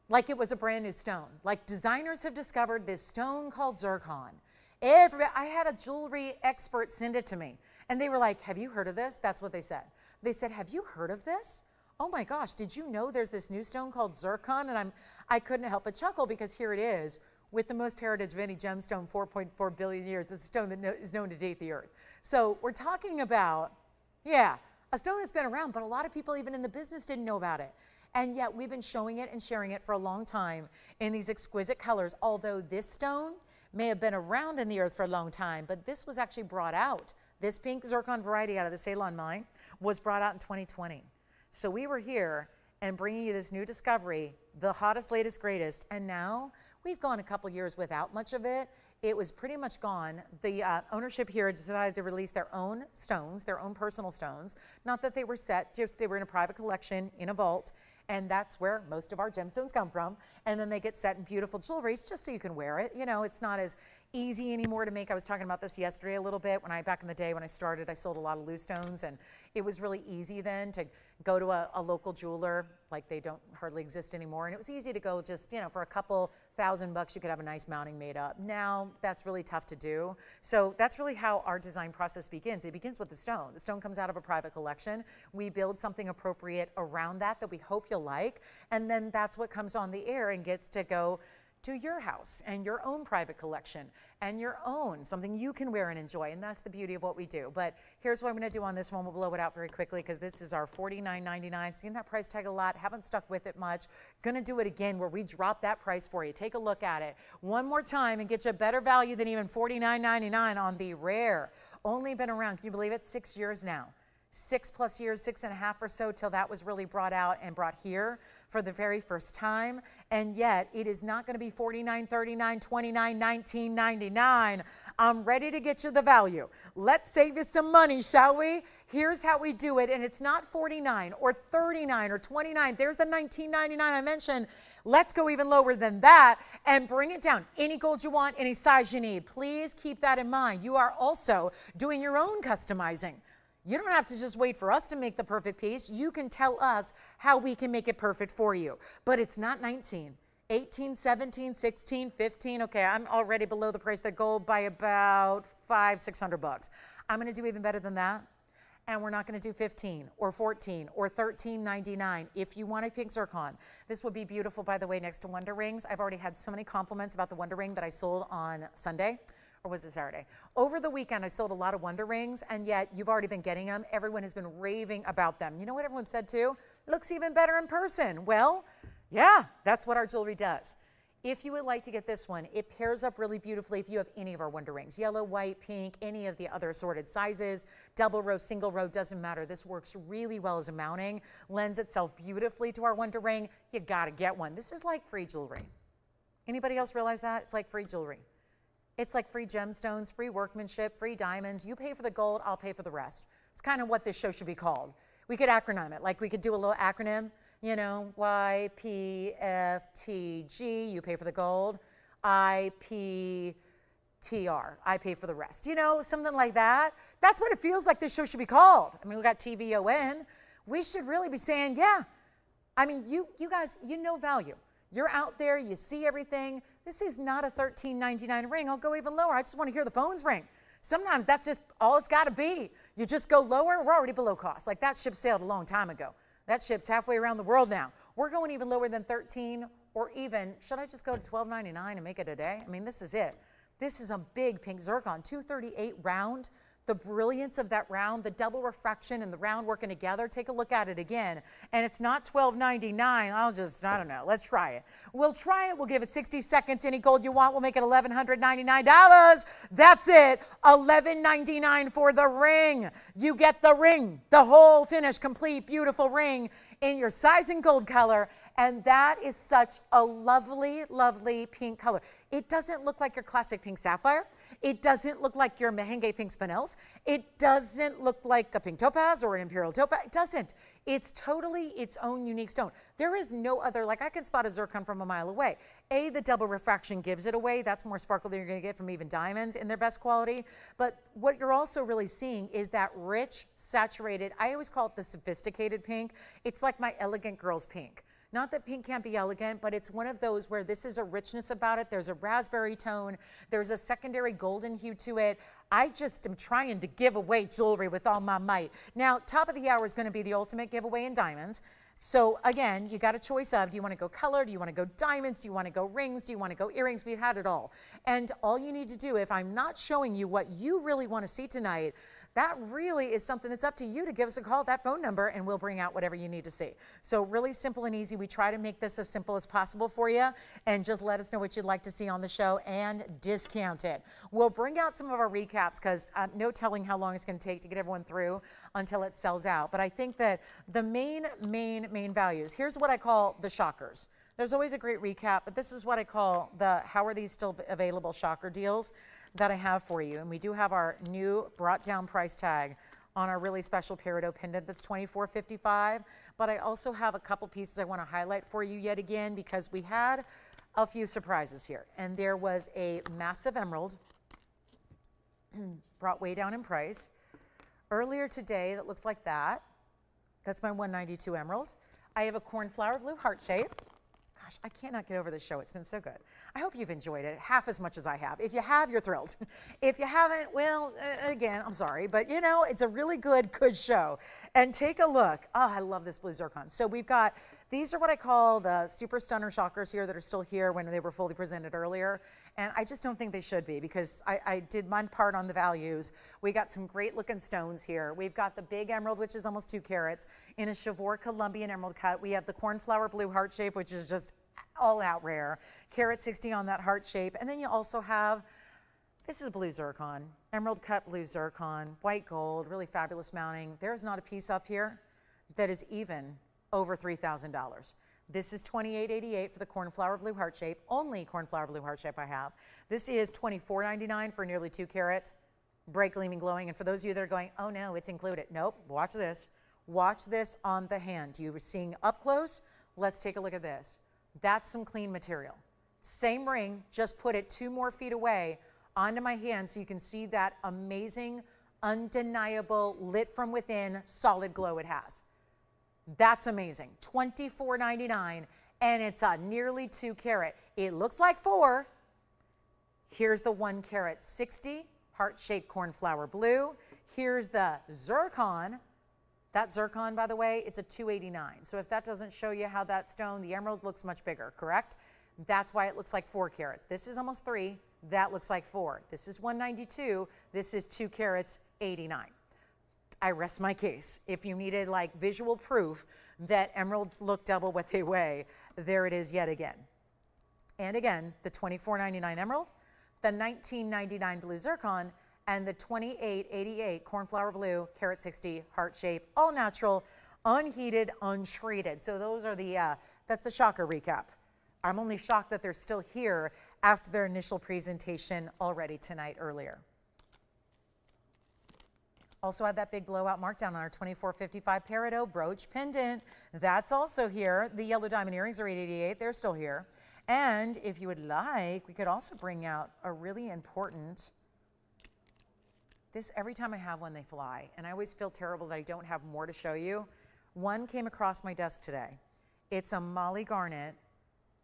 like it was a brand new stone. Like designers have discovered this stone called zircon. I had a jewelry expert send it to me, and they were like, have you heard of this? That's what they said. They said, have you heard of this? Oh my gosh, did you know there's this new stone called zircon? And I couldn't help but chuckle, because here it is, with the most heritage of any gemstone, 4.4 billion years. It's a stone that is known to date the earth. So we're talking about, yeah, a stone that's been around, but a lot of people even in the business didn't know about it. And yet we've been showing it and sharing it for a long time in these exquisite colors. Although this stone may have been around in the earth for a long time, but this was actually brought out. This pink zircon variety out of the Ceylon mine was brought out in 2020. So we were here and bringing you this new discovery, the hottest, latest, greatest, and now we've gone a couple years without much of it. It was pretty much gone. The ownership here decided to release their own stones, their own personal stones. Not that they were set, just they were in a private collection in a vault, and that's where most of our gemstones come from. And then they get set in beautiful jewelries just so you can wear it. You know, it's not as easy anymore to make. I was talking about this yesterday a little bit. Back in the day when I started, I sold a lot of loose stones, and it was really easy then to go to a local jeweler, like they don't hardly exist anymore. And it was easy to go just, you know, for a couple $1,000 you could have a nice mounting made up. Now that's really tough to do. So that's really how our design process begins. It begins with the stone. The stone comes out of a private collection. We build something appropriate around that we hope you'll like. And then that's what comes on the air and gets to go to your house and your own private collection and your own, something you can wear and enjoy. And that's the beauty of what we do. But here's what I'm going to do on this one. We'll blow it out very quickly, because this is our $49.99. Seen that price tag a lot, haven't stuck with it much. Going to do it again where we drop that price for you. Take a look at it one more time and get you a better value than even $49.99 on the rare. Only been around, can you believe it, 6 years now. 6+ years, 6.5 or so, till that was really brought out and brought here for the very first time. And yet it is not going to be $49, $39, $29, $19, $99. I'm ready to get you the value. Let's save you some money, shall we? Here's how we do it. And it's not $49 or $39 or $29. There's the $19.99 I mentioned. Let's go even lower than that and bring it down. Any gold you want, any size you need. Please keep that in mind. You are also doing your own customizing. You don't have to just wait for us to make the perfect piece. You can tell us how we can make it perfect for you. But it's not 19. 18, 17, 16, 15. Okay, I'm already below the price of the gold by about $500-600. I'm going to do even better than that. And we're not going to do 15 or 14 or $13.99. If you want a pink zircon, this would be beautiful, by the way, next to Wonder Rings. I've already had so many compliments about the Wonder Ring that I sold on Sunday, or was it Saturday? Over the weekend, I sold a lot of Wonder Rings, and yet you've already been getting them. Everyone has been raving about them. You know what everyone said too? Looks even better in person. Well, yeah, that's what our jewelry does. If you would like to get this one, it pairs up really beautifully if you have any of our Wonder Rings, yellow, white, pink, any of the other assorted sizes, double row, single row, doesn't matter. This works really well as a mounting, lends itself beautifully to our Wonder Ring. You gotta get one. This is like free jewelry. Anybody else realize that? It's like free jewelry. It's like free gemstones, free workmanship, free diamonds. You pay for the gold, I'll pay for the rest. It's kind of what this show should be called. We could acronym it, like we could do a little acronym. You know, YPFTG, you pay for the gold. IPTR, I pay for the rest. You know, something like that. That's what it feels like this show should be called. I mean, we got TVON. We should really be saying, yeah. I mean, you guys, you know value. You're out there, you see everything. This is not a $13.99 ring. I'll go even lower. I just want to hear the phones ring. Sometimes that's just all it's got to be. You just go lower, we're already below cost. Like that ship sailed a long time ago. That ship's halfway around the world now. We're going even lower than 13, or even, should I just go to $12.99 and make it a day? I mean, this is it. This is a big pink zircon, 238 round. The brilliance of that round, the double refraction and the round working together, take a look at it again. And it's not $12.99. I don't know, let's try it. We'll try it, we'll give it 60 seconds. Any gold you want, we'll make it $1,199. That's it, $11.99 for the ring. You get the ring, the whole finished, complete, beautiful ring in your size and gold color. And that is such a lovely, lovely pink color. It doesn't look like your classic pink sapphire. It doesn't look like your merengue pink spinels. It doesn't look like a pink topaz or an imperial topaz. It doesn't. It's totally its own unique stone. There is no other, like I can spot a zircon from a mile away. The double refraction gives it away. That's more sparkle than you're going to get from even diamonds in their best quality. But what you're also really seeing is that rich, saturated, I always call it the sophisticated pink. It's like my elegant girl's pink. Not that pink can't be elegant, but it's one of those where this is a richness about it. There's a raspberry tone. There's a secondary golden hue to it. I just am trying to give away jewelry with all my might. Now, top of the hour is going to be the ultimate giveaway in diamonds. So again, you got a choice of, do you want to go color? Do you want to go diamonds? Do you want to go rings? Do you want to go earrings? We've had it all. And all you need to do, if I'm not showing you what you really want to see tonight, that really is something that's up to you to give us a call at that phone number and we'll bring out whatever you need to see. So really simple and easy. We try to make this as simple as possible for you and just let us know what you'd like to see on the show and discount it. We'll bring out some of our recaps because no telling how long it's going to take to get everyone through until it sells out. But I think that the main values, here's what I call the shockers. There's always a great recap, but this is what I call the how are these still available shocker deals that I have for you. And we do have our new brought down price tag on our really special peridot pendant that's $24.55. But I also have a couple pieces I want to highlight for you yet again because we had a few surprises here. And there was a massive emerald brought way down in price earlier today that looks like that. That's my 192 emerald. I have a cornflower blue heart shape. Gosh, I cannot get over this show. It's been so good. I hope you've enjoyed it half as much as I have. If you have, you're thrilled. If you haven't, well, again, I'm sorry. But, you know, it's a really good show. And take a look. Oh, I love this blue zircon. So we've got, these are what I call the super stunner shockers here that are still here when they were fully presented earlier. And I just don't think they should be because I did my part on the values. We got some great looking stones here. We've got the big emerald, which is almost 2 carats, in a Chivor Colombian emerald cut. We have the cornflower blue heart shape, which is just all out rare. Carat 60 on that heart shape. And then you also have, this is blue zircon, emerald cut blue zircon, white gold, really fabulous mounting. There's not a piece up here that is even over $3,000. This is $28.88 for the cornflower blue heart shape, only cornflower blue heart shape I have. This is $24.99 for nearly 2 carat, bright gleaming glowing. And for those of you that are going, oh no, it's included. Nope, watch this. Watch this on the hand. You were seeing up close. Let's take a look at this. That's some clean material. Same ring, just put it 2 more feet away onto my hand so you can see that amazing, undeniable, lit from within, solid glow it has. That's amazing. $24.99 and it's a nearly 2 carat. It looks like 4. Here's the 1 carat 60 heart-shaped cornflower blue. Here's the zircon. That zircon, by the way, it's a 289. So if that doesn't show you how that stone, the emerald looks much bigger, correct? That's why it looks like 4 carats. This is almost 3. That looks like 4. This is 192. This is 2 carats, 89. I rest my case. If you needed like visual proof that emeralds look double what they weigh, there it is yet again. And again, the $24.99 emerald, the $19.99 blue zircon, and the $28.88 cornflower blue, carat 60, heart shape, all natural, unheated, untreated. So those are the, that's the shocker recap. I'm only shocked that they're still here after their initial presentation already tonight earlier. Also had that big blowout markdown on our 2455 peridot brooch pendant. That's also here. The yellow diamond earrings are $888. They're still here. And if you would like, we could also bring out a really important, this every time I have one, they fly. And I always feel terrible that I don't have more to show you. One came across my desk today. It's a Molly Garnet.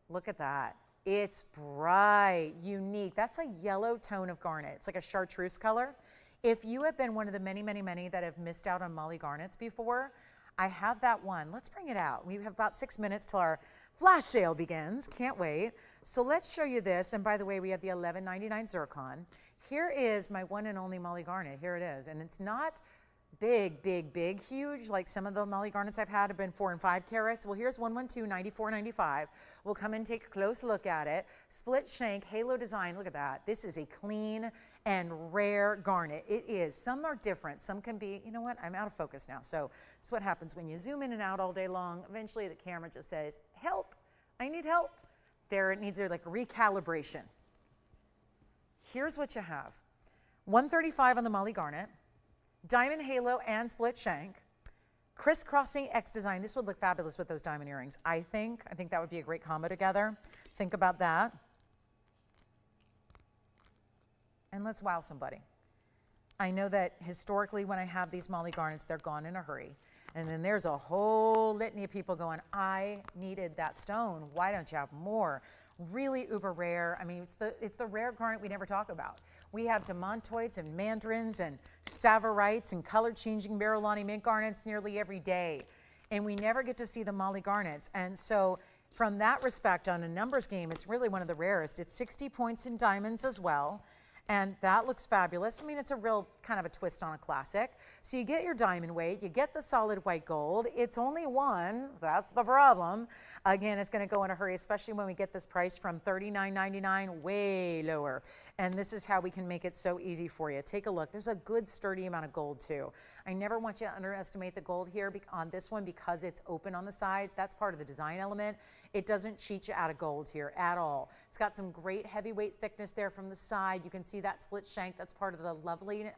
Look at that. It's bright, unique. That's a yellow tone of garnet. It's like a chartreuse color. If you have been one of the many, many, many that have missed out on Molly Garnets before, I have that one. Let's bring it out. We have about 6 minutes till our flash sale begins. Can't wait. So let's show you this. And by the way, we have the $11.99 zircon. Here is my one and only Molly Garnet. Here it is. And it's not big, big, big, huge, like some of the Molly Garnets I've had have been 4 and 5 carats. Well, here's 112, $94.95. We'll come and take a close look at it. Split shank, halo design, look at that. This is a clean and rare garnet. It is. Some are different. Some can be, you know what, I'm out of focus now. So it's what happens when you zoom in and out all day long. Eventually the camera just says, help, I need help. There it needs like recalibration. Here's what you have. 135 on the Molly Garnet. Diamond halo and split shank, crisscrossing X design. This would look fabulous with those diamond earrings. I think that would be a great combo together. Think about that. And let's wow somebody. I know that historically when I have these Molly Garnets, they're gone in a hurry. And then there's a whole litany of people going, I needed that stone. Why don't you have more? Really uber rare. I mean, it's the rare garnet we never talk about. We have demontoids and mandarins and savarites and color-changing Marilani mint garnets nearly every day. And we never get to see the Molly Garnets. And so from that respect, on a numbers game, it's really one of the rarest. It's 60 points in diamonds as well. And that looks fabulous. I mean, it's a real kind of a twist on a classic. So you get your diamond weight, you get the solid white gold. It's only one, that's the problem. Again, it's gonna go in a hurry, especially when we get this price from $39.99, way lower. And this is how we can make it so easy for you. Take a look, there's a good sturdy amount of gold too. I never want you to underestimate the gold here on this one because it's open on the sides. That's part of the design element. It doesn't cheat you out of gold here at all. It's got some great heavyweight thickness there from the side. You can see that split shank. That's part of the lovely,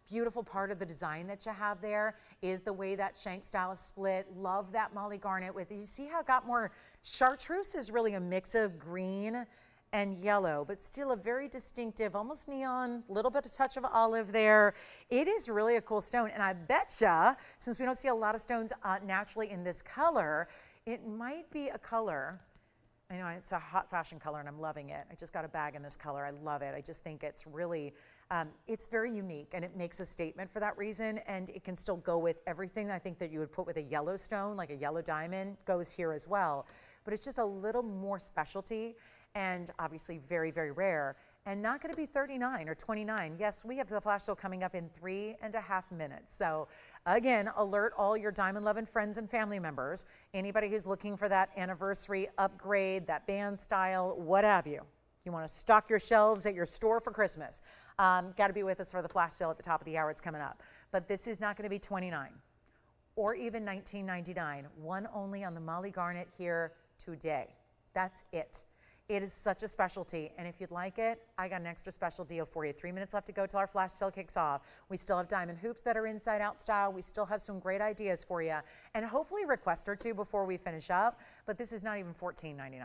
beautiful part of the design that you have there is the way that shank style is split. Love that Molly Garnet with it. You see how it got more chartreuse is really a mix of green and yellow, but still a very distinctive, almost neon, little bit of touch of olive there. It is really a cool stone. And I betcha, since we don't see a lot of stones naturally in this color, it might be a color. I know it's a hot fashion color and I'm loving it. I just got a bag in this color. I love it. I just think it's really, it's very unique and it makes a statement for that reason. And it can still go with everything I think that you would put with a yellow stone, like a yellow diamond goes here as well. But it's just a little more specialty and obviously very, very rare and not gonna be 39 or 29. Yes, we have the flash sale coming up in 3.5 minutes. So again, alert all your diamond loving friends and family members, anybody who's looking for that anniversary upgrade, that band style, what have you. You wanna stock your shelves at your store for Christmas. Gotta be with us for the flash sale at the top of the hour, it's coming up. But this is not gonna be 29 or even $19.99. One only on the Molly Garnet here today. That's it. It is such a specialty, and if you'd like it, I got an extra special deal for you. 3 minutes left to go till our flash sale kicks off. We still have diamond hoops that are inside out style. We still have some great ideas for you, and hopefully a request or two before we finish up, but this is not even $14.99.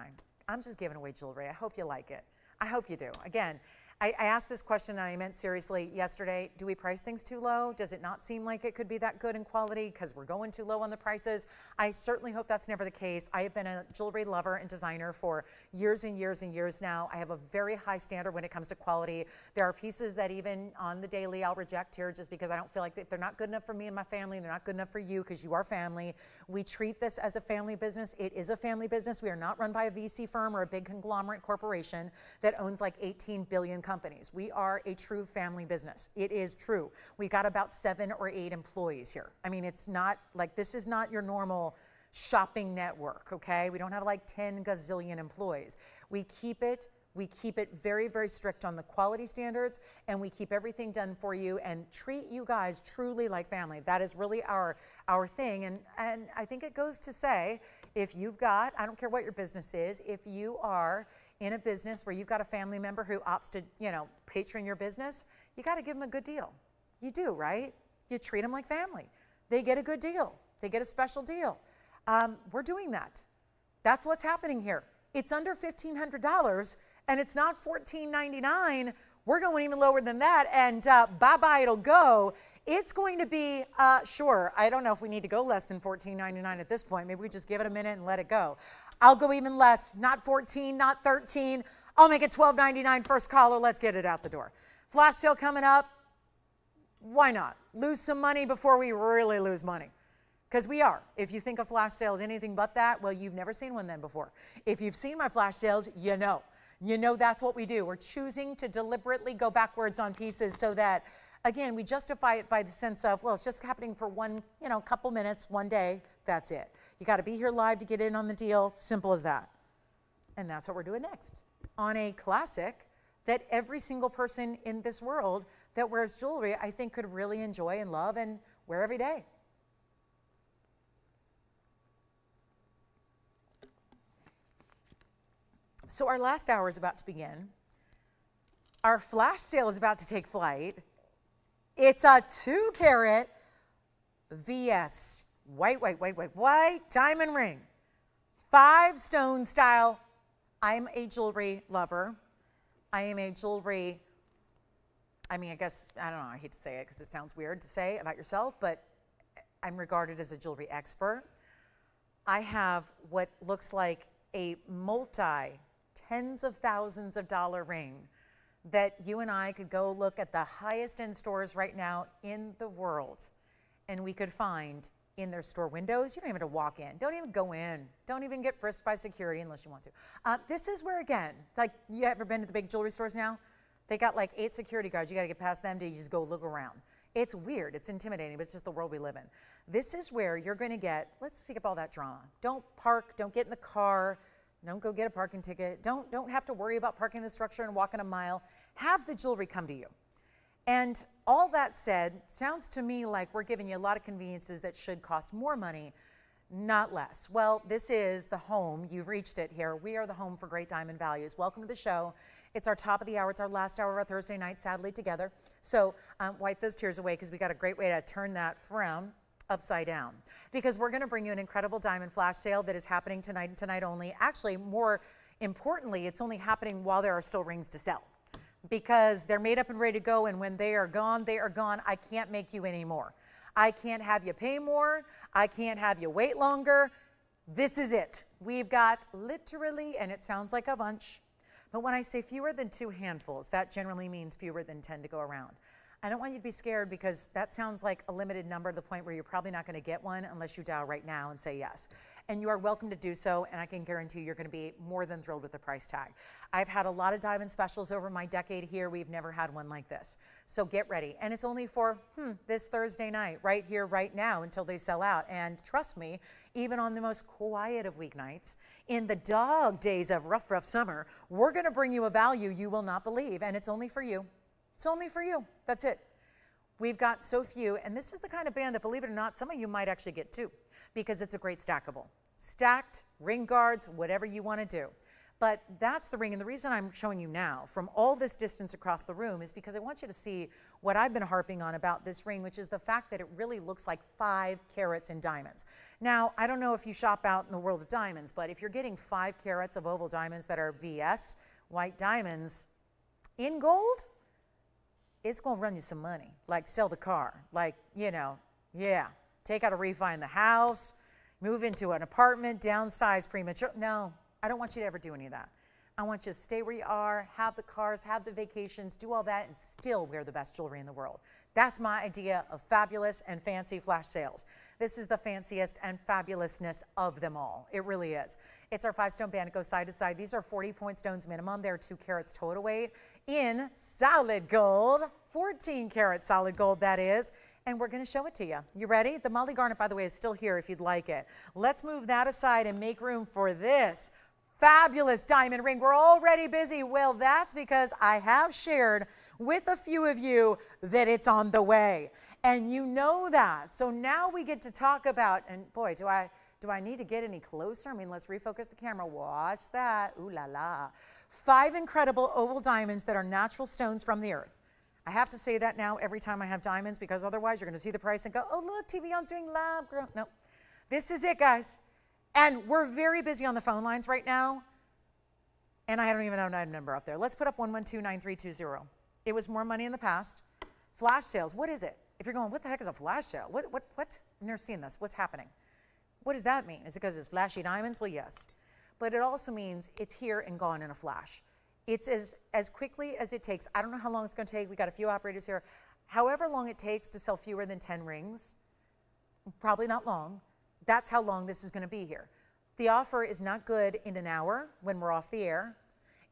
I'm just giving away jewelry. I hope you like it. I hope you do. Again, I asked this question and I meant seriously yesterday. Do we price things too low? Does it not seem like it could be that good in quality because we're going too low on the prices? I certainly hope that's never the case. I have been a jewelry lover and designer for years and years and years now. I have a very high standard when it comes to quality. There are pieces that even on the daily I'll reject here just because I don't feel like they're not good enough for me and my family, and they're not good enough for you because you are family. We treat this as a family business. It is a family business. We are not run by a VC firm or a big conglomerate corporation that owns like 18 billion companies. We are a true family business. It is true. We got about 7 or 8 employees here. I mean, it's not like, this is not your normal shopping network, okay? We don't have like 10 gazillion employees. We keep it very, very strict on the quality standards, and we keep everything done for you and treat you guys truly like family. That is really our thing. And I think it goes to say, if you've got, I don't care what your business is, if you are in a business where you've got a family member who opts to, patron your business, you got to give them a good deal. You do, right? You treat them like family. They get a good deal. They get a special deal. We're doing that. That's what's happening here. It's under $1,500 and it's not $14.99. We're going even lower than that, and bye-bye, it'll go. It's going to be, sure, I don't know if we need to go less than $14.99 at this point. Maybe we just give it a minute and let it go. I'll go even less, not 14, not 13. I'll make it $12.99 first caller. Let's get it out the door. Flash sale coming up. Why not? Lose some money before we really lose money. Because we are. If you think a flash sale is anything but that, well, you've never seen one then before. If you've seen my flash sales, you know. You know that's what we do. We're choosing to deliberately go backwards on pieces so that, again, we justify it by the sense of, well, it's just happening for one, couple minutes, one day, that's it. You got to be here live to get in on the deal, simple as that. And that's what we're doing next on a classic that every single person in this world that wears jewelry, I think, could really enjoy and love and wear every day. So our last hour is about to begin. Our flash sale is about to take flight. It's a 2-carat VS white diamond ring, 5-stone style. I'm a jewelry lover. I am a jewelry, I guess, I don't know, I hate to say it because it sounds weird to say about yourself, but I'm regarded as a jewelry expert. I have what looks like a tens of thousands of dollar ring that you and I could go look at the highest end stores right now in the world, and we could find in their store windows. You don't even have to walk in. Don't even go in. Don't even get frisked by security unless you want to. This is where, again, like, you ever been to the big jewelry stores now? They got like 8 security guards. You got to get past them to just go look around. It's weird. It's intimidating, but it's just the world we live in. This is where you're going to get, let's skip all that drama. Don't park. Don't get in the car. Don't go get a parking ticket. Don't have to worry about parking the structure and walking a mile. Have the jewelry come to you. And all that said, sounds to me like we're giving you a lot of conveniences that should cost more money, not less. Well, this is the home. You've reached it here. We are the home for great diamond values. Welcome to the show. It's our top of the hour. It's our last hour of our Thursday night, sadly, together. So wipe those tears away because we got a great way to turn that frown upside down, because we're going to bring you an incredible diamond flash sale that is happening tonight and tonight only. Actually, more importantly, it's only happening while there are still rings to sell, because they're made up and ready to go, and when they are gone, they are gone. I can't make you any more. I can't have you pay more. I can't have you wait longer. This is it. We've got literally, and it sounds like a bunch, but when I say fewer than 2 handfuls, that generally means fewer than 10 to go around. I don't want you to be scared, because that sounds like a limited number to the point where you're probably not going to get one unless you dial right now and say yes. And you are welcome to do so, and I can guarantee you're going to be more than thrilled with the price tag. I've had a lot of diamond specials over my decade here. We've never had one like this. So get ready. And it's only for this Thursday night, right here, right now, until they sell out. And trust me, even on the most quiet of weeknights, in the dog days of rough summer, we're going to bring you a value you will not believe, and it's only for you. It's only for you. That's it. We've got so few, and this is the kind of band that, believe it or not, some of you might actually get too, because it's a great stackable. Stacked, ring guards, whatever you want to do. But that's the ring, and the reason I'm showing you now from all this distance across the room is because I want you to see what I've been harping on about this ring, which is the fact that it really looks like 5 carats in diamonds. Now, I don't know if you shop out in the world of diamonds, but if you're getting 5 carats of oval diamonds that are VS, white diamonds, in gold, it's going to run you some money. Like sell the car, like, you know, yeah, take out a refi in the house, move into an apartment, downsize premature. No, I don't want you to ever do any of that. I want you to stay where you are, have the cars, have the vacations, do all that, and still wear the best jewelry in the world. That's my idea of fabulous and fancy flash sales. This is the fanciest and fabulousness of them all. It really is. It's our 5-stone band. It goes side to side. These are 40-point stones minimum. They're 2 carats total weight in solid gold, 14 karat solid gold that is. And we're going to show it to you. You ready? The Molly Garnet, by the way, is still here if you'd like it. Let's move that aside and make room for this fabulous diamond ring. We're already busy. Well, that's because I have shared with a few of you that it's on the way. And you know that. So now we get to talk about, and boy, do I need to get any closer? I mean, let's refocus the camera. Watch that. Ooh la la. 5 incredible oval diamonds that are natural stones from the earth. I have to say that now every time I have diamonds, because otherwise you're going to see the price and go, oh, look, TVON's doing lab grown. No, this is it, guys. And we're very busy on the phone lines right now. And I don't even have a number up there. Let's put up 112-9320. It was more money in the past. Flash sales, what is it? If you're going, what the heck is a flash sale? What? I've never seen this. What's happening? What does that mean? Is it because it's flashy diamonds? Well, yes. But it also means it's here and gone in a flash. It's as quickly as it takes. I don't know how long it's going to take. We got a few operators here. However long it takes to sell fewer than 10 rings, probably not long. That's how long this is going to be here. The offer is not good in an hour when we're off the air.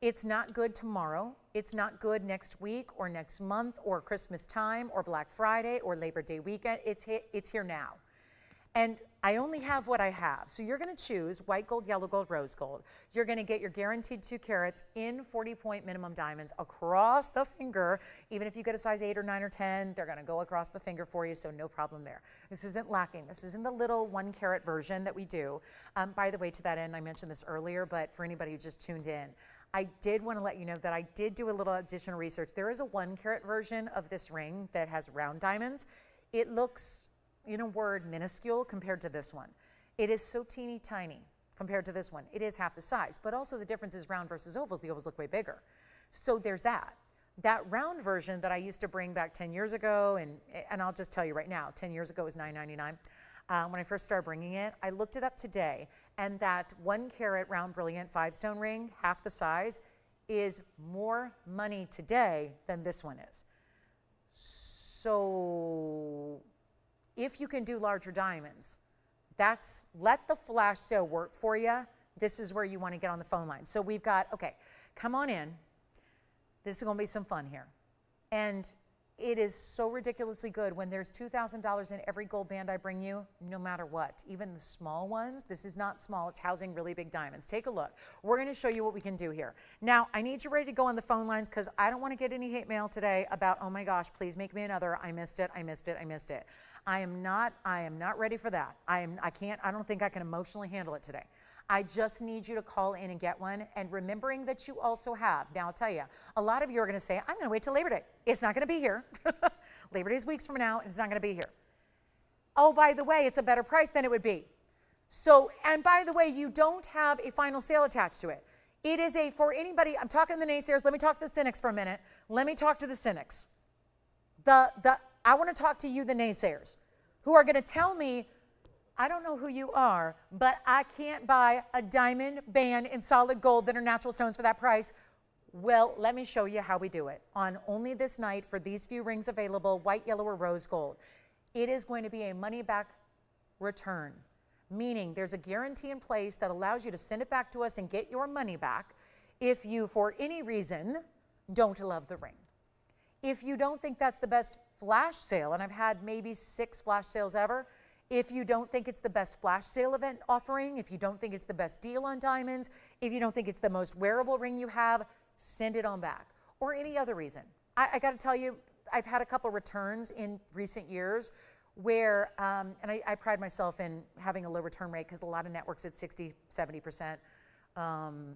It's not good tomorrow. It's not good next week or next month or Christmas time or Black Friday or Labor Day weekend. It's here now. And I only have what I have. So you're going to choose white gold, yellow gold, rose gold. You're going to get your guaranteed 2 carats in 40-point minimum diamonds across the finger. Even if you get a size 8 or 9 or 10, they're going to go across the finger for you, so no problem there. This isn't lacking. This isn't the little 1 carat version that we do. By the way, to that end, I mentioned this earlier, but for anybody who just tuned in, I did want to let you know that I did do a little additional research. There is a 1 carat version of this ring that has round diamonds. It looks, in a word, minuscule compared to this one. It is so teeny tiny compared to this one. It is half the size, but also the difference is round versus ovals. The ovals look way bigger. So there's that. That round version that I used to bring back 10 years ago, and I'll just tell you right now, 10 years ago was $9.99. When I first started bringing it, I looked it up today, and that 1 carat round brilliant 5-stone ring, half the size, is more money today than this one is. So if you can do larger diamonds, let the flash sale work for you. This is where you want to get on the phone line. So we've got, okay, come on in. This is going to be some fun here. And it is so ridiculously good when there's $2,000 in every gold band I bring you, no matter what. Even the small ones, this is not small, it's housing really big diamonds. Take a look. We're going to show you what we can do here. Now, I need you ready to go on the phone lines because I don't want to get any hate mail today about, oh my gosh, please make me another, I missed it, I missed it, I missed it. I am not ready for that. I don't think I can emotionally handle it today. I just need you to call in and get one, and remembering that you also have. Now, I'll tell you, a lot of you are going to say, I'm going to wait till Labor Day. It's not going to be here. Labor Day is weeks from now, and it's not going to be here. Oh, by the way, it's a better price than it would be. So, and by the way, you don't have a final sale attached to it. It is for anybody, I'm talking to the naysayers. Let me talk to the cynics for a minute. Let me talk to the cynics. I want to talk to you, the naysayers, who are going to tell me, I don't know who you are, but I can't buy a diamond band in solid gold that are natural stones for that price. Well, let me show you how we do it. On only this night, for these few rings available, white, yellow, or rose gold, it is going to be a money-back return, meaning there's a guarantee in place that allows you to send it back to us and get your money back if you, for any reason, don't love the ring. If you don't think that's the best flash sale, and I've had maybe 6 flash sales ever, if you don't think it's the best flash sale event offering, if you don't think it's the best deal on diamonds, if you don't think it's the most wearable ring you have, send it on back. Or any other reason. I got to tell you, I've had a couple returns in recent years where, and I pride myself in having a low return rate because a lot of networks at 60, 70%.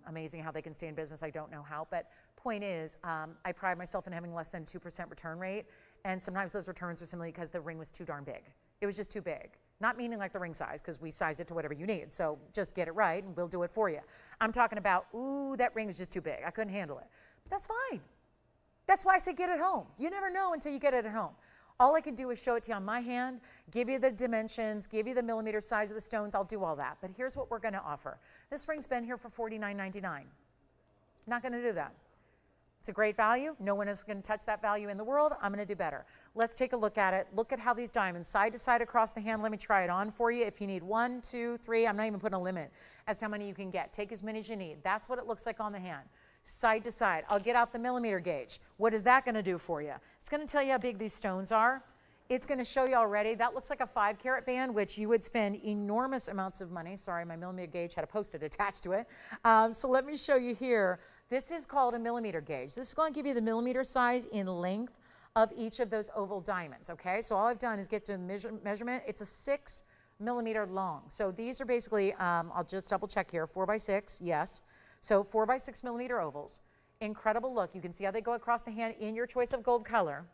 Amazing how they can stay in business. I don't know how, but point is, I pride myself in having less than 2% return rate, and sometimes those returns were simply because the ring was too darn big. It was just too big. Not meaning like the ring size, because we size it to whatever you need, so just get it right and we'll do it for you. I'm talking about, ooh, that ring is just too big. I couldn't handle it. But that's fine. That's why I say get it home. You never know until you get it at home. All I can do is show it to you on my hand, give you the dimensions, give you the millimeter size of the stones. I'll do all that. But here's what we're going to offer. This ring's been here for $49.99. Not going to do that. It's a great value. No one is going to touch that value in the world. I'm going to do better. Let's take a look at it. Look at how these diamonds side to side across the hand. Let me try it on for you. If you need 1, 2, 3, I'm not even putting a limit as to how many you can get. Take as many as you need. That's what it looks like on the hand. Side to side. I'll get out the millimeter gauge. What is that going to do for you? It's going to tell you how big these stones are. It's going to show you already. That looks like a 5-carat band, which you would spend enormous amounts of money. Sorry, my millimeter gauge had a Post-it attached to it. So let me show you here. This is called a millimeter gauge. This is going to give you the millimeter size in length of each of those oval diamonds, okay? So all I've done is get to measurement. It's a 6 millimeter long. So these are basically, I'll just double check here, 4 by 6, yes. So 4 by 6 millimeter ovals. Incredible look. You can see how they go across the hand in your choice of gold color.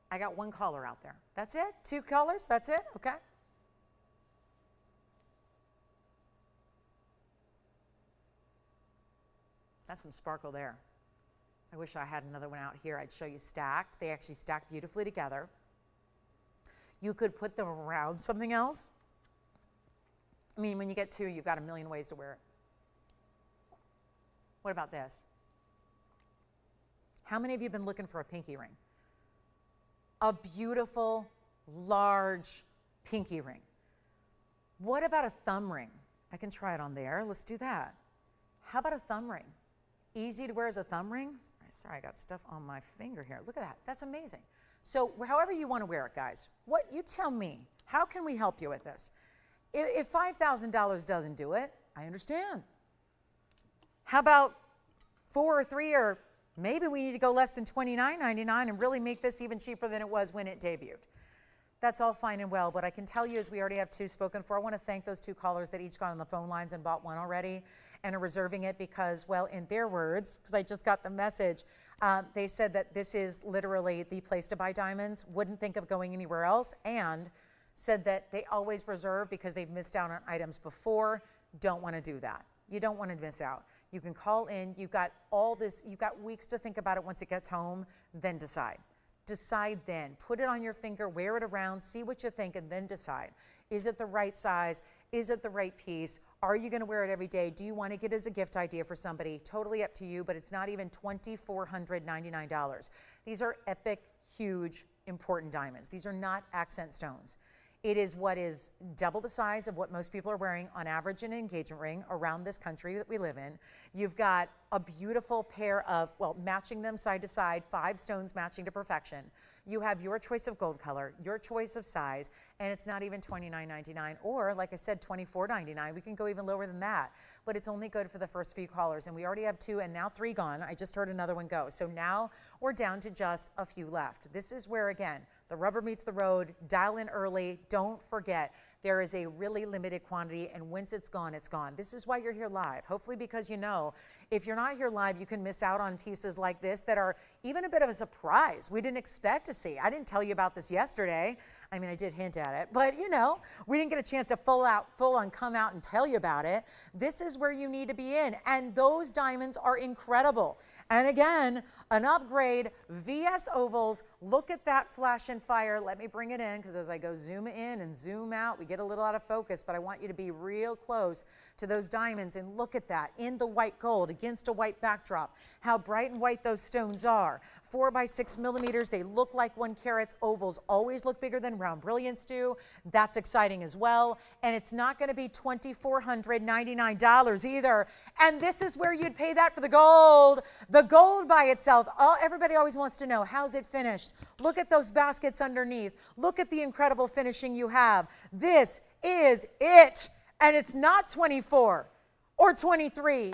I got 1 color out there. That's it? 2 colors? That's it? Okay. That's some sparkle there. I wish I had another one out here. I'd show you stacked. They actually stack beautifully together. You could put them around something else. I mean, when you get 2, you've got a million ways to wear it. What about this? How many of you have been looking for a pinky ring? A beautiful, large pinky ring. What about a thumb ring? I can try it on there. Let's do that. How about a thumb ring? Easy to wear as a thumb ring. Sorry, I got stuff on my finger here. Look at that. That's amazing. So however you want to wear it, guys, what you tell me. How can we help you with this? If $5,000 doesn't do it, I understand. How about 4 or 3, or maybe we need to go less than $29.99 and really make this even cheaper than it was when it debuted. That's all fine and well. What I can tell you is we already have 2 spoken for. I want to thank those 2 callers that each got on the phone lines and bought one already and are reserving it because, well, in their words, because I just got the message, they said that this is literally the place to buy diamonds, wouldn't think of going anywhere else, and said that they always reserve because they've missed out on items before. Don't want to do that. You don't want to miss out. You can call in. You've got all this. You've got weeks to think about it once it gets home, then decide. Decide then. Put it on your finger, wear it around, see what you think, and then decide. Is it the right size? Is it the right piece? Are you going to wear it every day? Do you want to get it as a gift idea for somebody? Totally up to you, but it's not even $2,499. These are epic, huge, important diamonds. These are not accent stones. It is what is double the size of what most people are wearing on average in an engagement ring around this country that we live in. You've got a beautiful pair of, well, matching them side to side, 5 stones matching to perfection. You have your choice of gold color, your choice of size, and it's not even $29.99 or, like I said, $24.99. We can go even lower than that, but it's only good for the first few callers, and we already have 2 and now 3 gone. I just heard another one go. So now we're down to just a few left. This is where, again, the rubber meets the road. Dial in early. Don't forget, there is a really limited quantity, and once it's gone, it's gone. This is why you're here live, hopefully because you know if you're not here live, you can miss out on pieces like this that are even a bit of a surprise. We didn't expect to see. I didn't tell you about this yesterday. I mean, I did hint at it, but you know, we didn't get a chance to full on come out and tell you about it. This is where you need to be in, and those diamonds are incredible. And again, an upgrade, VS ovals. Look at that flash and fire. Let me bring it in, because as I go zoom in and zoom out, we get a little out of focus, but I want you to be real close to those diamonds and look at that in the white gold against a white backdrop, how bright and white those stones are. 4 by 6 millimeters, they look like 1 carat. Ovals always look bigger than round brilliants do. That's exciting as well. And it's not going to be $2,499 either. And this is where you'd pay that for the gold. The gold by itself. Everybody always wants to know, how's it finished? Look at those baskets underneath. Look at the incredible finishing you have. This is it. And it's not 24 or 23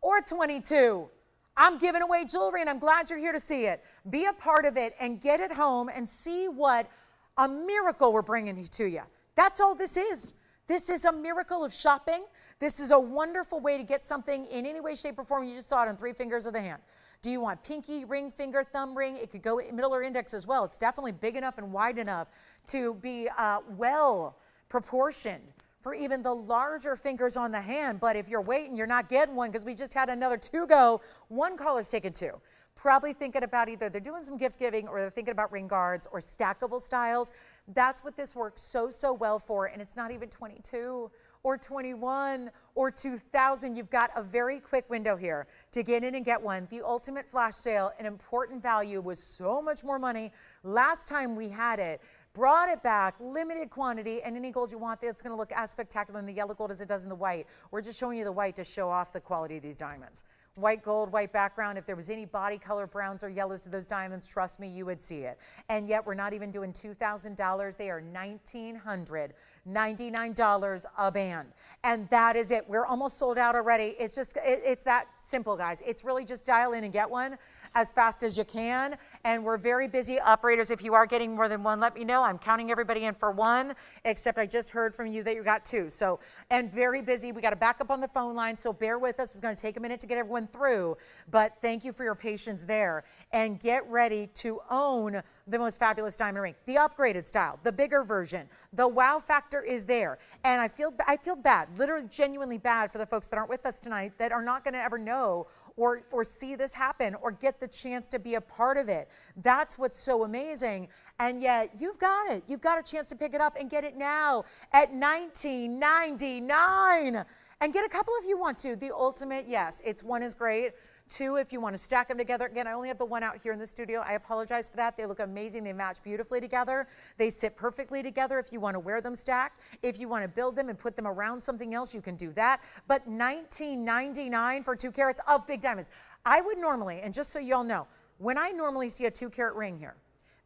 or 22. I'm giving away jewelry, and I'm glad you're here to see it. Be a part of it and get it home and see what a miracle we're bringing to you. That's all this is. This is a miracle of shopping. This is a wonderful way to get something in any way, shape, or form. You just saw it on 3 fingers of the hand. Do you want pinky, ring finger, thumb ring? It could go middle or index as well. It's definitely big enough and wide enough to be well proportioned for even the larger fingers on the hand. But if you're waiting, you're not getting one because we just had another 2 go. One caller's taken 2. Probably thinking about either they're doing some gift giving or they're thinking about ring guards or stackable styles. That's what this works so well for. And it's not even 22 or 21 or 2,000. You've got a very quick window here to get in and get one. The ultimate flash sale, an important value, was so much more money last time we had it. Brought it back, limited quantity, and any gold you want, it's going to look as spectacular in the yellow gold as it does in the white. We're just showing you the white to show off the quality of these diamonds. White gold, white background. If there was any body color browns or yellows to those diamonds, trust me, you would see it. And yet we're not even doing $2,000. They are $1,999 a band. And that is it. We're almost sold out already. It's just, it's that simple, guys. It's really just dial in and get one as fast as you can. And we're very busy. Operators, if you are getting more than one, let me know. I'm counting everybody in for one, except I just heard from you that you got 2. So, and very busy. We got to back up on the phone line, so bear with us. It's going to take a minute to get everyone through, but thank you for your patience there. And get ready to own the most fabulous diamond ring, the upgraded style, the bigger version. The wow factor is there. And I feel bad, literally genuinely bad for the folks that aren't with us tonight that are not going to ever know or see this happen or get the chance to be a part of it. That's what's so amazing. And yet you've got it. You've got a chance to pick it up and get it now at $19.99. And get a couple if you want to. The ultimate, yes, it's 1 is great. 2, if you want to stack them together. Again, I only have the 1 out here in the studio. I apologize for that. They look amazing. They match beautifully together. They sit perfectly together if you want to wear them stacked. If you want to build them and put them around something else, you can do that. But $19.99 for 2 carats of big diamonds. I would normally, and just so y'all know, when I normally see a 2-carat ring here,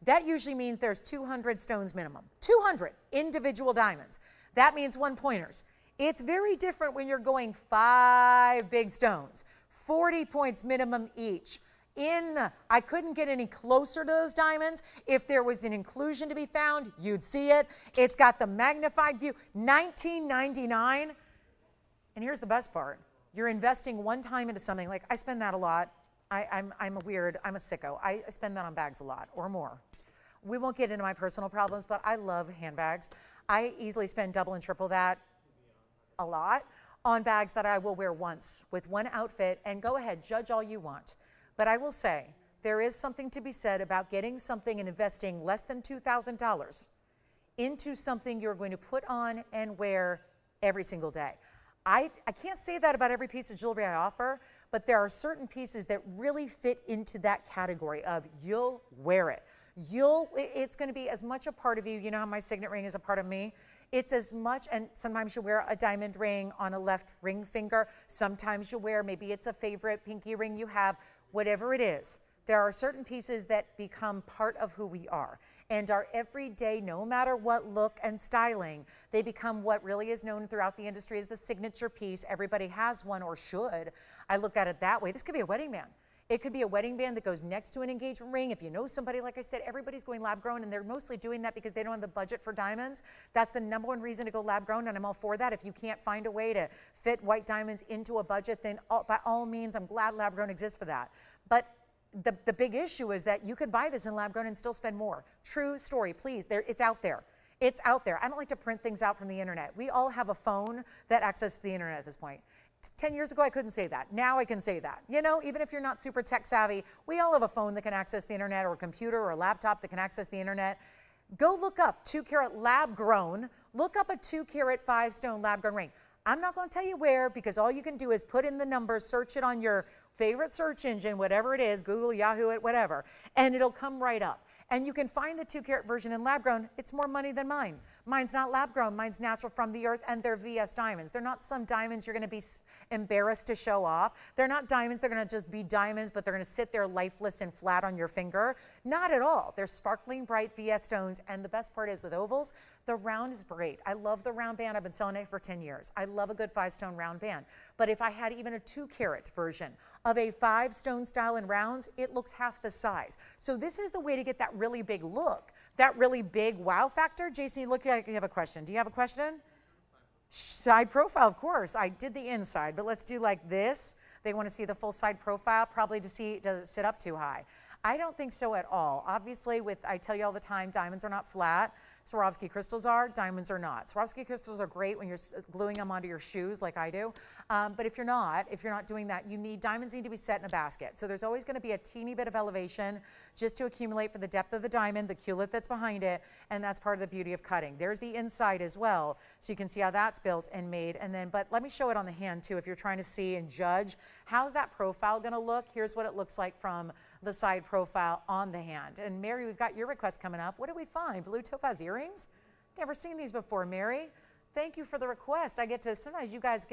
that usually means there's 200 stones minimum. 200 individual diamonds. That means 1 pointers. It's very different when you're going 5 big stones, 40 points minimum each. I couldn't get any closer to those diamonds. If there was an inclusion to be found, you'd see it. It's got the magnified view, $19.99. And here's the best part. You're investing 1 time into something. Like, I spend that a lot. I'm a sicko. I spend that on bags a lot or more. We won't get into my personal problems, but I love handbags. I easily spend double and triple that a lot on bags that I will wear once with 1 outfit, and go ahead, judge all you want. But I will say, there is something to be said about getting something and investing less than $2,000 into something you're going to put on and wear every single day. I can't say that about every piece of jewelry I offer, but there are certain pieces that really fit into that category of you'll wear it. It's going to be as much a part of you. You know how my signet ring is a part of me? It's as much, and sometimes you wear a diamond ring on a left ring finger. Sometimes you wear, maybe it's a favorite pinky ring you have, whatever it is. There are certain pieces that become part of who we are and our everyday, no matter what look and styling, they become what really is known throughout the industry as the signature piece. Everybody has one or should. I look at it that way. This could be a wedding band. It could be a wedding band that goes next to an engagement ring. If you know somebody, like I said, everybody's going lab grown, and they're mostly doing that because they don't have the budget for diamonds. That's the #1 reason to go lab grown, and I'm all for that. If you can't find a way to fit white diamonds into a budget, then by all means, I'm glad lab grown exists for that. But the big issue is that you could buy this in lab grown and still spend more. True story, please. It's out there. It's out there. I don't like to print things out from the internet. We all have a phone that accesses the internet at this point. 10 years ago, I couldn't say that. Now I can say that. You know, even if you're not super tech savvy, we all have a phone that can access the internet, or a computer or a laptop that can access the internet. Go look up 2-carat lab grown. Look up a 2-carat 5-stone lab grown ring. I'm not going to tell you where, because all you can do is put in the number, search it on your favorite search engine, whatever it is, Google, Yahoo, it, whatever, and it'll come right up. And you can find the 2-carat version in lab grown. It's more money than mine. Mine's not lab grown. Mine's natural from the earth, and they're VS diamonds. They're not some diamonds you're going to be embarrassed to show off. They're not diamonds. They're going to just be diamonds, but they're going to sit there lifeless and flat on your finger. Not at all. They're sparkling, bright VS stones, and the best part is with ovals, the round is great. I love the round band. I've been selling it for 10 years. I love a good 5-stone round band. But if I had even a 2-carat version of a 5-stone style in rounds, it looks half the size. So this is the way to get that really big look, that really big wow factor. Jason, you look like you have a question. Do you have a question? Side profile, of course. I did the inside, but let's do like this. They want to see the full side profile, probably to see, does it sit up too high? I don't think so at all. Obviously, I tell you all the time, diamonds are not flat. Swarovski crystals are, diamonds are not. Swarovski crystals are great when you're gluing them onto your shoes like I do. But if you're not doing that, diamonds need to be set in a basket. So there's always going to be a teeny bit of elevation just to accumulate for the depth of the diamond, the culet that's behind it, and that's part of the beauty of cutting. There's the inside as well, so you can see how that's built and made. But let me show it on the hand too if you're trying to see and judge. How's that profile going to look? Here's what it looks like from the side profile on the hand. And Mary, we've got your request coming up. What did we find? Blue topaz earrings? Never seen these before, Mary. Thank you for the request. Sometimes you guys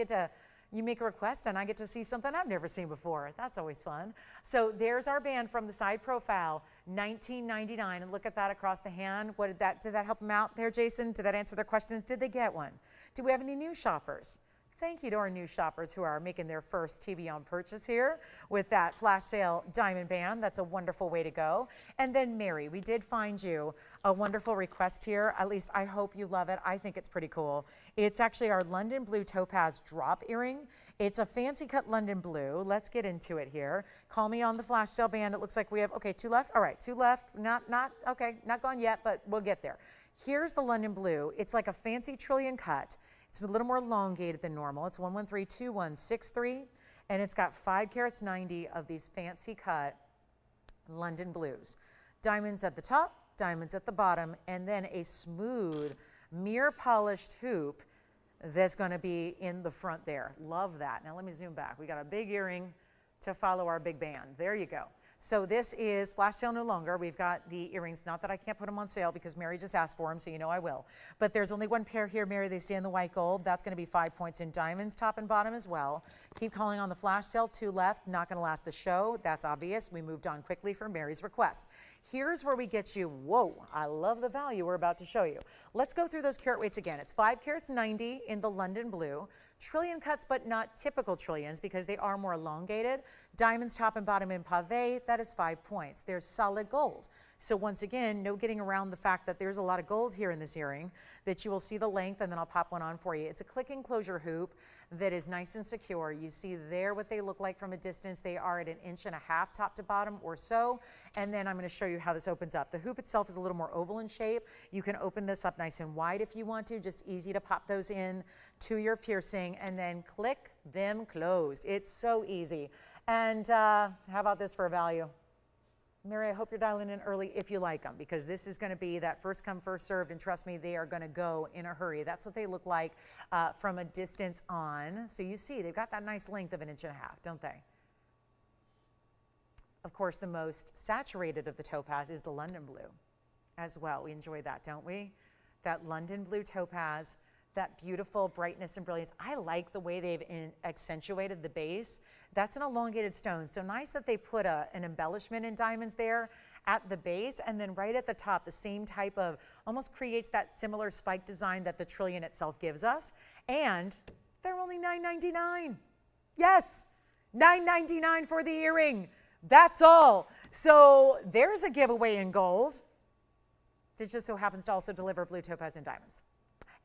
you make a request and I get to see something I've never seen before. That's always fun. So there's our band from the side profile, $19.99. And look at that across the hand. Did that help them out there, Jason? Did that answer their questions? Did they get one? Do we have any new shoppers? Thank you to our new shoppers who are making their first TVON purchase here with that flash sale diamond band. That's a wonderful way to go. And then Mary, we did find you a wonderful request here. At least I hope you love it. I think it's pretty cool. It's actually our London Blue Topaz drop earring. It's a fancy cut London blue. Let's get into it here. Call me on the flash sale band. It looks like we have, okay, 2 left. All right, 2 left. Not gone yet, but we'll get there. Here's the London blue. It's like a fancy trillion cut. It's a little more elongated than normal. It's 1132163, and it's got 5 carats 90 of these fancy cut London blues. Diamonds at the top, diamonds at the bottom, and then a smooth mirror polished hoop that's going to be in the front there. Love that. Now let me zoom back. We got a big earring to follow our big band. There you go. So this is flash sale no longer. We've got the earrings, not that I can't put them on sale because Mary just asked for them, so you know I will. But there's only one pair here, Mary. They stay in the white gold. That's going to be 5 points in diamonds, top and bottom as well. Keep calling on the flash sale. 2 left. Not going to last the show. That's obvious. We moved on quickly for Mary's request. Here's where we get you, whoa, I love the value we're about to show you. Let's go through those carat weights again. It's 5 carats 90 in the London blue. Trillion cuts, but not typical trillions because they are more elongated. Diamonds top and bottom in pave, that is 5 points. There's solid gold. So once again, no getting around the fact that there's a lot of gold here in this earring, that you will see the length, and then I'll pop one on for you. It's a click enclosure hoop that is nice and secure. You see there what they look like from a distance. They are at 1.5 inches top to bottom or so. And then I'm going to show you how this opens up. The hoop itself is a little more oval in shape. You can open this up nice and wide if you want to. Just easy to pop those in to your piercing and then click them closed. It's so easy. And how about this for a value? Mary, I hope you're dialing in early if you like them, because this is going to be that first come, first served, and trust me, they are going to go in a hurry. That's what they look like from a distance on. So you see, they've got that nice length of 1.5 inches, don't they? Of course, the most saturated of the topaz is the London blue as well. We enjoy that, don't we? That London blue topaz, that beautiful brightness and brilliance. I like the way they've accentuated the base. That's an elongated stone. So nice that they put an embellishment in diamonds there at the base, and then right at the top, the same type of, almost creates that similar spike design that the trillion itself gives us. And they're only $9.99. Yes, $9.99 for the earring. That's all. So there's a giveaway in gold. It just so happens to also deliver blue topaz and diamonds.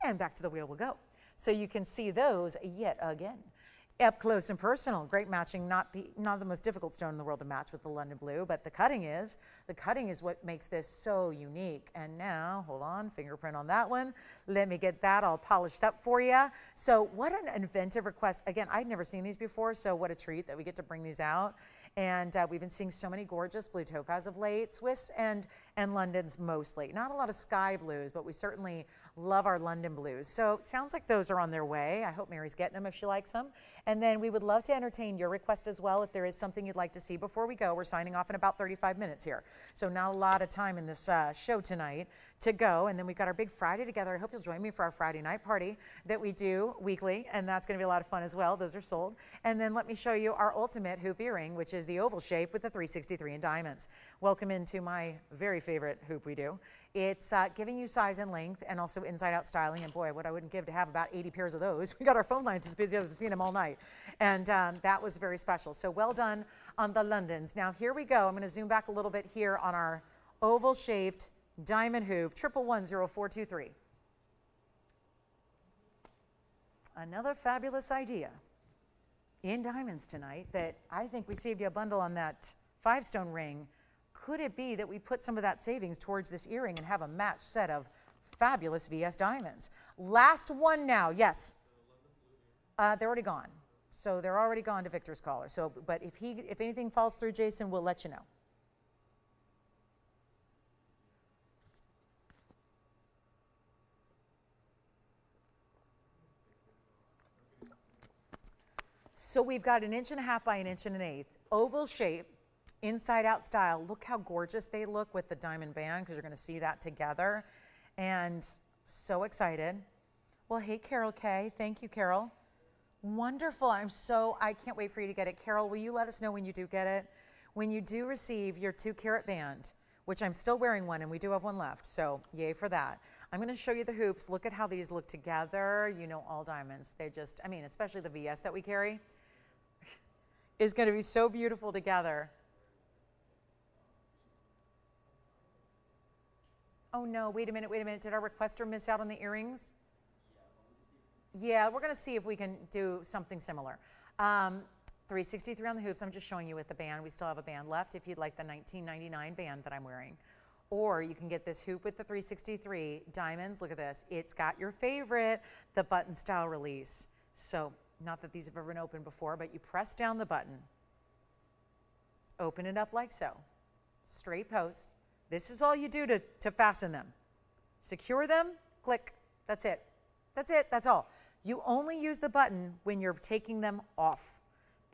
And back to the wheel we'll go. So you can see those yet again. Up close and personal, great matching, not the most difficult stone in the world to match with the London blue, but the cutting is what makes this so unique. And now, hold on, fingerprint on that one. Let me get that all polished up for you. So what an inventive request. Again, I'd never seen these before, so what a treat that we get to bring these out. And we've been seeing so many gorgeous blue topaz of late, Swiss and Londons mostly. Not a lot of sky blues, but we certainly love our London blues. So it sounds like those are on their way. I hope Mary's getting them if she likes them. And then we would love to entertain your request as well if there is something you'd like to see before we go. We're signing off in about 35 minutes here. So not a lot of time in this show tonight to go. And then we've got our big Friday together. I hope you'll join me for our Friday night party that we do weekly. And that's going to be a lot of fun as well. Those are sold. And then let me show you our ultimate hoop earring, which is the oval shape with the 363 in diamonds. Welcome into my very favorite hoop we do. It's giving you size and length and also inside out styling. And boy, what I wouldn't give to have about 80 pairs of those. We got our phone lines as busy as we've seen them all night. And that was very special. So well done on the Londons. Now here we go. I'm going to zoom back a little bit here on our oval shaped diamond hoop, 1110423. Another fabulous idea in diamonds tonight that I think we saved you a bundle on that 5-stone ring. Could it be that we put some of that savings towards this earring and have a matched set of fabulous VS diamonds. Last one now, yes. They're already gone. So they're already gone to Victor's caller. So, but if anything falls through, Jason, we'll let you know. So we've got 1.5 inches by 1 1/8 inches, oval shape, inside out style. Look how gorgeous they look with the diamond band, because you're going to see that together. And so excited. Well, hey, Carol K. Thank you, Carol. Wonderful. I can't wait for you to get it. Carol, will you let us know when you do get it? When you do receive your 2-carat band, which I'm still wearing one, and we do have one left, so yay for that. I'm going to show you the hoops. Look at how these look together. You know, all diamonds. They just, I mean, especially the VS that we carry is going to be so beautiful together. Oh no, wait a minute. Did our requester miss out on the earrings? Yeah, we're going to see if we can do something similar. 363 on the hoops. I'm just showing you with the band. We still have a band left if you'd like the $19.99 band that I'm wearing. Or you can get this hoop with the 363 diamonds. Look at this. It's got your favorite, the button style release. So not that these have ever been opened before, but you press down the button, open it up like so, straight post. This is all you do to fasten them. Secure them, click, that's it. That's it, that's all. You only use the button when you're taking them off.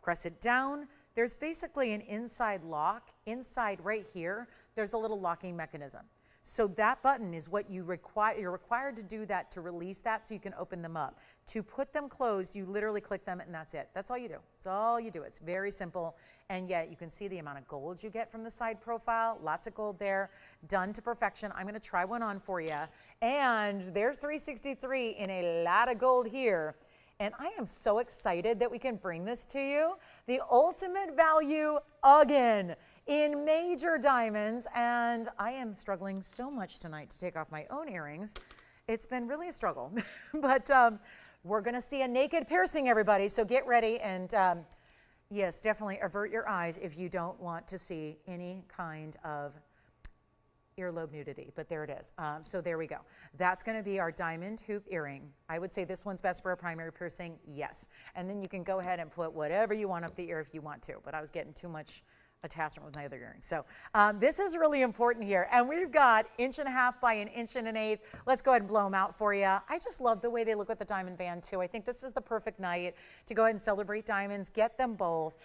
Press it down. There's basically an inside lock. Inside right here, there's a little locking mechanism. So that button is what you require. You're required to do that to release that so you can open them up. To put them closed, you literally click them and that's it. That's all you do. That's all you do. It's very simple. And yet you can see the amount of gold you get from the side profile. Lots of gold there. Done to perfection. I'm going to try one on for you. And there's 363 in a lot of gold here. And I am so excited that we can bring this to you. The ultimate value again in major diamonds. And I am struggling so much tonight to take off my own earrings. It's been really a struggle. But we're going to see a naked piercing, everybody. So get ready. And yes, definitely avert your eyes if you don't want to see any kind of earlobe nudity, but there it is. So there we go. That's going to be our diamond hoop earring. I would say this one's best for a primary piercing, yes. And then you can go ahead and put whatever you want up the ear if you want to, but I was getting too much attachment with my other earrings. So this is really important here. And we've got 1.5 inches by 1 1/8 inches. Let's go ahead and blow them out for you. I just love the way they look with the diamond band too. I think this is the perfect night to go ahead and celebrate diamonds. Get them both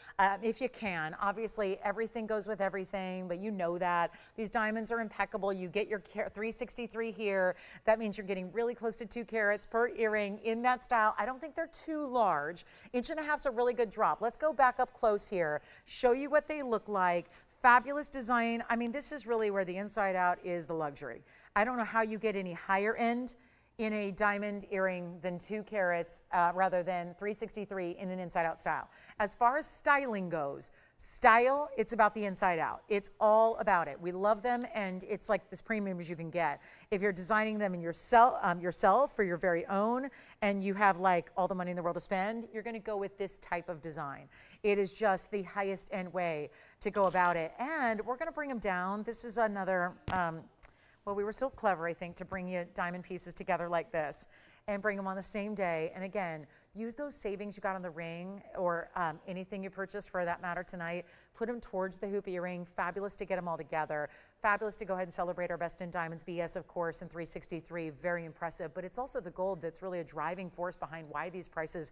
if you can. Obviously, everything goes with everything, but you know that. These diamonds are impeccable. You get your 363 here. That means you're getting really close to 2 carats per earring in that style. I don't think they're too large. 1.5 inches is a really good drop. Let's go back up close here, show you what they look like. Fabulous design. I mean, this is really where the inside out is the luxury. I don't know how you get any higher end in a diamond earring than 2 carats rather than 363 in an inside out style. As far as styling goes, style, it's about the inside out. It's all about it. We love them, and it's like as premium as you can get. If you're designing them in yourself for your very own, and you have like all the money in the world to spend, you're going to go with this type of design. It is just the highest end way to go about it. And we're going to bring them down. This is another, well, we were so clever, I think, to bring you diamond pieces together like this and bring them on the same day. And again, use those savings you got on the ring or anything you purchased for that matter tonight, put them towards the hoop earring. Fabulous to get them all together. Fabulous to go ahead and celebrate our best in diamonds, VS of course, and 363, very impressive. But it's also the gold that's really a driving force behind why these prices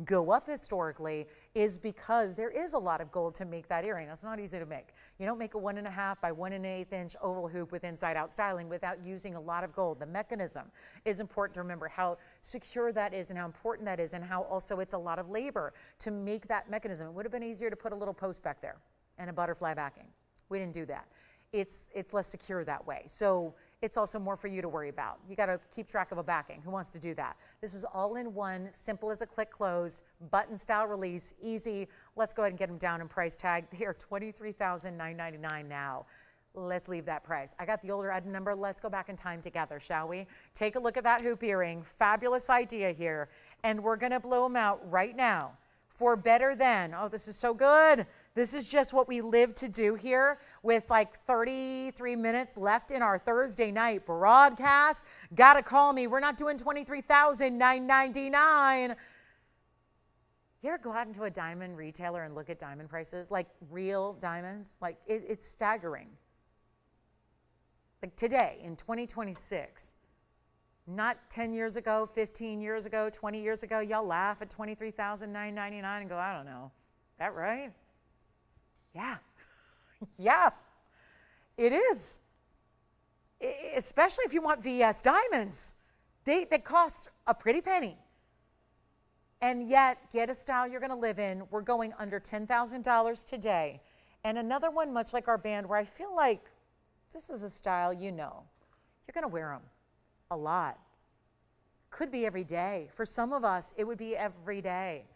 go up historically, is because there is a lot of gold to make that earring. It's not easy to make. You don't make a 1.5 by 1 1/8 inch oval hoop with inside out styling without using a lot of gold. The mechanism is important to remember how secure that is and how important that is, and how also it's a lot of labor to make that mechanism. It would have been easier to put a little post back there and a butterfly backing. We didn't do that. It's less secure that way. So it's also more for you to worry about. You got to keep track of a backing. Who wants to do that? This is all in one, simple as a click closed, button style release, easy. Let's go ahead and get them down in price tag. They are $23,999 now. Let's leave that price. I got the older item number. Let's go back in time together, shall we? Take a look at that hoop earring. Fabulous idea here. And we're going to blow them out right now for better than, oh, this is so good, This is just what we live to do here with like 33 minutes left in our Thursday night broadcast. Gotta call me. We're not doing $23,999. You ever go out into a diamond retailer and look at diamond prices, like real diamonds? Like it's staggering. Like today in 2026, not 10 years ago, 15 years ago, 20 years ago, y'all laugh at $23,999 and go, I don't know. Is that right? Yeah. Yeah, it is. Especially if you want VS diamonds. They cost a pretty penny. And yet, get a style you're going to live in. We're going under $10,000 today. And another one, much like our band, where I feel like this is a style you know. You're going to wear them a lot. Could be every day. For some of us, it would be every day.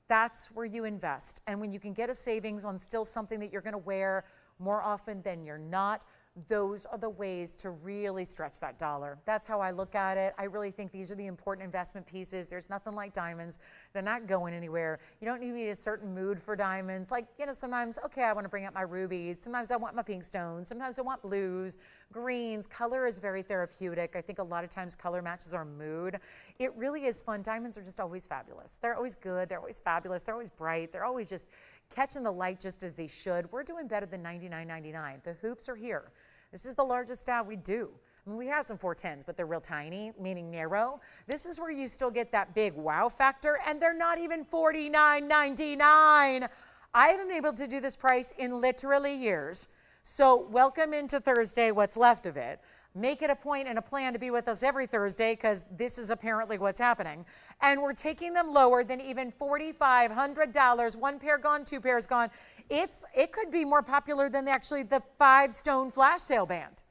That's where you invest. And when you can get a savings on still something that you're going to wear more often than you're not, those are the ways to really stretch that dollar. That's how I look at it. I really think these are the important investment pieces. There's nothing like diamonds. They're not going anywhere. You don't need to be in a certain mood for diamonds. Like, you know, sometimes, okay, I want to bring out my rubies. Sometimes I want my pink stones. Sometimes I want blues, greens. Color is very therapeutic. I think a lot of times color matches our mood. It really is fun. Diamonds are just always fabulous. They're always good. They're always fabulous. They're always bright. They're always just catching the light just as they should. We're doing better than $99.99. The hoops are here. This is the largest style we do. I mean, we had some 410s, but they're real tiny, meaning narrow. This is where you still get that big wow factor, and they're not even $49.99. I haven't been able to do this price in literally years. So welcome into Thursday, what's left of it. Make it a point and a plan to be with us every Thursday, because this is apparently what's happening. And we're taking them lower than even $4,500. One pair gone, two pairs gone. It could be more popular than actually the 5-stone flash sale band.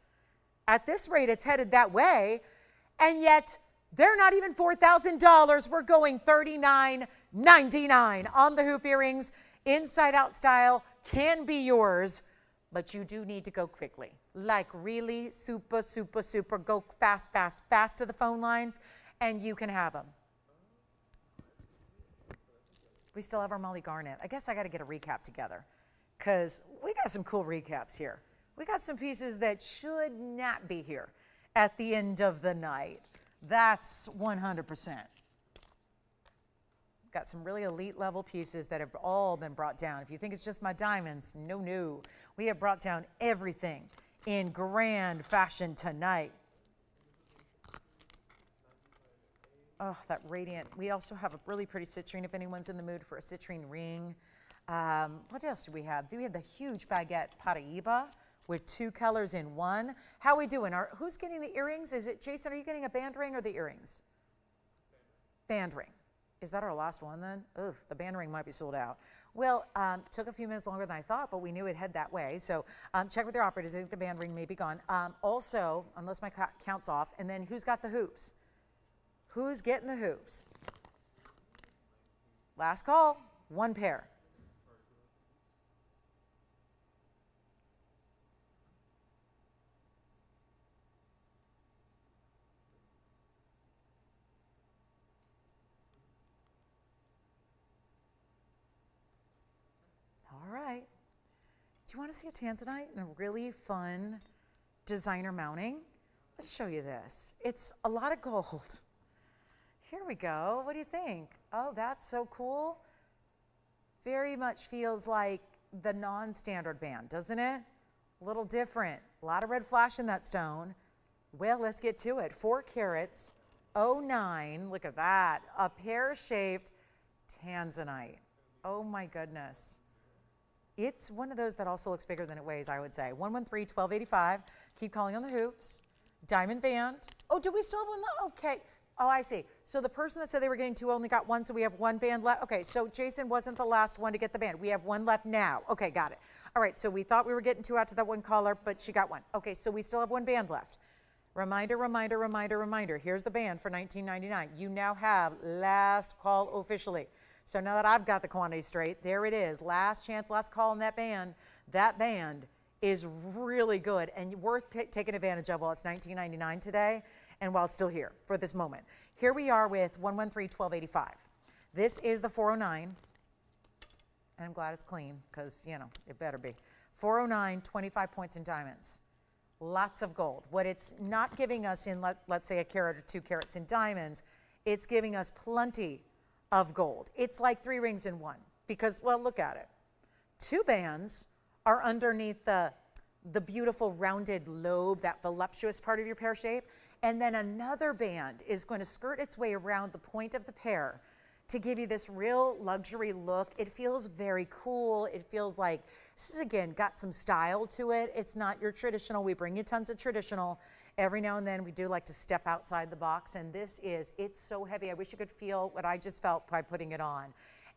At this rate, it's headed that way. And yet, they're not even $4,000. We're going $39.99 on the hoop earrings. Inside out style can be yours, but you do need to go quickly. Like really super, super, super. Go fast, fast, fast to the phone lines, and you can have them. We still have our Molly Garnett. I guess I got to get a recap together, because we got some cool recaps here. We got some pieces that should not be here at the end of the night. That's 100%. Got some really elite level pieces that have all been brought down. If you think it's just my diamonds, no, no. We have brought down everything in grand fashion tonight. Oh, that radiant. We also have a really pretty citrine if anyone's in the mood for a citrine ring. What else do we have? We have the huge baguette Paraiba with 2 colors in one. How are we doing? Who's getting the earrings? Is it Jason? Are you getting a band ring or the earrings? Band ring. Is that our last one then? Ugh, the band ring might be sold out. Well, took a few minutes longer than I thought, but we knew it'd head that way. So check with your operators. I think the band ring may be gone. Also, unless my count's off, and then who's got the hoops? Who's getting the hoops? Last call, 1 pair. All right. Do you want to see a tanzanite and a really fun designer mounting? Let's show you this. It's a lot of gold. Here we go. What do you think? Oh, that's so cool. Very much feels like the non-standard band, doesn't it? A little different. A lot of red flash in that stone. Well, let's get to it. 4 carats, 09. Look at that. A pear-shaped tanzanite. Oh my goodness. It's one of those that also looks bigger than it weighs, I would say. 113-1285. Keep calling on the hoops. Diamond band. Oh, do we still have one left? Okay. Oh, I see. So the person that said they were getting 2 only got 1, so we have 1 band left. Okay, so Jason wasn't the last one to get the band. We have 1 left now. Okay, got it. All right, so we thought we were getting 2 out to that one caller, but she got 1. Okay, so we still have 1 band left. Reminder, reminder, reminder, reminder. Here's the band for $19.99. You now have last call officially. So now that I've got the quantity straight, there it is. Last chance, last call on that band. That band is really good and worth taking advantage of while it's $19.99 today and while it's still here for this moment. Here we are with 113-1285. This is the 409. and I'm glad it's clean because, you know, it better be. 409, 25 points in diamonds. Lots of gold. What it's not giving us in, let's say, a carat or 2 carats in diamonds, it's giving us plenty of gold. It's like 3 rings in one because, well, look at it. 2 bands are underneath the beautiful rounded lobe, that voluptuous part of your pear shape, and then another band is going to skirt its way around the point of the pear to give you this real luxury look. It feels very cool. It feels like this is, again, got some style to it. It's not your traditional. We bring you tons of traditional. Every now and then we do like to step outside the box, and this is, it's so heavy. I wish you could feel what I just felt by putting it on.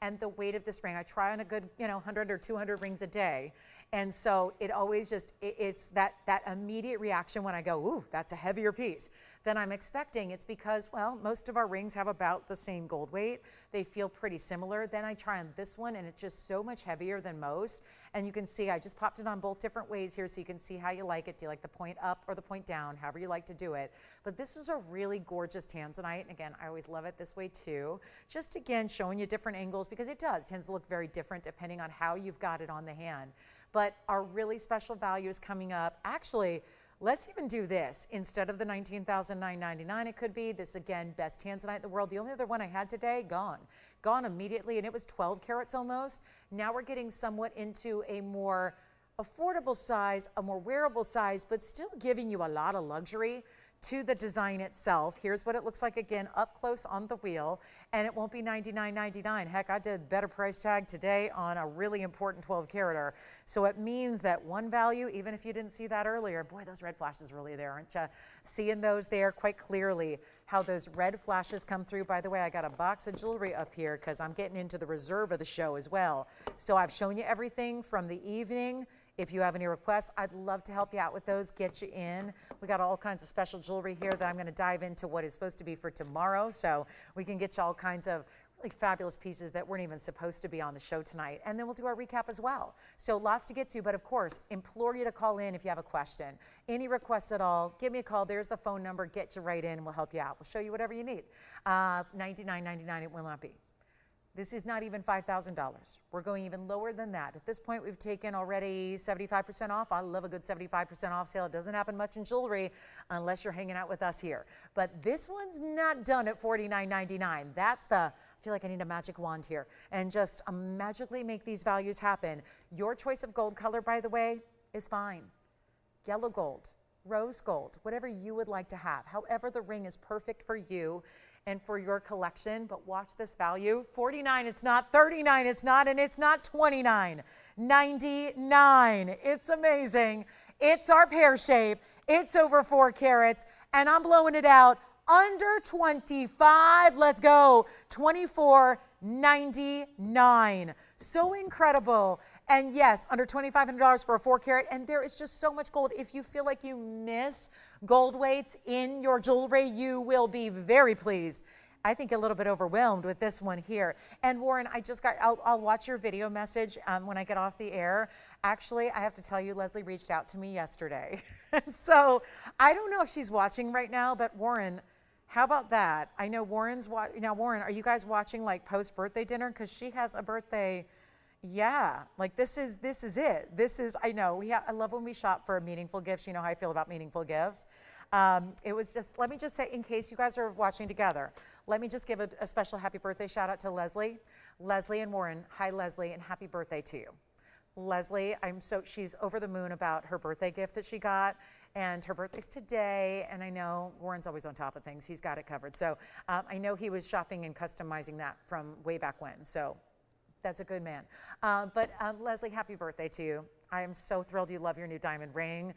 And the weight of this ring, I try on a good, 100 or 200 rings a day. And so it always just, it's that immediate reaction when I go, ooh, that's a heavier piece than I'm expecting. It's because, well, most of our rings have about the same gold weight. They feel pretty similar. Then I try on this one, and it's just so much heavier than most. And you can see I just popped it on both different ways here so you can see how you like it. Do you like the point up or the point down, however you like to do it. But this is a really gorgeous tanzanite. And again, I always love it this way too. Just again, showing you different angles because it tends to look very different depending on how you've got it on the hand. But our really special value is coming up. Actually, let's even do this. Instead of the $19,999, it could be this, again, best tanzanite in the world. The only other one I had today, gone immediately, and it was 12 carats almost. Now we're getting somewhat into a more affordable size, a more wearable size, but still giving you a lot of luxury to the design itself. Here's what it looks like, again, up close on the wheel, and it won't be $99.99. Heck, I did better price tag today on a really important 12 carater. So it means that one value, even if you didn't see that earlier, boy, those red flashes really there, aren't you? Seeing those there quite clearly, how those red flashes come through. By the way, I got a box of jewelry up here because I'm getting into the reserve of the show as well. So I've shown you everything from the evening. If you have any requests, I'd love to help you out with those, get you in. We got all kinds of special jewelry here that I'm going to dive into what is supposed to be for tomorrow. So we can get you all kinds of really fabulous pieces that weren't even supposed to be on the show tonight. And then we'll do our recap as well. So lots to get to, but of course, implore you to call in if you have a question. Any requests at all, give me a call. There's the phone number. Get you right in and we'll help you out. We'll show you whatever you need. $99.99 it will not be. This is not even $5,000. We're going even lower than that. At this point, we've taken already 75% off. I love a good 75% off sale. It doesn't happen much in jewelry unless you're hanging out with us here. But this one's not done at $49.99. That's the, I feel like I need a magic wand here and just magically make these values happen. Your choice of gold color, by the way, is fine. Yellow gold, rose gold, whatever you would like to have. However, the ring is perfect for you and for your collection, but watch this value. $49, it's not. $39, it's not, and it's not $29. $99, it's amazing. It's our pear shape. It's over 4 carats, and I'm blowing it out under 25. Let's go. $24.99. So incredible. And yes, under $2,500 for a 4 carat, and there is just so much gold. If you feel like you miss gold weights in your jewelry, you will be very pleased. I think a little bit overwhelmed with this one here. And Warren, I'll watch your video message when I get off the air. Actually, I have to tell you, Leslie reached out to me yesterday. So I don't know if she's watching right now, but Warren, how about that? I know Warren's now, Warren, are you guys watching like post-birthday dinner? Because she has a birthday. Yeah, like this is it. I know, I love when we shop for meaningful gifts. You know how I feel about meaningful gifts. It was just, let me just say, in case you guys are watching together, let me just give a special happy birthday shout out to Leslie. Leslie and Warren, hi Leslie, and happy birthday to you. Leslie, she's over the moon about her birthday gift that she got, and her birthday's today, and I know Warren's always on top of things. He's got it covered. So I know he was shopping and customizing that from way back when, so that's a good man. But Leslie, happy birthday to you. I am so thrilled you love your new diamond ring.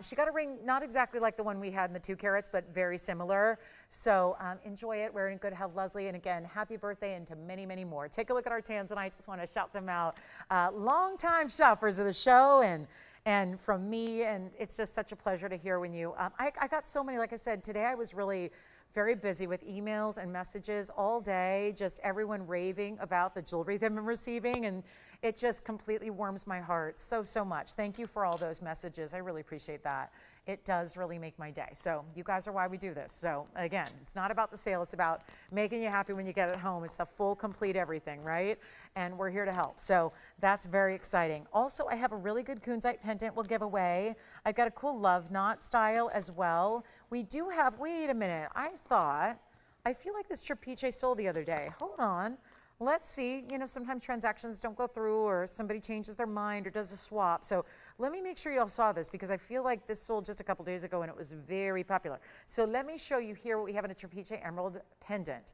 She got a ring not exactly like the one we had in the 2 carats, but very similar. So enjoy it. We're in good health, Leslie. And again, happy birthday and to many, many more. Take a look at our tanzanite. I just want to shout them out. Longtime shoppers of the show and from me, and it's just such a pleasure to hear when you, I got so many, like I said, today I was really very busy with emails and messages all day, just everyone raving about the jewelry they've been receiving. And It just completely warms my heart so much. Thank you for all those messages. I really appreciate that. It does really make my day. So you guys are why we do this. So again, it's not about the sale. It's about making you happy when you get it home. It's the full, complete everything, right? And we're here to help. So that's very exciting. Also, I have a really good kunzite pendant we'll give away. I've got a cool love knot style as well. We do have, wait a minute, I feel like this trapeche sold the other day. Hold on. Let's see, you know, sometimes transactions don't go through or somebody changes their mind or does a swap. So let me make sure you all saw this because I feel like this sold just a couple days ago and it was very popular. So let me show you here what we have in a trapeche emerald pendant.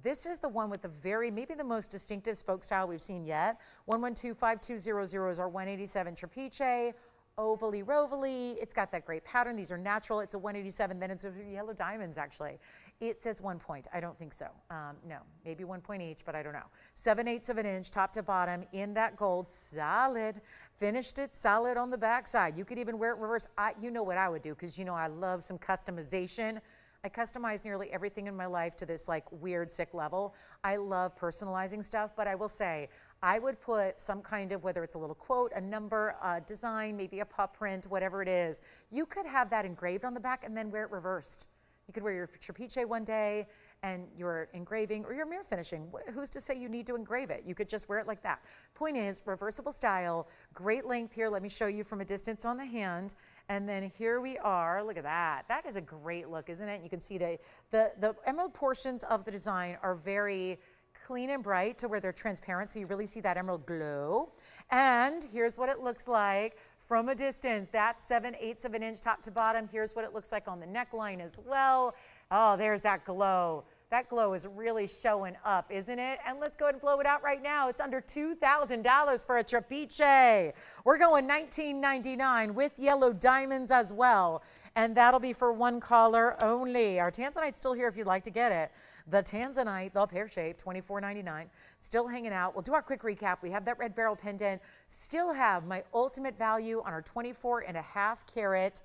This is the one with the maybe the most distinctive spoke style we've seen yet. 1125200 is our 187 trapeche. Ovally rovally, it's got that great pattern. These are natural. It's a 187, then it's a yellow diamonds actually. It says 1 point. I don't think so. No, maybe 1 point each, but I don't know. 7/8 of an inch, top to bottom, in that gold, solid. Finished it solid on the back side. You could even wear it reverse. You know what I would do, because you know I love some customization. I customize nearly everything in my life to this like weird, sick level. I love personalizing stuff, but I will say, I would put some kind of, whether it's a little quote, a number, a design, maybe a paw print, whatever it is. You could have that engraved on the back and then wear it reversed. You could wear your trapeche one day and your engraving or your mirror finishing. Who's to say you need to engrave it? You could just wear it like that. Point is, reversible style, great length here. Let me show you from a distance on the hand. And then here we are, look at that. That is a great look, isn't it? You can see the emerald portions of the design are very clean and bright to where they're transparent, so you really see that emerald glow. And here's what it looks like from a distance. That's 7/8 of an inch top to bottom. Here's what it looks like on the neckline as well. Oh, there's that glow. That glow is really showing up, isn't it? And let's go ahead and blow it out right now. It's under $2,000 for a trapeche. We're going $19.99 with yellow diamonds as well. And that'll be for one caller only. Our Tanzanite's still here if you'd like to get it. The Tanzanite, the pear shape, $24.99, still hanging out. We'll do our quick recap. We have that red barrel pendant. Still have my ultimate value on our 24.5 carat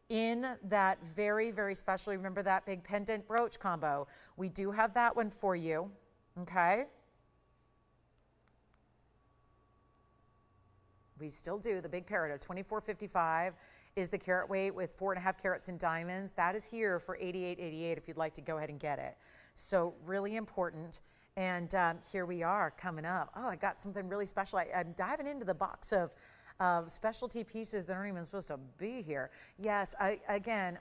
in that very, very special, remember that big pendant brooch combo. We do have that one for you, okay? We still do. The big parrot of 24.55 is the carat weight with 4.5 carats in diamonds. That is here for $88.88 if you'd like to go ahead and get it. So really important. And here we are coming up. Oh, I got something really special. I'm diving into the box of specialty pieces that aren't even supposed to be here. Yes, again,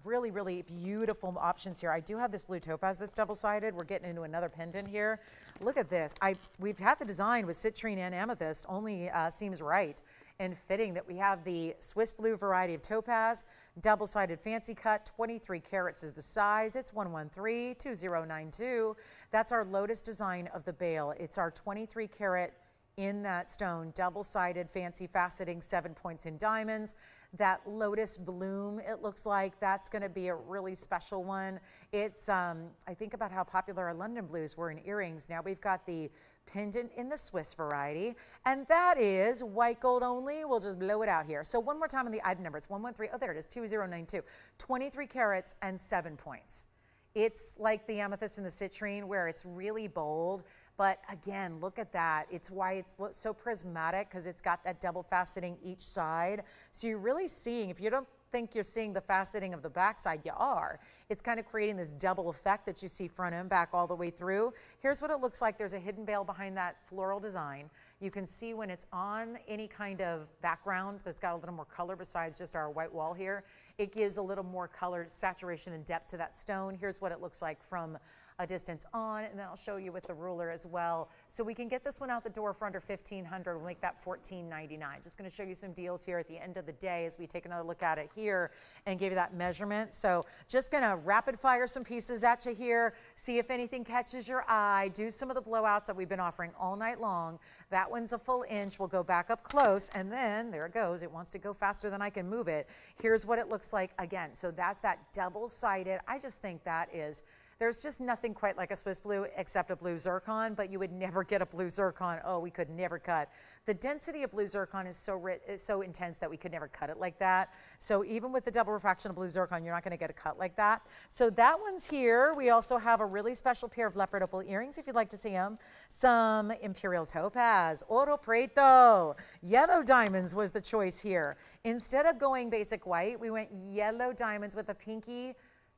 really, really beautiful options here. I do have this blue topaz that's double-sided. We're getting into another pendant here. Look at this. We've had the design with citrine and amethyst, only seems right and fitting that we have the Swiss blue variety of topaz, double-sided fancy cut, 23 carats is the size. It's 113-2092. That's our lotus design of the bail. It's our 23 carat in that stone, double-sided, fancy faceting, 7 points in diamonds. That lotus bloom, it looks like, that's gonna be a really special one. It's, I think about how popular our London blues were in earrings. Now we've got the pendant in the Swiss variety, and that is white gold only. We'll just blow it out here. So one more time on the item number, it's 113, oh there it is, 2092. 23 carats and 7 points. It's like the amethyst and the citrine where it's really bold, but again, look at that. It's why it's so prismatic, because it's got that double faceting each side. So you're really seeing, if you don't think you're seeing the faceting of the backside, you are. It's kind of creating this double effect that you see front and back all the way through. Here's what it looks like. There's a hidden bail behind that floral design. You can see when it's on any kind of background that's got a little more color besides just our white wall here, it gives a little more color, saturation, and depth to that stone. Here's what it looks like from a distance on, and then I'll show you with the ruler as well. So we can get this one out the door for under $1,500. We'll make that $14.99. Just gonna show you some deals here at the end of the day as we take another look at it here and give you that measurement. So just gonna rapid fire some pieces at you here, see if anything catches your eye, do some of the blowouts that we've been offering all night long. That one's a full inch. We'll go back up close, and then there it goes. It wants to go faster than I can move it. Here's what it looks like again. So that's that double-sided. I just think that is There's just nothing quite like a Swiss blue except a blue zircon, but you would never get a blue zircon. Oh, we could never cut. The density of blue zircon is so intense that we could never cut it like that. So even with the double refraction of blue zircon, you're not going to get a cut like that. So that one's here. We also have a really special pair of leopard opal earrings if you'd like to see them. Some imperial topaz, oro preto, yellow diamonds was the choice here. Instead of going basic white, we went yellow diamonds with a pinky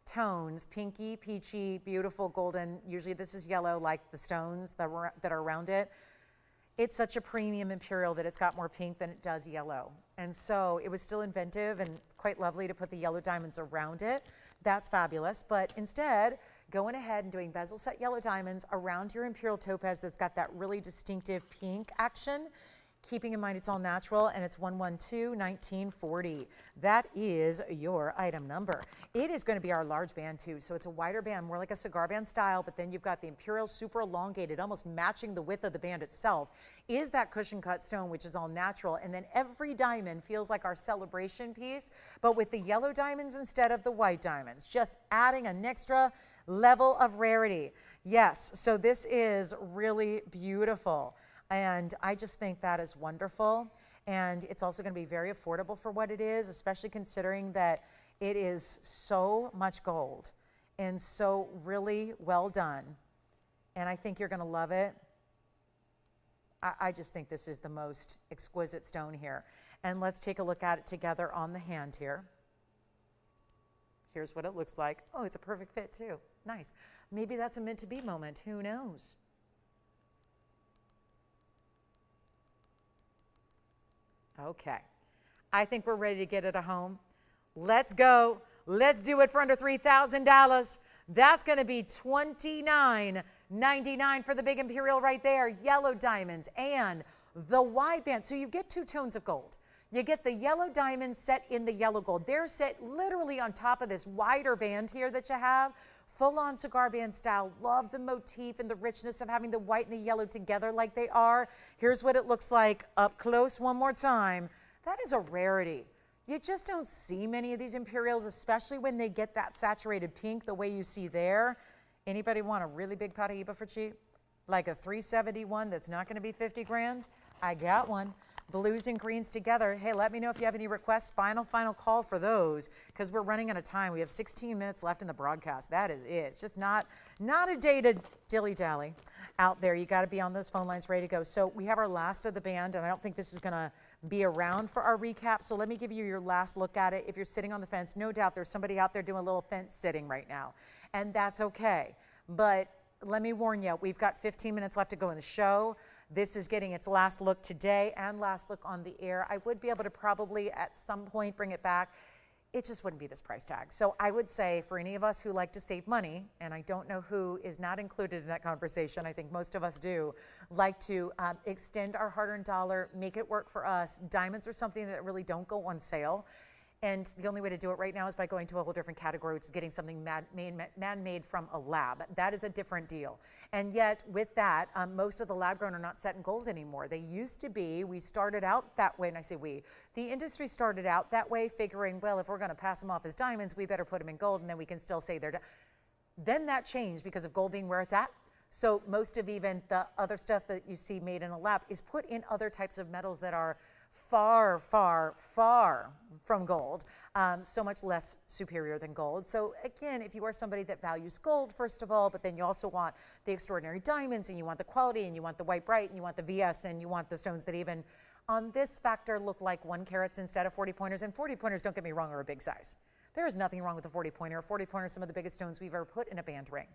tones, pinky, peachy, beautiful, golden. Usually this is yellow like the stones that are around it. It's such a premium imperial that it's got more pink than it does yellow. And so it was still inventive and quite lovely to put the yellow diamonds around it. That's fabulous. But instead, going ahead and doing bezel set yellow diamonds around your imperial topaz that's got that really distinctive pink action. Keeping in mind it's all natural, and it's 112-1940. That is your item number. It is going to be our large band too, so it's a wider band, more like a cigar band style, but then you've got the imperial super elongated, almost matching the width of the band itself, is that cushion cut stone, which is all natural, and then every diamond feels like our celebration piece, but with the yellow diamonds instead of the white diamonds, just adding an extra level of rarity. Yes, so this is really beautiful. And I just think that is wonderful. And it's also going to be very affordable for what it is, especially considering that it is so much gold and so really well done. And I think you're going to love it. I just think this is the most exquisite stone here. And let's take a look at it together on the hand here. Here's what it looks like. Oh, it's a perfect fit too. Nice. Maybe that's a meant to be moment. Who knows? Okay, I think we're ready to get it a home. Let's go. Let's do it for under $3,000. That's going to be $29.99 for the big imperial right there. Yellow diamonds and the wide band. So you get two tones of gold. You get the yellow diamonds set in the yellow gold. They're set literally on top of this wider band here that you have. Full-on cigar band style. Love the motif and the richness of having the white and the yellow together like they are. Here's what it looks like up close one more time. That is a rarity. You just don't see many of these imperials, especially when they get that saturated pink the way you see there. Anybody want a really big Paraíba for cheap? Like a 371 that's not going to be 50 grand? I got one. Blues and greens together. Hey, let me know if you have any requests. Final call for those, because we're running out of time. We have 16 minutes left in the broadcast. That is it. It's just not a day to dilly-dally out there. You got to be on those phone lines ready to go. So we have our last of the band, and I don't think this is going to be around for our recap. So let me give you your last look at it. If you're sitting on the fence, no doubt there's somebody out there doing a little fence sitting right now, and that's okay. But let me warn you, we've got 15 minutes left to go in the show. This is getting its last look today and last look on the air. I would be able to probably at some point bring it back. It just wouldn't be this price tag. So I would say for any of us who like to save money, and I don't know who is not included in that conversation, I think most of us do, like to extend our hard-earned dollar, make it work for us. Diamonds are something that really don't go on sale. And the only way to do it right now is by going to a whole different category, which is getting something man-made from a lab. That is a different deal. And yet, with that, most of the lab-grown are not set in gold anymore. They used to be. We started out that way, and I say we. The industry started out that way, figuring, well, if we're going to pass them off as diamonds, we better put them in gold, and then we can still say they're Then that changed because of gold being where it's at. So most of even the other stuff that you see made in a lab is put in other types of metals that are far, far, far from gold, so much less superior than gold. So again, if you are somebody that values gold, first of all, but then you also want the extraordinary diamonds, and you want the quality, and you want the white bright, and you want the VS, and you want the stones that even on this factor look like 1 carats instead of 40 pointers. And 40 pointers, don't get me wrong, are a big size. There is nothing wrong with a 40 pointer. A 40 pointer is some of the biggest stones we've ever put in a band ring.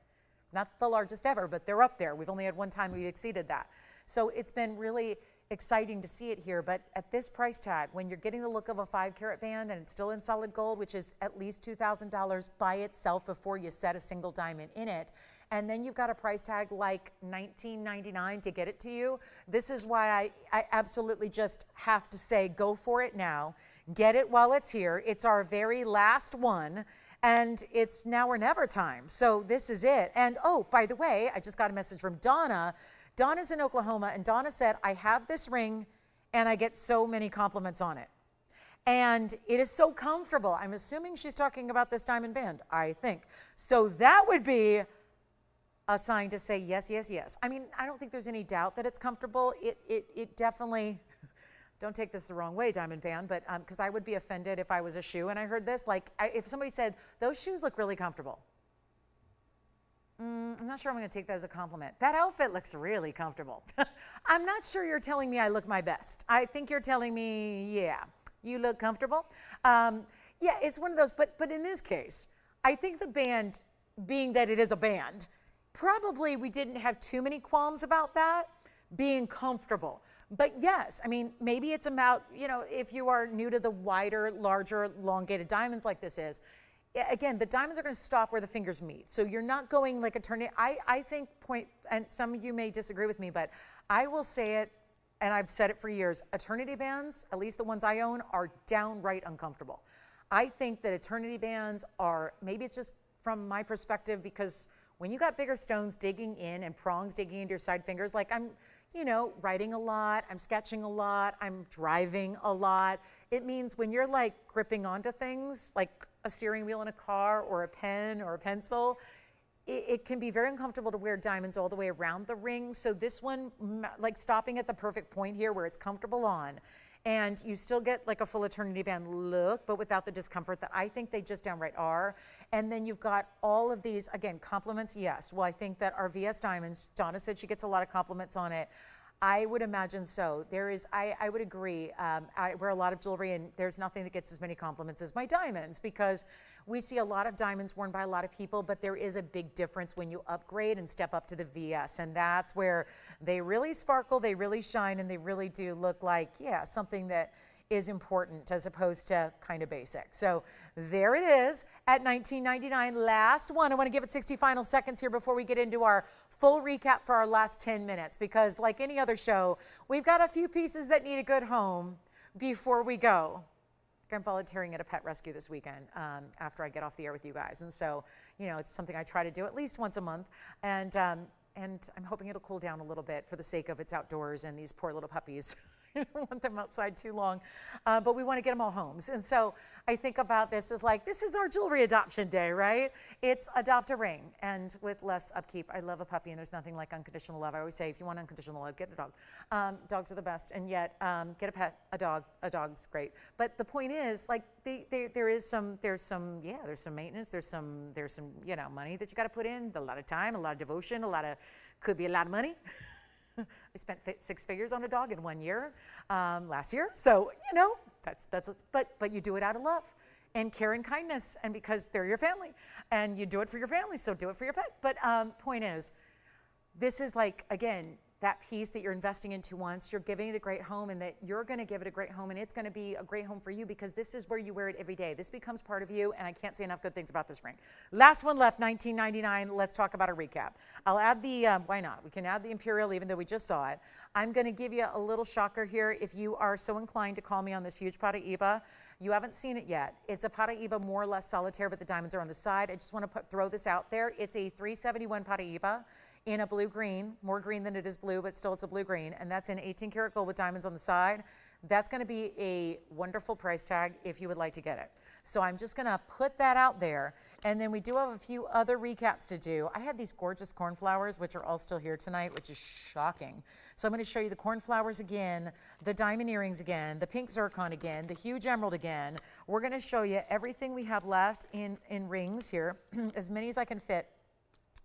Not the largest ever, but they're up there. We've only had one time we exceeded that. So it's been really exciting to see it here, but at this price tag, when you're getting the look of a 5-carat band and it's still in solid gold, which is at least $2,000 by itself before you set a single diamond in it, and then you've got a price tag like $19.99 to get it to you, this is why I absolutely just have to say go for it now. Get it while it's here. It's our very last one, and it's now or never time. So this is it. And oh, by the way, I just got a message from Donna. Donna's in Oklahoma, and Donna said, I have this ring, and I get so many compliments on it. And it is so comfortable. I'm assuming she's talking about this diamond band, I think. So that would be a sign to say yes, yes, yes. I mean, I don't think there's any doubt that it's comfortable. It definitely, don't take this the wrong way, diamond band, but because I would be offended if I was a shoe and I heard this. Like, if somebody said, those shoes look really comfortable. I'm not sure I'm going to take that as a compliment. That outfit looks really comfortable. I'm not sure you're telling me I look my best. I think you're telling me, yeah, you look comfortable. Yeah, it's one of those, but in this case, I think the band, being that it is a band, probably we didn't have too many qualms about that being comfortable. But yes, I mean, maybe it's about, you know, if you are new to the wider, larger, elongated diamonds like this is, again, the diamonds are going to stop where the fingers meet. So you're not going like a tournament. I think and some of you may disagree with me, but I will say it, and I've said it for years, eternity bands, at least the ones I own, are downright uncomfortable. I think that eternity bands are, maybe it's just from my perspective, because when you got bigger stones digging in and prongs digging into your side fingers, like I'm, you know, writing a lot, I'm sketching a lot, I'm driving a lot. It means when you're like gripping onto things, like a steering wheel in a car or a pen or a pencil, it can be very uncomfortable to wear diamonds all the way around the ring. So this one, like stopping at the perfect point here where it's comfortable on, and you still get like a full eternity band look, but without the discomfort that I think they just downright are. And then you've got all of these, again, compliments, yes. Well, I think that our VS diamonds, Donna said she gets a lot of compliments on it. I would imagine so. There is, I would agree. I wear a lot of jewelry, and there's nothing that gets as many compliments as my diamonds, because we see a lot of diamonds worn by a lot of people, but there is a big difference when you upgrade and step up to the VS, and that's where they really sparkle, they really shine, and they really do look like, yeah, something that is important as opposed to kind of basic. So there it is at $19.99. Last one. I want to give it 60 final seconds here before we get into our full recap for our last 10 minutes, because like any other show, we've got a few pieces that need a good home before we go. I'm volunteering at a pet rescue this weekend after I get off the air with you guys. And so, you know, it's something I try to do at least once a month. And I'm hoping it'll cool down a little bit for the sake of it's outdoors and these poor little puppies. I don't want them outside too long, but we want to get them all homes. And so I think about this as like, this is our jewelry adoption day, right? It's adopt a ring, and with less upkeep. I love a puppy, and there's nothing like unconditional love. I always say, if you want unconditional love, get a dog. Dogs are the best, and yet get a pet, a dog's great. But the point is, like, there's some maintenance, there's some you know, money that you got to put in, a lot of time, a lot of devotion, could be a lot of money. I spent 6 figures on a dog in 1 year last year. So, you know, but you do it out of love and care and kindness, and because they're your family, and you do it for your family, so do it for your pet. But point is, this is like, again, that piece that you're investing into once, you're giving it a great home, and that you're going to give it a great home, and it's going to be a great home for you, because this is where you wear it every day. This becomes part of you, and I can't say enough good things about this ring. Last one left, $19.99. Let's talk about a recap. I'll add the, why not? We can add the Imperial, even though we just saw it. I'm going to give you a little shocker here. If you are so inclined to call me on this huge Paraíba, you haven't seen it yet. It's a Paraíba more or less solitaire, but the diamonds are on the side. I just want to throw this out there. It's a 371 Paraíba. In a blue green, more green than it is blue, but still it's a blue green, and that's in 18 karat gold with diamonds on the side. That's going to be a wonderful price tag if you would like to get it. So I'm just going to put that out there, and then we do have a few other recaps to do. I had these gorgeous cornflowers, which are all still here tonight, which is shocking. So I'm going to show you the cornflowers again, the diamond earrings again, the pink zircon again, the huge emerald again. We're going to show you everything we have left in rings here, as many as I can fit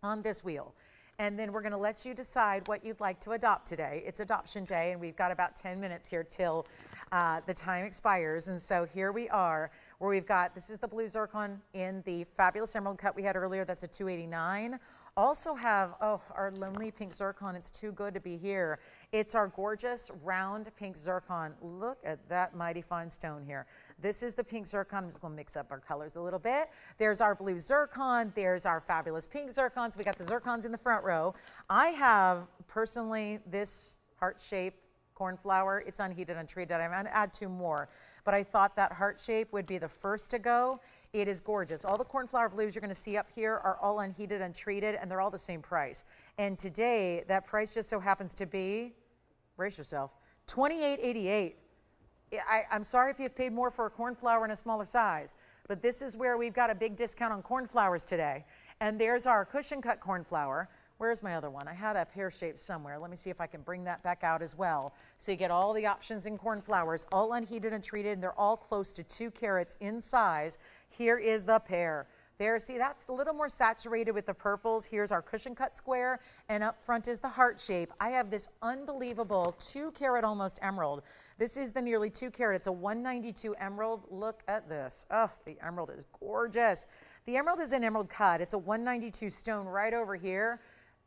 on this wheel. And then we're going to let you decide what you'd like to adopt today. It's adoption day, and we've got about 10 minutes here till the time expires. And so here we are, where we've got, this is the blue zircon in the fabulous emerald cut we had earlier. That's a 289. Also have, oh, our lonely pink zircon. It's too good to be here. It's our gorgeous round pink zircon. Look at that mighty fine stone here. This is the pink zircon. I'm just going to mix up our colors a little bit. There's our blue zircon. There's our fabulous pink zircons. We got the zircons in the front row. I have, personally, this heart-shaped cornflower. It's unheated, untreated. I'm going to add 2 more, but I thought that heart shape would be the first to go. It is gorgeous. All the cornflower blues you're going to see up here are all unheated, untreated, and they're all the same price. And today, that price just so happens to be, brace yourself, $28.88. I'm sorry if you've paid more for a cornflower in a smaller size, but this is where we've got a big discount on cornflowers today. And there's our cushion cut cornflower. Where's my other one? I had a pear shape somewhere. Let me see if I can bring that back out as well. So you get all the options in cornflowers, all unheated and treated, and they're all close to 2 carats in size. Here is the pear. There, see, that's a little more saturated with the purples. Here's our cushion cut square, and up front is the heart shape. I have this unbelievable 2 carat almost emerald. This is the nearly 2 carat. It's a 192 emerald. Look at this. Oh, the emerald is gorgeous. The emerald is an emerald cut. It's a 192 stone right over here.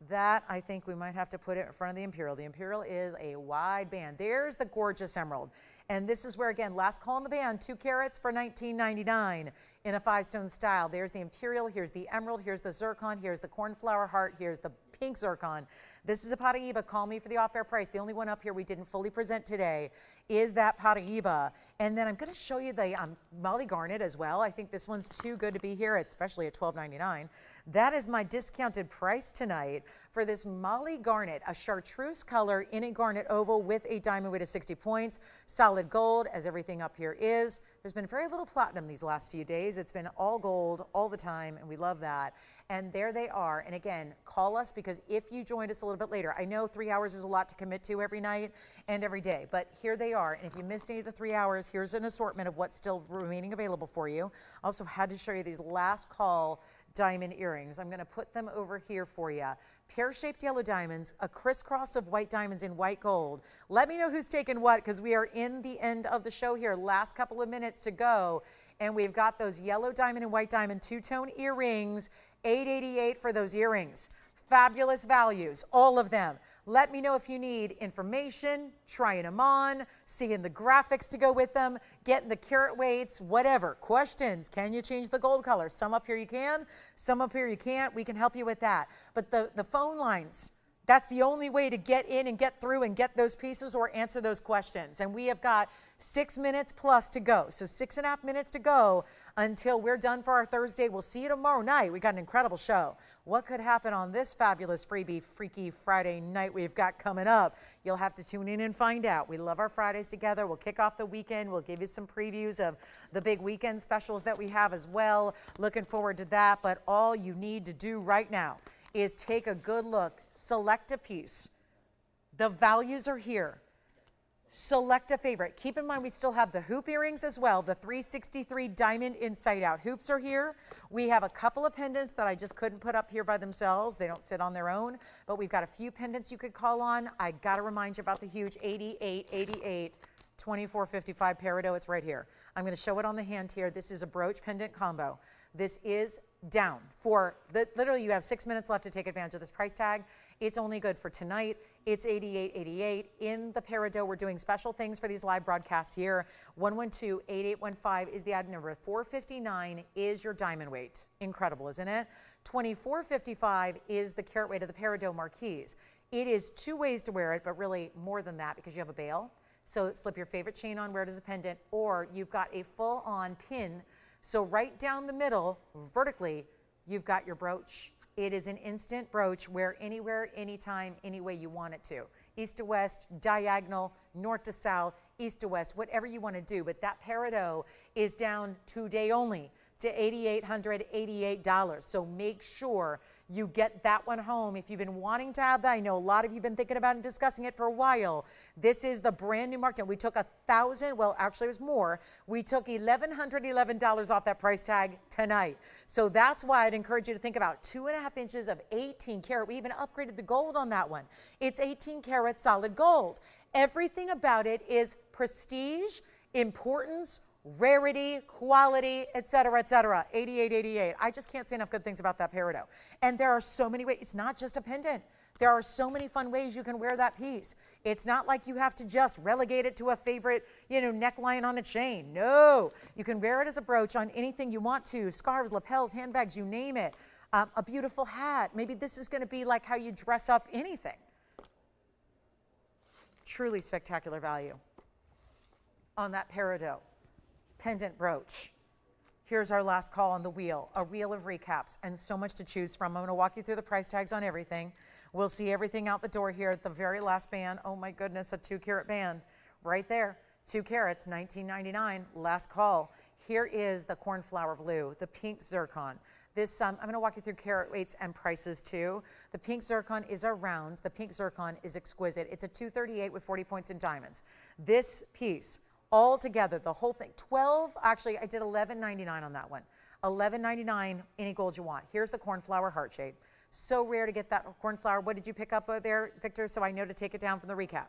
That, I think we might have to put it in front of the imperial. The imperial is a wide band. There's the gorgeous emerald. And this is where, again, last call in the band, 2 carats for $19.99 in a 5-stone style. There's the imperial, here's the emerald, here's the zircon, here's the cornflower heart, here's the pink zircon. This is a Paraíba. Call me for the off-air price. The only one up here we didn't fully present today is that Paraíba. And then I'm going to show you the Molly Garnet as well. I think this one's too good to be here, especially at $12.99. That is my discounted price tonight for this Molly Garnet, a chartreuse color in a garnet oval with a diamond weight of 60 points, solid gold, as everything up here is. There's been very little platinum these last few days. It's been all gold all the time, and we love that. And there they are. And again, call us, because if you joined us a little bit later, I know 3 hours is a lot to commit to every night and every day, but here they are. And if you missed any of the 3 hours, here's an assortment of what's still remaining available for you. Also had to show you these last call diamond earrings. I'm going to put them over here for you. Pear-shaped yellow diamonds, a crisscross of white diamonds in white gold. Let me know who's taken what, because we are in the end of the show here. Last couple of minutes to go. And we've got those yellow diamond and white diamond two-tone earrings, $888 for those earrings. Fabulous values, all of them. Let me know if you need information, trying them on, seeing the graphics to go with them, getting the carat weights, whatever. Questions, can you change the gold color? Some up here you can, some up here you can't. We can help you with that. But the phone lines, that's the only way to get in and get through and get those pieces or answer those questions. And we have got 6 minutes plus to go. So 6.5 minutes to go until we're done for our Thursday. We'll see you tomorrow night. We got an incredible show. What could happen on this fabulous freebie freaky Friday night we've got coming up? You'll have to tune in and find out. We love our Fridays together. We'll kick off the weekend. We'll give you some previews of the big weekend specials that we have as well. Looking forward to that. But all you need to do right now is take a good look, select a piece. The values are here. Select a favorite. Keep in mind we still have the hoop earrings as well. The 363 diamond inside out hoops are here. We have a couple of pendants that I just couldn't put up here by themselves. They don't sit on their own, but we've got a few pendants you could call on. I got to remind you about the huge 8888 2455 peridot. It's right here. I'm going to show it on the hand here. This is a brooch pendant combo. This is down for literally you have 6 minutes left to take advantage of this price tag. It's only good for tonight. It's $88.88 in the peridot. We're doing special things for these live broadcasts here. 112-8815 is the item number. $459 is your diamond weight. Incredible, isn't it? $24.55 is the carat weight of the peridot marquise. It is 2 ways to wear it, but really more than that because you have a bail. So slip your favorite chain on, wear it as a pendant, or you've got a full-on pin. So right down the middle, vertically, you've got your brooch. It is an instant brooch, wear anywhere, anytime, any way you want it to. East to west, diagonal, north to south, east to west, whatever you want to do. But that peridot is down today only to $8,888. So make sure you get that one home. If you've been wanting to have that, I know a lot of you have been thinking about and discussing it for a while. This is the brand new markdown. We took $1,000, well, actually it was more. We took $1,111 off that price tag tonight. So that's why I'd encourage you to think about 2.5 inches of 18 karat. We even upgraded the gold on that one. It's 18 karat solid gold. Everything about it is prestige, importance, rarity, quality, etc., etc. $88.88. I just can't say enough good things about that peridot. And there are so many ways. It's not just a pendant. There are so many fun ways you can wear that piece. It's not like you have to just relegate it to a favorite, neckline on a chain. No, you can wear it as a brooch on anything you want to. Scarves, lapels, handbags, you name it. A beautiful hat. Maybe this is going to be like how you dress up anything. Truly spectacular value on that peridot pendant brooch. Here's our last call on the wheel, a reel of recaps and so much to choose from. I'm going to walk you through the price tags on everything. We'll see everything out the door here at the very last band. Oh my goodness, a 2 carat band right there. 2 carats, $19.99, last call. Here is the cornflower blue, the pink zircon. This, I'm going to walk you through carat weights and prices too. The pink zircon is a round. The pink zircon is exquisite. It's a 238 with 40 points in diamonds. This piece, all together, the whole thing, 12, actually I did $11.99 on that one. $11.99, any gold you want. Here's the cornflower heart shape. So rare to get that cornflower. What did you pick up there, Victor, so I know to take it down from the recap?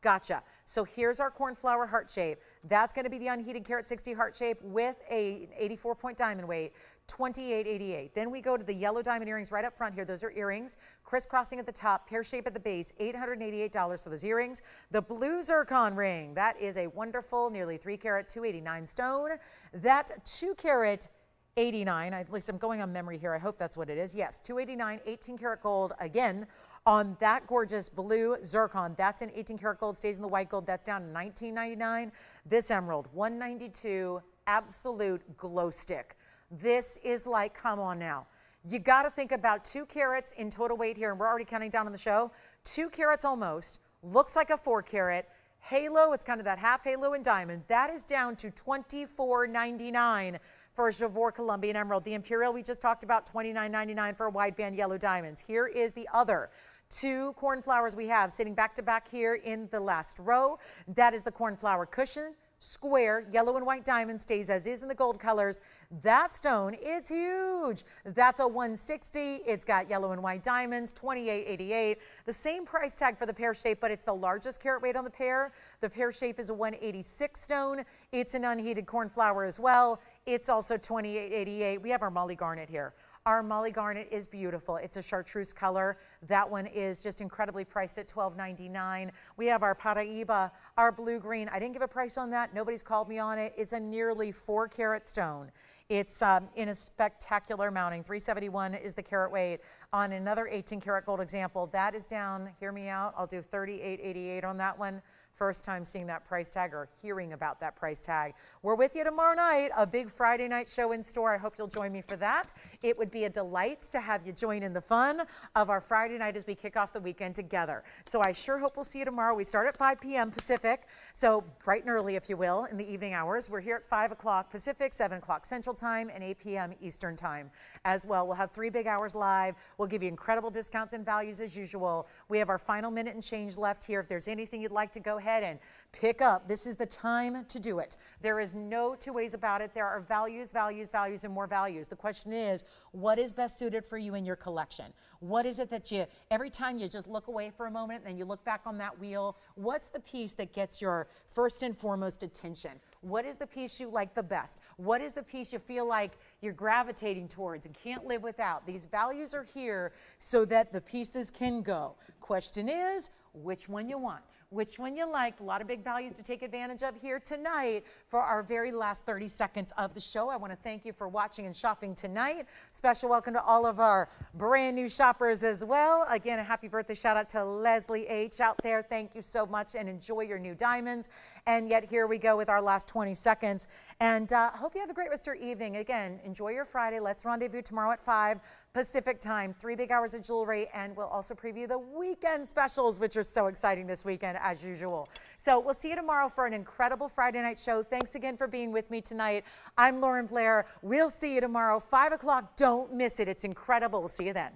Gotcha. So here's our cornflower heart shape. That's going to be the unheated carat 60 heart shape with a 84-point diamond weight, $28.88. Then we go to the yellow diamond earrings right up front here. Those are earrings, crisscrossing at the top, pear shape at the base, $888 for those earrings. The blue zircon ring, that is a wonderful, nearly 3 carat, 289 stone. That 2 carat, 89, at least I'm going on memory here. I hope that's what it is. Yes, 289, 18 karat gold again on that gorgeous blue zircon. That's in 18 karat gold, stays in the white gold. That's down to $19.99. This emerald, $192, absolute glow stick. This is like, come on now. You got to think about 2 carats in total weight here, and we're already counting down on the show. 2 carats almost, looks like a 4 carat. Halo, it's kind of that half halo in diamonds. That is down to $24.99 for a Javor Colombian emerald. The Imperial we just talked about, $29.99 for a wideband yellow diamonds. Here is the other 2 cornflowers we have sitting back to back here in the last row. That is the cornflower cushion, square, yellow and white diamond, stays as is in the gold colors. That stone, it's huge. That's a 160. It's got yellow and white diamonds, $28.88. The same price tag for the pear shape, but it's the largest carat weight on the pear. The pear shape is a 186 stone. It's an unheated cornflower as well. It's also $28.88. We have our Molly Garnet here. Our Molly Garnet is beautiful. It's a chartreuse color. That one is just incredibly priced at $12.99. We have our Paraiba, our blue green. I didn't give a price on that. Nobody's called me on it. It's a nearly 4 carat stone. It's in a spectacular mounting. 371 is the carat weight. On another 18 karat gold example, that is down, hear me out, I'll do $38.88 on that one. First time seeing that price tag or hearing about that price tag. We're with you tomorrow night, a big Friday night show in store. I hope you'll join me for that. It would be a delight to have you join in the fun of our Friday night as we kick off the weekend together. So I sure hope we'll see you tomorrow. We start at 5 p.m. Pacific, so bright and early, if you will, in the evening hours. We're here at 5 o'clock Pacific, 7 o'clock Central Time, and 8 p.m. Eastern Time as well. We'll have 3 big hours live. We'll give you incredible discounts and values as usual. We have our final minute and change left here. If there's anything you'd like to go ahead and pick up, this is the time to do it. There is no 2 ways about it. There are values, values, values, and more values. The question is, what is best suited for you in your collection? What is it that you, every time you just look away for a moment and then you look back on that wheel, what's the piece that gets your first and foremost attention? What is the piece you like the best? What is the piece you feel like you're gravitating towards and can't live without? These values are here so that the pieces can go. Question is, which one you want? Which one you like? A lot of big values to take advantage of here tonight for our very last 30 seconds of the show. I want to thank you for watching and shopping tonight. Special welcome to all of our brand new shoppers as well. Again, a happy birthday shout out to Leslie H. out there. Thank you so much and enjoy your new diamonds. And yet here we go with our last 20 seconds. And I hope you have a great rest of your evening. Again, enjoy your Friday. Let's rendezvous tomorrow at 5 Pacific time, 3 big hours of jewelry, and we'll also preview the weekend specials, which are so exciting this weekend as usual. So we'll see you tomorrow for an incredible Friday night show. Thanks again for being with me tonight. I'm Lauren Blair. We'll see you tomorrow, 5 o'clock. Don't miss it. It's incredible. We'll see you then.